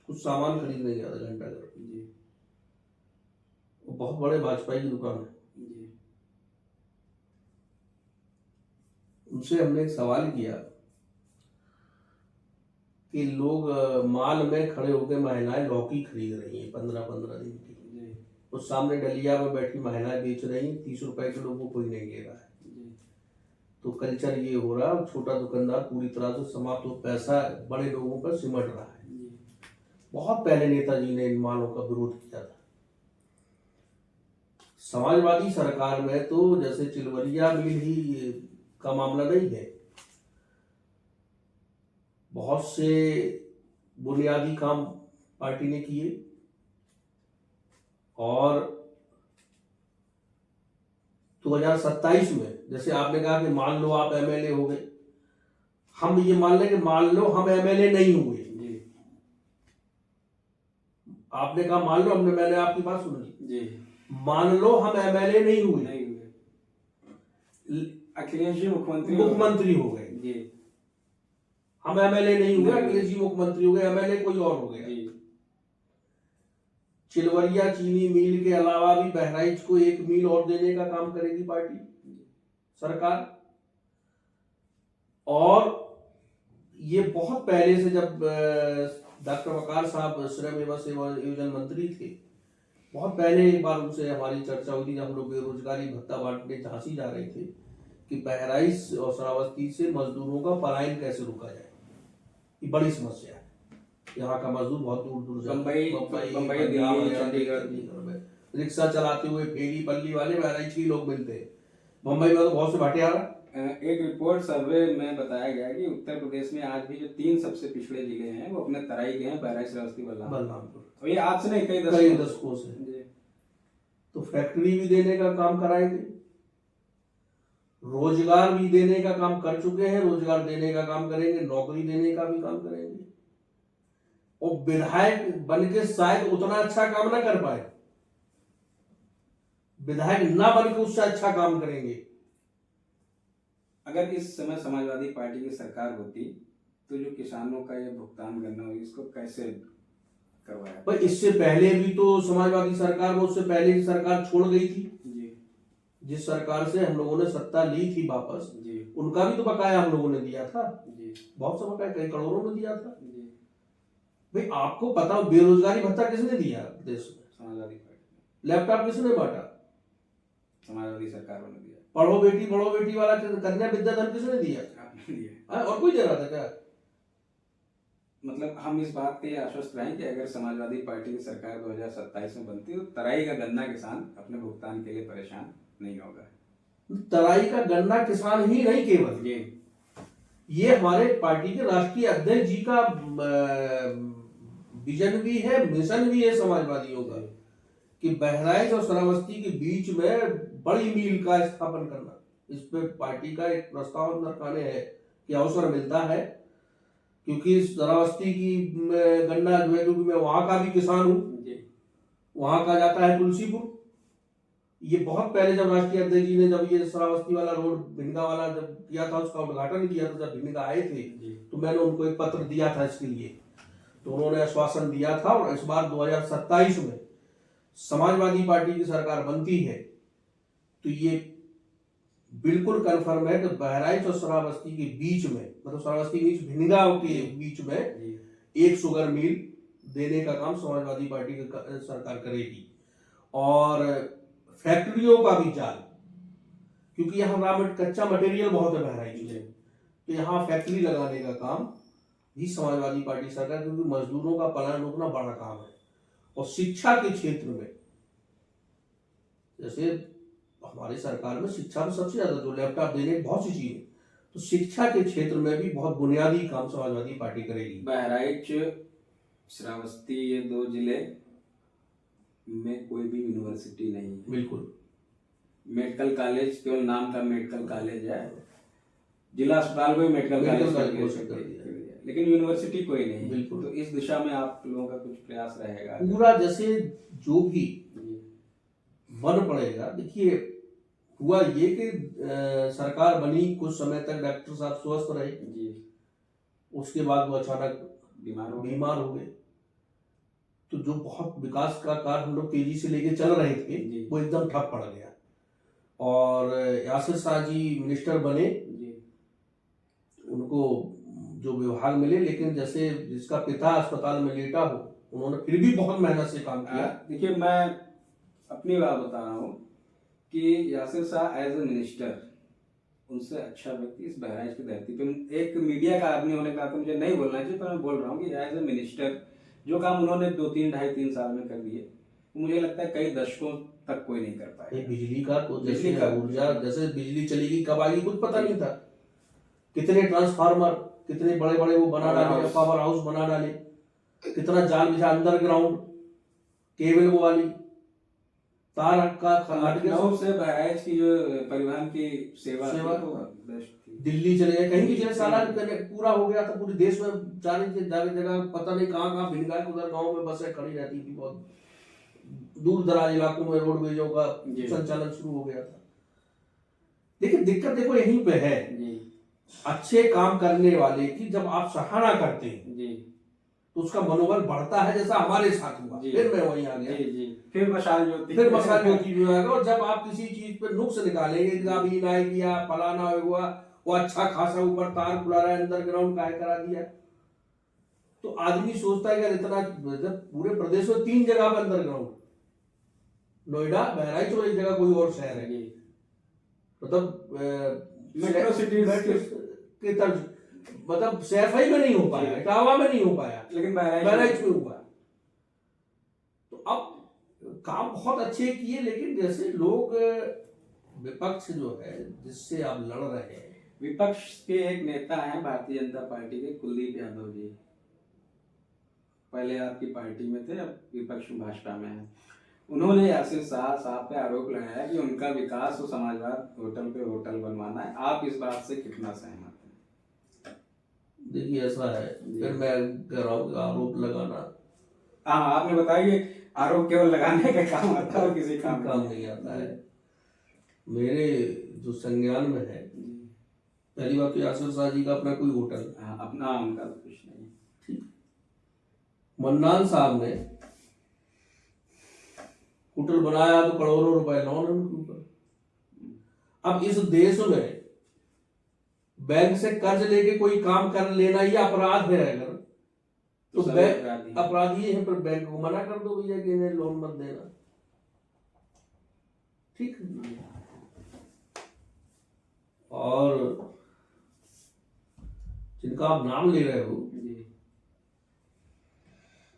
कुछ सामान खरीदने गया था घंटा घर जी, वो बहुत बड़े वाजपेयी की दुकान है जी। उनसे हमने एक सवाल किया कि लोग माल में खड़े होकर महिलाएं लौकी खरीद रही हैं 15-15 दिन की, उस सामने डलिया में बैठी महिलाएं बेच रही हैं, 30 रुपए किलो को कोई नहीं ले रहा है। तो कल्चर ये हो रहा है, छोटा दुकानदार पूरी तरह से समाप्त हो, पैसा बड़े लोगों पर सिमट रहा है। बहुत पहले नेताजी ने इन मालों का विरोध किया था। समाजवादी सरकार में तो जैसे चिलवरिया मिल ही का मामला नहीं है, बहुत से बुनियादी काम पार्टी ने किए, और 2027 में जैसे आपने कहा कि मान लो आप एमएलए हो गए, हम ये मान लें कि मान लो हम एमएलए नहीं हुए जी। आपने कहा मान लो, मैंने आपकी बात सुनी जी, मान लो हम एमएलए नहीं हुए, अखिलेश जी मुख्यमंत्री हो गए जी। हम एमएलए नहीं हुए, अखिलेश जी मुख्यमंत्री हो गए, एमएलए कोई और हो गया। चिलवरिया चीनी मिल के अलावा भी बहराइच को एक मिल और देने का काम करेगी पार्टी सरकार। और ये बहुत पहले से, जब डॉक्टर वकार साहब श्रम एवं सेवा योजना मंत्री थे, बहुत पहले एक बार उनसे हमारी चर्चा हुई थी, जब हम लोग बेरोजगारी भत्ता बांटने झांसी जा रहे थे कि बहराइच और श्रावस्ती से मजदूरों का पलायन कैसे रोका जाए। ये बड़ी समस्या है, यहाँ का मजदूर बहुत दूर दूर से बम्बई, चंडीगढ़ रिक्शा चलाते हुए फेरी पल्ली वाले बहराइच के लोग मिलते हैं। मुंबई में तो बहुत से भाटियारा। एक रिपोर्ट सर्वे में बताया गया कि उत्तर प्रदेश में आज भी जो 3 सबसे पिछड़े जिले हैं वो अपने तराई के हैं, बहराइच, श्रावस्ती, बलरामपुर। और ये आज से नहीं, कई दशकों से। तो फैक्ट्री भी देने का काम कराएंगे, रोजगार भी देने का काम कर चुके हैं, रोजगार देने का काम करेंगे, नौकरी देने का भी काम करेंगे। और विधायक बनके शायद उतना अच्छा काम ना कर पाए, विधायक ना बनके उससे अच्छा काम करेंगे। अगर इस समय समाजवादी पार्टी की सरकार होती तो जो किसानों का ये भुगतान करना हो, इसको कैसे करवाया? भाई इससे पहले भी तो समाजवादी सरकार में, उससे पहले की सरकार छोड़ गई थी जी। जिस सरकार से हम लोगों ने सत्ता ली थी वापस जी, उनका भी तो बकाया हम लोगों ने दिया था जी, बहुत सा बकाया, कई करोड़ों में दिया था जी। भाई आपको पता हो बेरोजगारी भत्ता किसने दिया देश में? समाजवादी पार्टी। लैपटॉप किसने बांटा? समाजवादी सरकार ने दिया। पढ़ो बेटी वाला कन्या विद्याधन किसने दिया? और कोई दे रहा था क्या? मतलब हम इस बात के आश्वस्त रहें कि अगर समाजवादी पार्टी की सरकार 2027 में बनती तो तराई का गन्ना किसान अपने भुगतान के लिए परेशान नहीं होगा। तराई का गन्ना किसान ही नहीं केवल, जी ये हमारे पार्टी के राष्ट्रीय अध्यक्ष जी का विजन भी है, मिशन भी है समाजवादियों का, कि बहराइच और श्रावस्ती के बीच में बड़ी मील का स्थापन करना। इस पे पार्टी का एक प्रस्ताव अंदर खाने है कि अवसर मिलता है, क्योंकि श्रावस्ती की गन्ना जो है, क्योंकि मैं वहां का भी किसान हूँ, वहां का जाता है तुलसीपुर। ये बहुत पहले जब राष्ट्रीय अध्यक्ष जी ने जब ये श्रावस्ती वाला रोड भिनगा वाला जब किया था, उसका उद्घाटन किया था, जब भिनगा आए थे, तो मैंने उनको एक पत्र दिया था इसके लिए, तो उन्होंने आश्वासन दिया था। और इस बार 2027 में समाजवादी पार्टी की सरकार बनती है तो ये बिल्कुल कंफर्म है कि बहराइच और श्रावस्ती के बीच में, मतलब श्रावस्ती बीच भिनगा के बीच में एक शुगर मिल देने का काम समाजवादी पार्टी की सरकार करेगी। और फैक्ट्रियों का भी जाल, क्योंकि यहाँ कच्चा मटेरियल बहुत है बहराइच में, तो यहाँ फैक्ट्री लगाने का काम भी समाजवादी पार्टी सरकार, क्योंकि मजदूरों का पलायन रोकना बड़ा काम है। और शिक्षा के क्षेत्र में, जैसे हमारी सरकार में शिक्षा में सबसे ज्यादा जो लैपटॉप देने की बहुत सी चीजें, तो शिक्षा के क्षेत्र में भी बहुत बुनियादी काम समाजवादी पार्टी करेगी। बहराइच श्रावस्ती ये दो जिले में कोई भी यूनिवर्सिटी नहीं है। बिल्कुल, मेडिकल कॉलेज केवल नाम का मेडिकल कॉलेज है, जिला अस्पताल को मेडिकल कॉलेज कर दिया, लेकिन यूनिवर्सिटी कोई नहीं। बिल्कुल। तो इस दिशा में आप लोगों का कुछ प्रयास रहेगा? पूरा जैसे जो भी बन पड़ेगा। देखिए, हुआ ये कि सरकार बनी, कुछ समय तक डॉक्टर साहब स्वस्थ रहे जी, उसके बाद वो अचानक बीमार हो गए। तो जो बहुत विकास का कार्य हम लोग तेजी से लेके चल रहे थे, वो एकदम ठप पड़ गया। और यासिर शाह जी मिनिस्टर बने, उनको जो विभाग मिले, लेकिन जैसे जिसका पिता अस्पताल में लेटा हो, उन्होंने फिर भी बहुत मेहनत से काम किया। देखिए, मैं अपनी बात बता रहा हूँ कि Yasir Shah as a minister, उनसे अच्छा व्यक्ति इस बहराइच की धरती पे, एक मीडिया का आदमी होने का तो मुझे नहीं बोलना चाहिए, पर मैं बोल रहा हूँ कि एज ए मिनिस्टर जो काम उन्होंने 2-3 साल में कर दिए, मुझे लगता है कई दशकों तक कोई नहीं कर पाएगा। बिजली का तो जैसे ऊर्जा, जैसे बिजली चलेगी कब आएगी कुछ पता नहीं था। कितने ट्रांसफार्मर, कितने बड़े बड़े वो बना डाले, पावर हाउस बना डाले, कितना जाल बिछा, अंडरग्राउंड केबल वो वाली तार का लखनऊ से बहराइच की जो परिवहन की सेवा दिल्ली चले गए, कहीं भी चले, सारा पूरा हो गया था। पूरे देश में जाने जगह पता नहीं कहाँ कहाँ भिड़ गए, उधर गाँव में बसें खड़ी रहती थी, बहुत दूर दराज इलाकों में रोडवेजों का संचालन शुरू हो गया था। लेकिन दिक्कत देखो यहीं पे है, अच्छे काम करने वाले की जब आप सराहना करते हैं जी, तो उसका मनोबल बढ़ता है, जैसा हमारे साथ हुआ। फिर मैं वहीं आ गया जी, फिर मशाल ज्योति भी आएगा। और जब आप किसी चीज पे नुक्स निकालेंगे, अभी ना किया, फलाना हुआ, वो अच्छा खासा ऊपर तार खुला रहा है, अंडरग्राउंड काय करा दिया, तो आदमी सोचता है कि इतना, जब पूरे प्रदेश में 3 जगह पर अंडरग्राउंड, नोएडा, बहराइच और एक जगह कोई और शहर है, मतलब मेट्रो सिटी के तर्ज, मतलब सैफई में नहीं हो पाया, इटावा में नहीं हो पाया, लेकिन बहराइच में हुआ। तो अब काम बहुत अच्छे किए, लेकिन जैसे लोग, विपक्ष जो है जिससे आप लड़ रहे हैं, विपक्ष के एक नेता हैं भारतीय जनता पार्टी के, कुलदीप यादव जी, पहले आपकी पार्टी में थे, अब विपक्ष भाजपा में है। उन्होंने यासिर शाह साहब पे आरोप लगाया कि उनका विकास और समाजवाद होटल पे होटल बनवाना है। आप इस बात से कितना सहमत हैं? देखिए, ऐसा है, फिर मैं कह रहा हूँ आरोप लगाना, हाँ आपने बताया कि आरोप केवल लगाने का काम आता है और किसी काम नहीं आता है। मेरे जो संज्ञान में है, पहली बात तो यासिर शाह जी का अपना कोई होटल, अपना उनका कुछ नहीं, ठीक। मन्नान साहब ने होटल बनाया तो करोड़ों रुपए लोन है उनके ऊपर। अब इस देश में बैंक से कर्ज लेके कोई काम कर लेना ये अपराध है, अगर तो बैंक अपराधी है, पर बैंक को मना कर दो भैया कि इन्हें लोन मत देना, ठीक। और जिनका आप नाम ले रहे हो,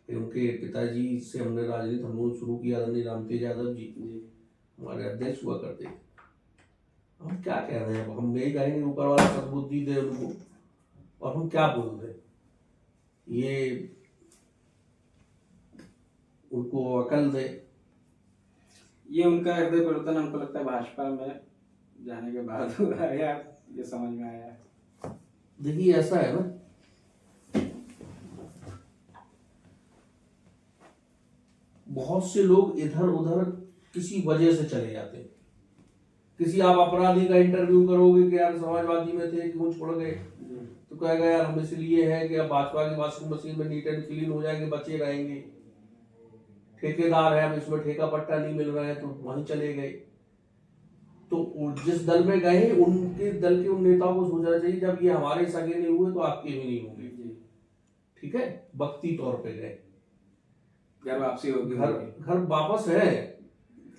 उनके पिताजी से हमने राजनीति हम लोग शुरू किया, रामतेज यादव जी हमारे अध्यक्ष हुआ करते, हम क्या कह रहे हैं, हम यही कहेंगे ऊपर वाला सद्बुद्धि दे उनको, और हम क्या बोल रहे हैं, ये उनको अकल दे। ये उनका हृदय परिवर्तन हमको लगता है भाजपा में जाने के बाद हुआ है, या ये समझ में आया है। देखिए ऐसा है ना, बहुत से लोग इधर उधर किसी वजह से चले जाते हैं। किसी आप अपराधी का इंटरव्यू करोगे कि यार समाजवादी में थे क्यों छोड़ गए, तो कहेगा यार हम इसलिए है कि अब भाजपा की वॉशिंग मशीन में नीट एंड क्लीन हो जाएंगे, बचे रहेंगे। ठेकेदार है, अब इसमें ठेका पट्टा नहीं मिल रहा है तो वहीं चले गए। तो जिस दल में गए उनके दल के उन नेताओं को सोचना चाहिए जब ये हमारे सगे नहीं हुए तो आपके भी नहीं होंगे। ठीक है, वक्ती तौर पे गए, घर वापसी होगी, घर वापस है।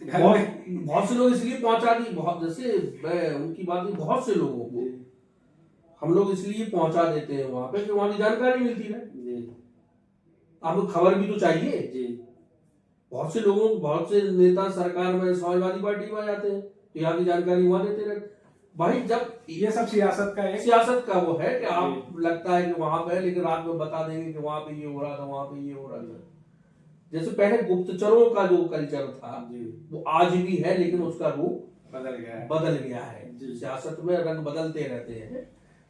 बहुत से लोग इसलिए पहुंचा दी, बहुत जैसे मैं उनकी बात नहीं, बहुत से लोगों को हम लोग इसलिए पहुंचा देते हैं वहां पे कि वहां की जानकारी मिलती है। आपको खबर भी तो चाहिए। बहुत से लोगों, बहुत से नेता सरकार में समाजवादी पार्टी में आ जाते हैं तो यहाँ की जानकारी वहां देते रहते भाई। जब ये सब सियासत का वो है कि आप लगता है कि वहां पे, लेकिन रात में बता देंगे कि वहां पे ये हो रहा था, वहां पे ये हो रहा था। जैसे पहले गुप्तचरों का जो कल्चर था वो आज भी है, लेकिन उसका रूप बदल गया है। सियासत में रंग बदलते रहते हैं,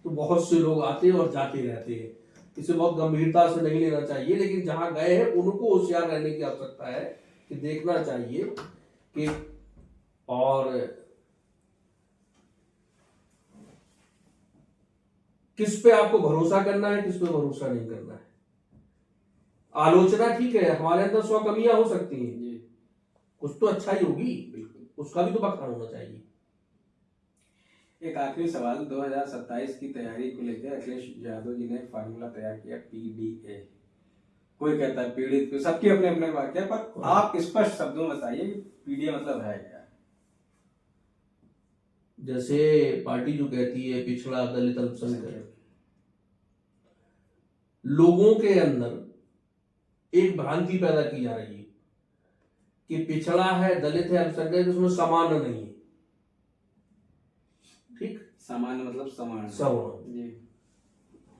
तो बहुत से लोग आते और जाते रहते हैं। इसे बहुत गंभीरता से नहीं लेना चाहिए, लेकिन जहां गए हैं उनको होशियार रहने की आवश्यकता है कि देखना चाहिए कि और किस पे आपको भरोसा करना है, किस पे भरोसा नहीं करना है। आलोचना ठीक है, हमारे अंदर 100 कमियां हो सकती हैं, कुछ तो अच्छा ही होगी, उसका भी तो बखान होना चाहिए। एक आखिरी सवाल, 2027 की तैयारी को लेकर अखिलेश यादव जी ने फार्मूला तैयार किया, पीडीए। कोई कहता है पीड़ित, सबके अपने अपने वाक्य, पर आप स्पष्ट शब्दों में बताइए पीडीए मतलब है क्या? जैसे पार्टी जो कहती है पिछड़ा, दलित, अल्पसंख्यक, लोगों के अंदर एक भ्रांति पैदा की जा रही है कि पिछड़ा है, दलित है, अल्पसंख्यक, उसमें समान नहीं है। ठीक, समान मतलब समान। जी।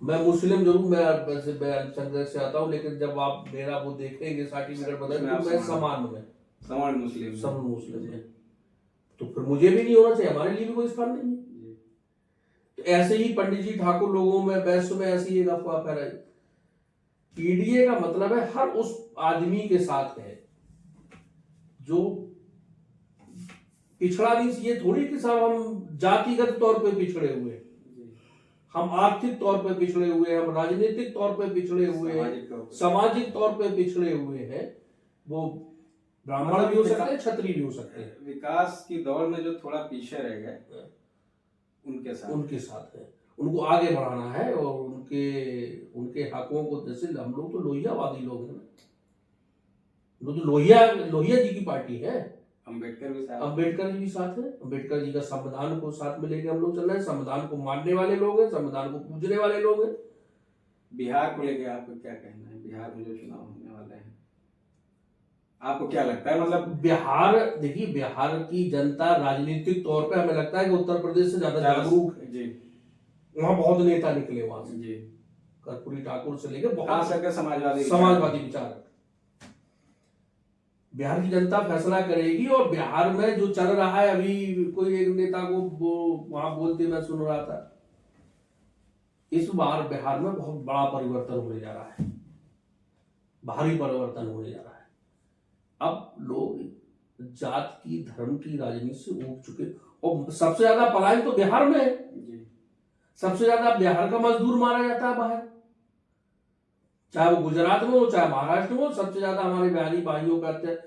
मैं मुस्लिम जरूर, मैं अल्पसंख्यक से आता हूँ, लेकिन जब आप मेरा वो देखेंगे सर्टिफिकेट बदल, तो मैं समान मुस्लिम है, तो फिर मुझे भी नहीं होना चाहिए, हमारे लिए भी कोई स्थान नहीं है। तो ऐसे ही पंडित जी ठाकुर लोगों में, वैश्य में ऐसी एक अफवाह फैलाई। पीडीए का मतलब है हर उस आदमी के साथ है जो पिछड़ा। नहीं, ये थोड़ी कि साहब हम जातिगत तौर पे पिछड़े हुए, हम आर्थिक तौर पे पिछड़े हुए, हम राजनीतिक तौर पे पिछड़े हुए, सामाजिक तौर पे पिछड़े हुए हैं। वो ब्राह्मण भी हो सकते हैं, क्षत्रिय भी हो सकते हैं। विकास की दौड़ में जो थोड़ा पीछे रह गए उनके साथ है, उनको आगे बढ़ाना है, और उनके हकों को, जैसे हम लोग तो लोहियावादी लोग हैं ना, तो लोहिया जी की पार्टी है। अम्बेडकर जी भी साथ है, अम्बेडकर जी का संविधान को साथ में लेके हम लोग चल रहे हैं। संविधान को मानने वाले लोग हैं, संविधान को पूजने वाले लोग हैं। बिहार को लेके आपको क्या कहना है? बिहार में जो चुनाव होने वाले हैं, आपको क्या लगता है? मतलब बिहार, देखिए बिहार की जनता राजनीतिक तौर पे हमें लगता है कि उत्तर प्रदेश से ज्यादा जागरूक है जी। वहां बहुत नेता निकले वहां से जी, कर्पूरी ठाकुर से लेकर बहुत समाजवादी विचार। बिहार की जनता फैसला करेगी, और बिहार में जो चल रहा है अभी, कोई एक नेता को वो वहां बोलते मैं सुन रहा था, इस बार बिहार में बहुत बड़ा परिवर्तन होने जा रहा है, भारी परिवर्तन होने जा रहा है। अब लोग जात की, धर्म की राजनीति से ऊब चुके, और सबसे ज्यादा पलायन तो बिहार में है। सबसे ज्यादा बिहार का मजदूर मारा जाता है बाहर, चाहे वो गुजरात में हो, चाहे महाराष्ट्र में हो, सबसे ज्यादा हमारे बिहारी भाइयों का आते हैं।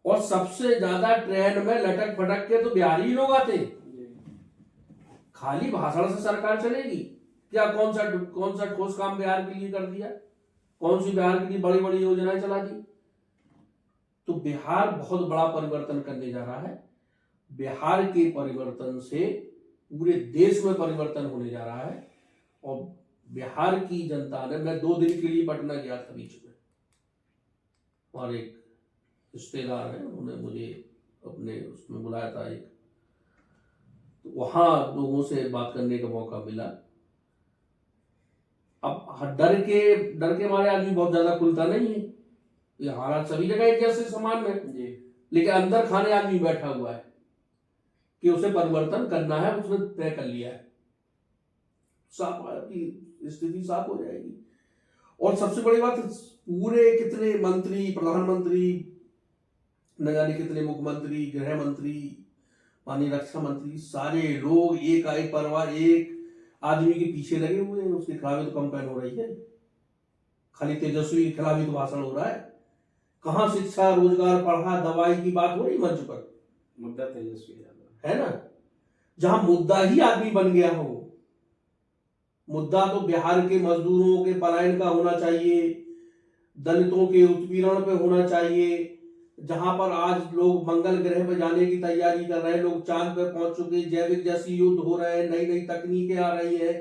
और सबसे ज्यादा ट्रेन में लटक फटक के तो बिहारी लोग आते हैं। खाली भाषण से सरकार चलेगी क्या? कौन सा ठोस काम बिहार के लिए कर दिया? कौन सी बिहार के लिए बड़ी बड़ी योजनाएं चला दी? तो बिहार बहुत बड़ा परिवर्तन करने जा रहा है। बिहार के परिवर्तन से पूरे देश में परिवर्तन होने जा रहा है। और बिहार की जनता ने, मैं 2 दिन के लिए पटना गया था बीच में, और एक रिश्तेदार है, उन्होंने मुझे अपने उसमें बुलाया था, एक तो वहां लोगों से बात करने का मौका मिला। अब डर के मारे आदमी बहुत ज्यादा खुलता नहीं है, ये हालात सभी जगह एक जैसे समान है जी। लेकिन अंदर खाने आदमी बैठा हुआ है कि उसे परिवर्तन करना है, उसने तय कर लिया है, साफ की स्थिति साफ हो जाएगी। और सबसे बड़ी बात, पूरे कितने मंत्री, प्रधानमंत्री, न जाने कितने मुख्यमंत्री, गृह मंत्री, माननीय रक्षा मंत्री, सारे लोग एक परिवार एक आदमी के पीछे लगे हुए हैं। उसके खिलाफ तो कंपेन हो रही है, खाली तेजस्वी के खिलाफ ही तो भाषण हो रहा है। कहाँ शिक्षा, रोजगार, पढ़ा, दवाई की बात हो रही मंच पर? मुद्दा तेजस्वी है ना, जहां मुद्दा ही आदमी बन गया हो। मुद्दा तो बिहार के मजदूरों के पलायन का होना चाहिए, दलितों के उत्पीड़न पे होना चाहिए, जहां पर आज लोग मंगल ग्रह पे जाने की तैयारी कर रहे हैं, लोग चांद पे पहुंच चुके, जैविक जैसी युद्ध हो रहे हैं, नई नई तकनीकें आ रही है,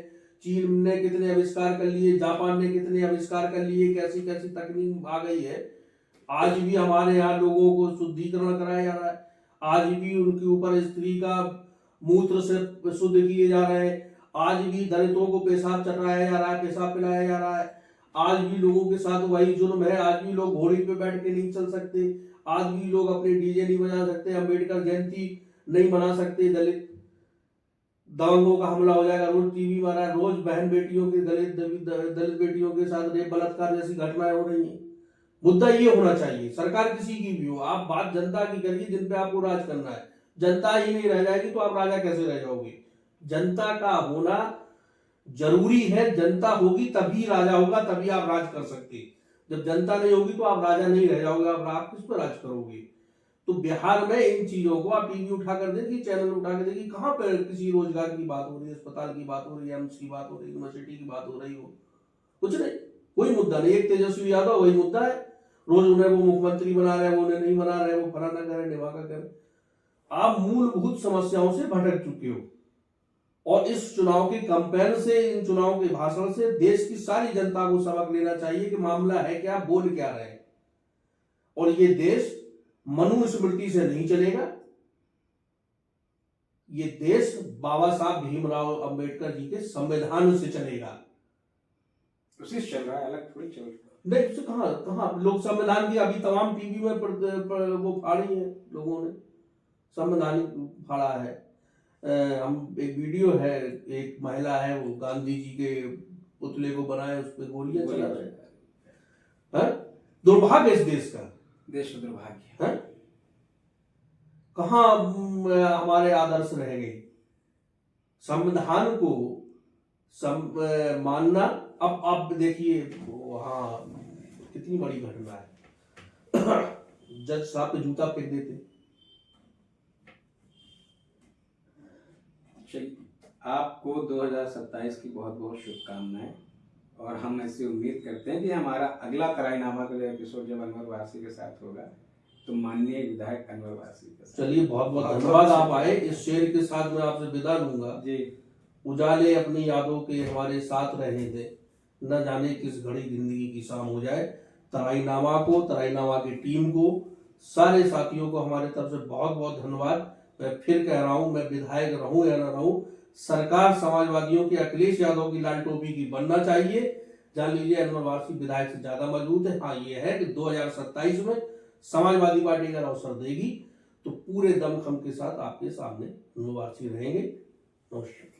चीन ने कितने आविष्कार कर लिए, जापान ने कितने आविष्कार कर लिए, कैसी कैसी तकनीक आ गई है। आज भी हमारे यहाँ लोगों को शुद्धिकरण कराया जा रहा है, आज भी उनके ऊपर स्त्री का मूत्र से शुद्ध किए जा रहे हैं, आज भी दलितों को पेशाब चटाया जा रहा है, पेशाब पिलाया जा रहा है, आज भी लोगों के साथ वही जुल्म है, आज भी लोग घोड़ी पे बैठ के नहीं चल सकते, आज भी लोग अपने डीजे नहीं बजा सकते, अम्बेडकर जयंती नहीं मना सकते, दलित दबंगों का हमला हो जाएगा, रोज टीवी मारा, रोज बहन बेटियों के दलित बेटियों के साथ रेप बलात्कार जैसी घटनाएं हो रही हैं। मुद्दा ये होना चाहिए, सरकार किसी की भी हो, आप बात जनता की करिए जिन पे आपको राज करना है। जनता ही नहीं रह जाएगी तो आप राजा कैसे रह जाओगे? जनता का होना जरूरी है, जनता होगी तभी राजा होगा, तभी आप राज कर सकते। जब जनता नहीं होगी तो आप राजा नहीं रह जाओगे, आप किस पर राज करोगे? तो बिहार में इन चीजों को आप टीवी उठाकर देखिए, चैनल उठा के देखिए, कहां पर किसी रोजगार की बात हो रही है, अस्पताल की बात हो रही है, एम्स की बात हो रही है, यूनिवर्सिटी की बात हो रही हो? कुछ नहीं, कोई मुद्दा नहीं। एक तेजस्वी यादव वही मुद्दा है, रोज उन्हें वो मुख्यमंत्री बना रहे हैं, वो उन्हें नहीं बना रहे, वो फलाना करे, निवाका करे। आप मूलभूत समस्याओं से भटक चुके हो और इस चुनाव के कंपेन से, इन चुनाव के भाषण से देश की सारी जनता को सबक लेना चाहिए कि मामला है क्या, बोल क्या रहे हैं। और ये देश मनुस्मृति से नहीं चलेगा, ये देश बाबा साहब भीमराव अंबेडकर जी के संविधान से चलेगा। उसी से चल रहा है, अलग थोड़ी चल रहा है। नहीं, उससे कहाँ लोग संविधान की अभी तमाम टीवी में वो फाड़ी है, लोगों ने संविधान फाड़ा है। हम एक वीडियो है, एक महिला है, वो गांधी जी के पुतले को बनाए, उस पर गोलियां चला रहे हैं। दुर्भाग्य इस देश का, देश का दुर्भाग्य है। कहाँ हमारे आदर्श रह गए? संविधान को मानना। अब देखिए वहां कितनी बड़ी घटना है, जज साहब पे जूता फेंक देते। चलिए, आपको 2027 की बहुत बहुत शुभकामनाएं, और हम ऐसी उम्मीद करते हैं कि हमारा अगला तराईनामा का जो एपिसोड जब अनवर वासी के साथ होगा तो माननीय विधायक अनवर वासी के साथ। चलिए, बहुत बहुत धन्यवाद आप आए। इस शेर के साथ मैं आपसे विदा लूंगा जी। उजाले अपनी यादों के हमारे साथ रहे थे, न जाने किस घड़ी जिंदगी की शाम हो जाए। तराईनामा को, तराईनामा की टीम को, सारे साथियों को हमारे तरफ से बहुत बहुत धन्यवाद। मैं फिर कह रहा हूं, मैं विधायक रहूं या न रहूं, सरकार समाजवादियों की, अखिलेश यादव की लाल टोपी की बनना चाहिए। जान लीजिए अनवर वासी विधायक से ज्यादा मजबूत है। हाँ, ये है कि 2027 में समाजवादी पार्टी अगर अवसर देगी तो पूरे दमखम के साथ आपके सामने अनवर वासी रहेंगे। नमस्कार।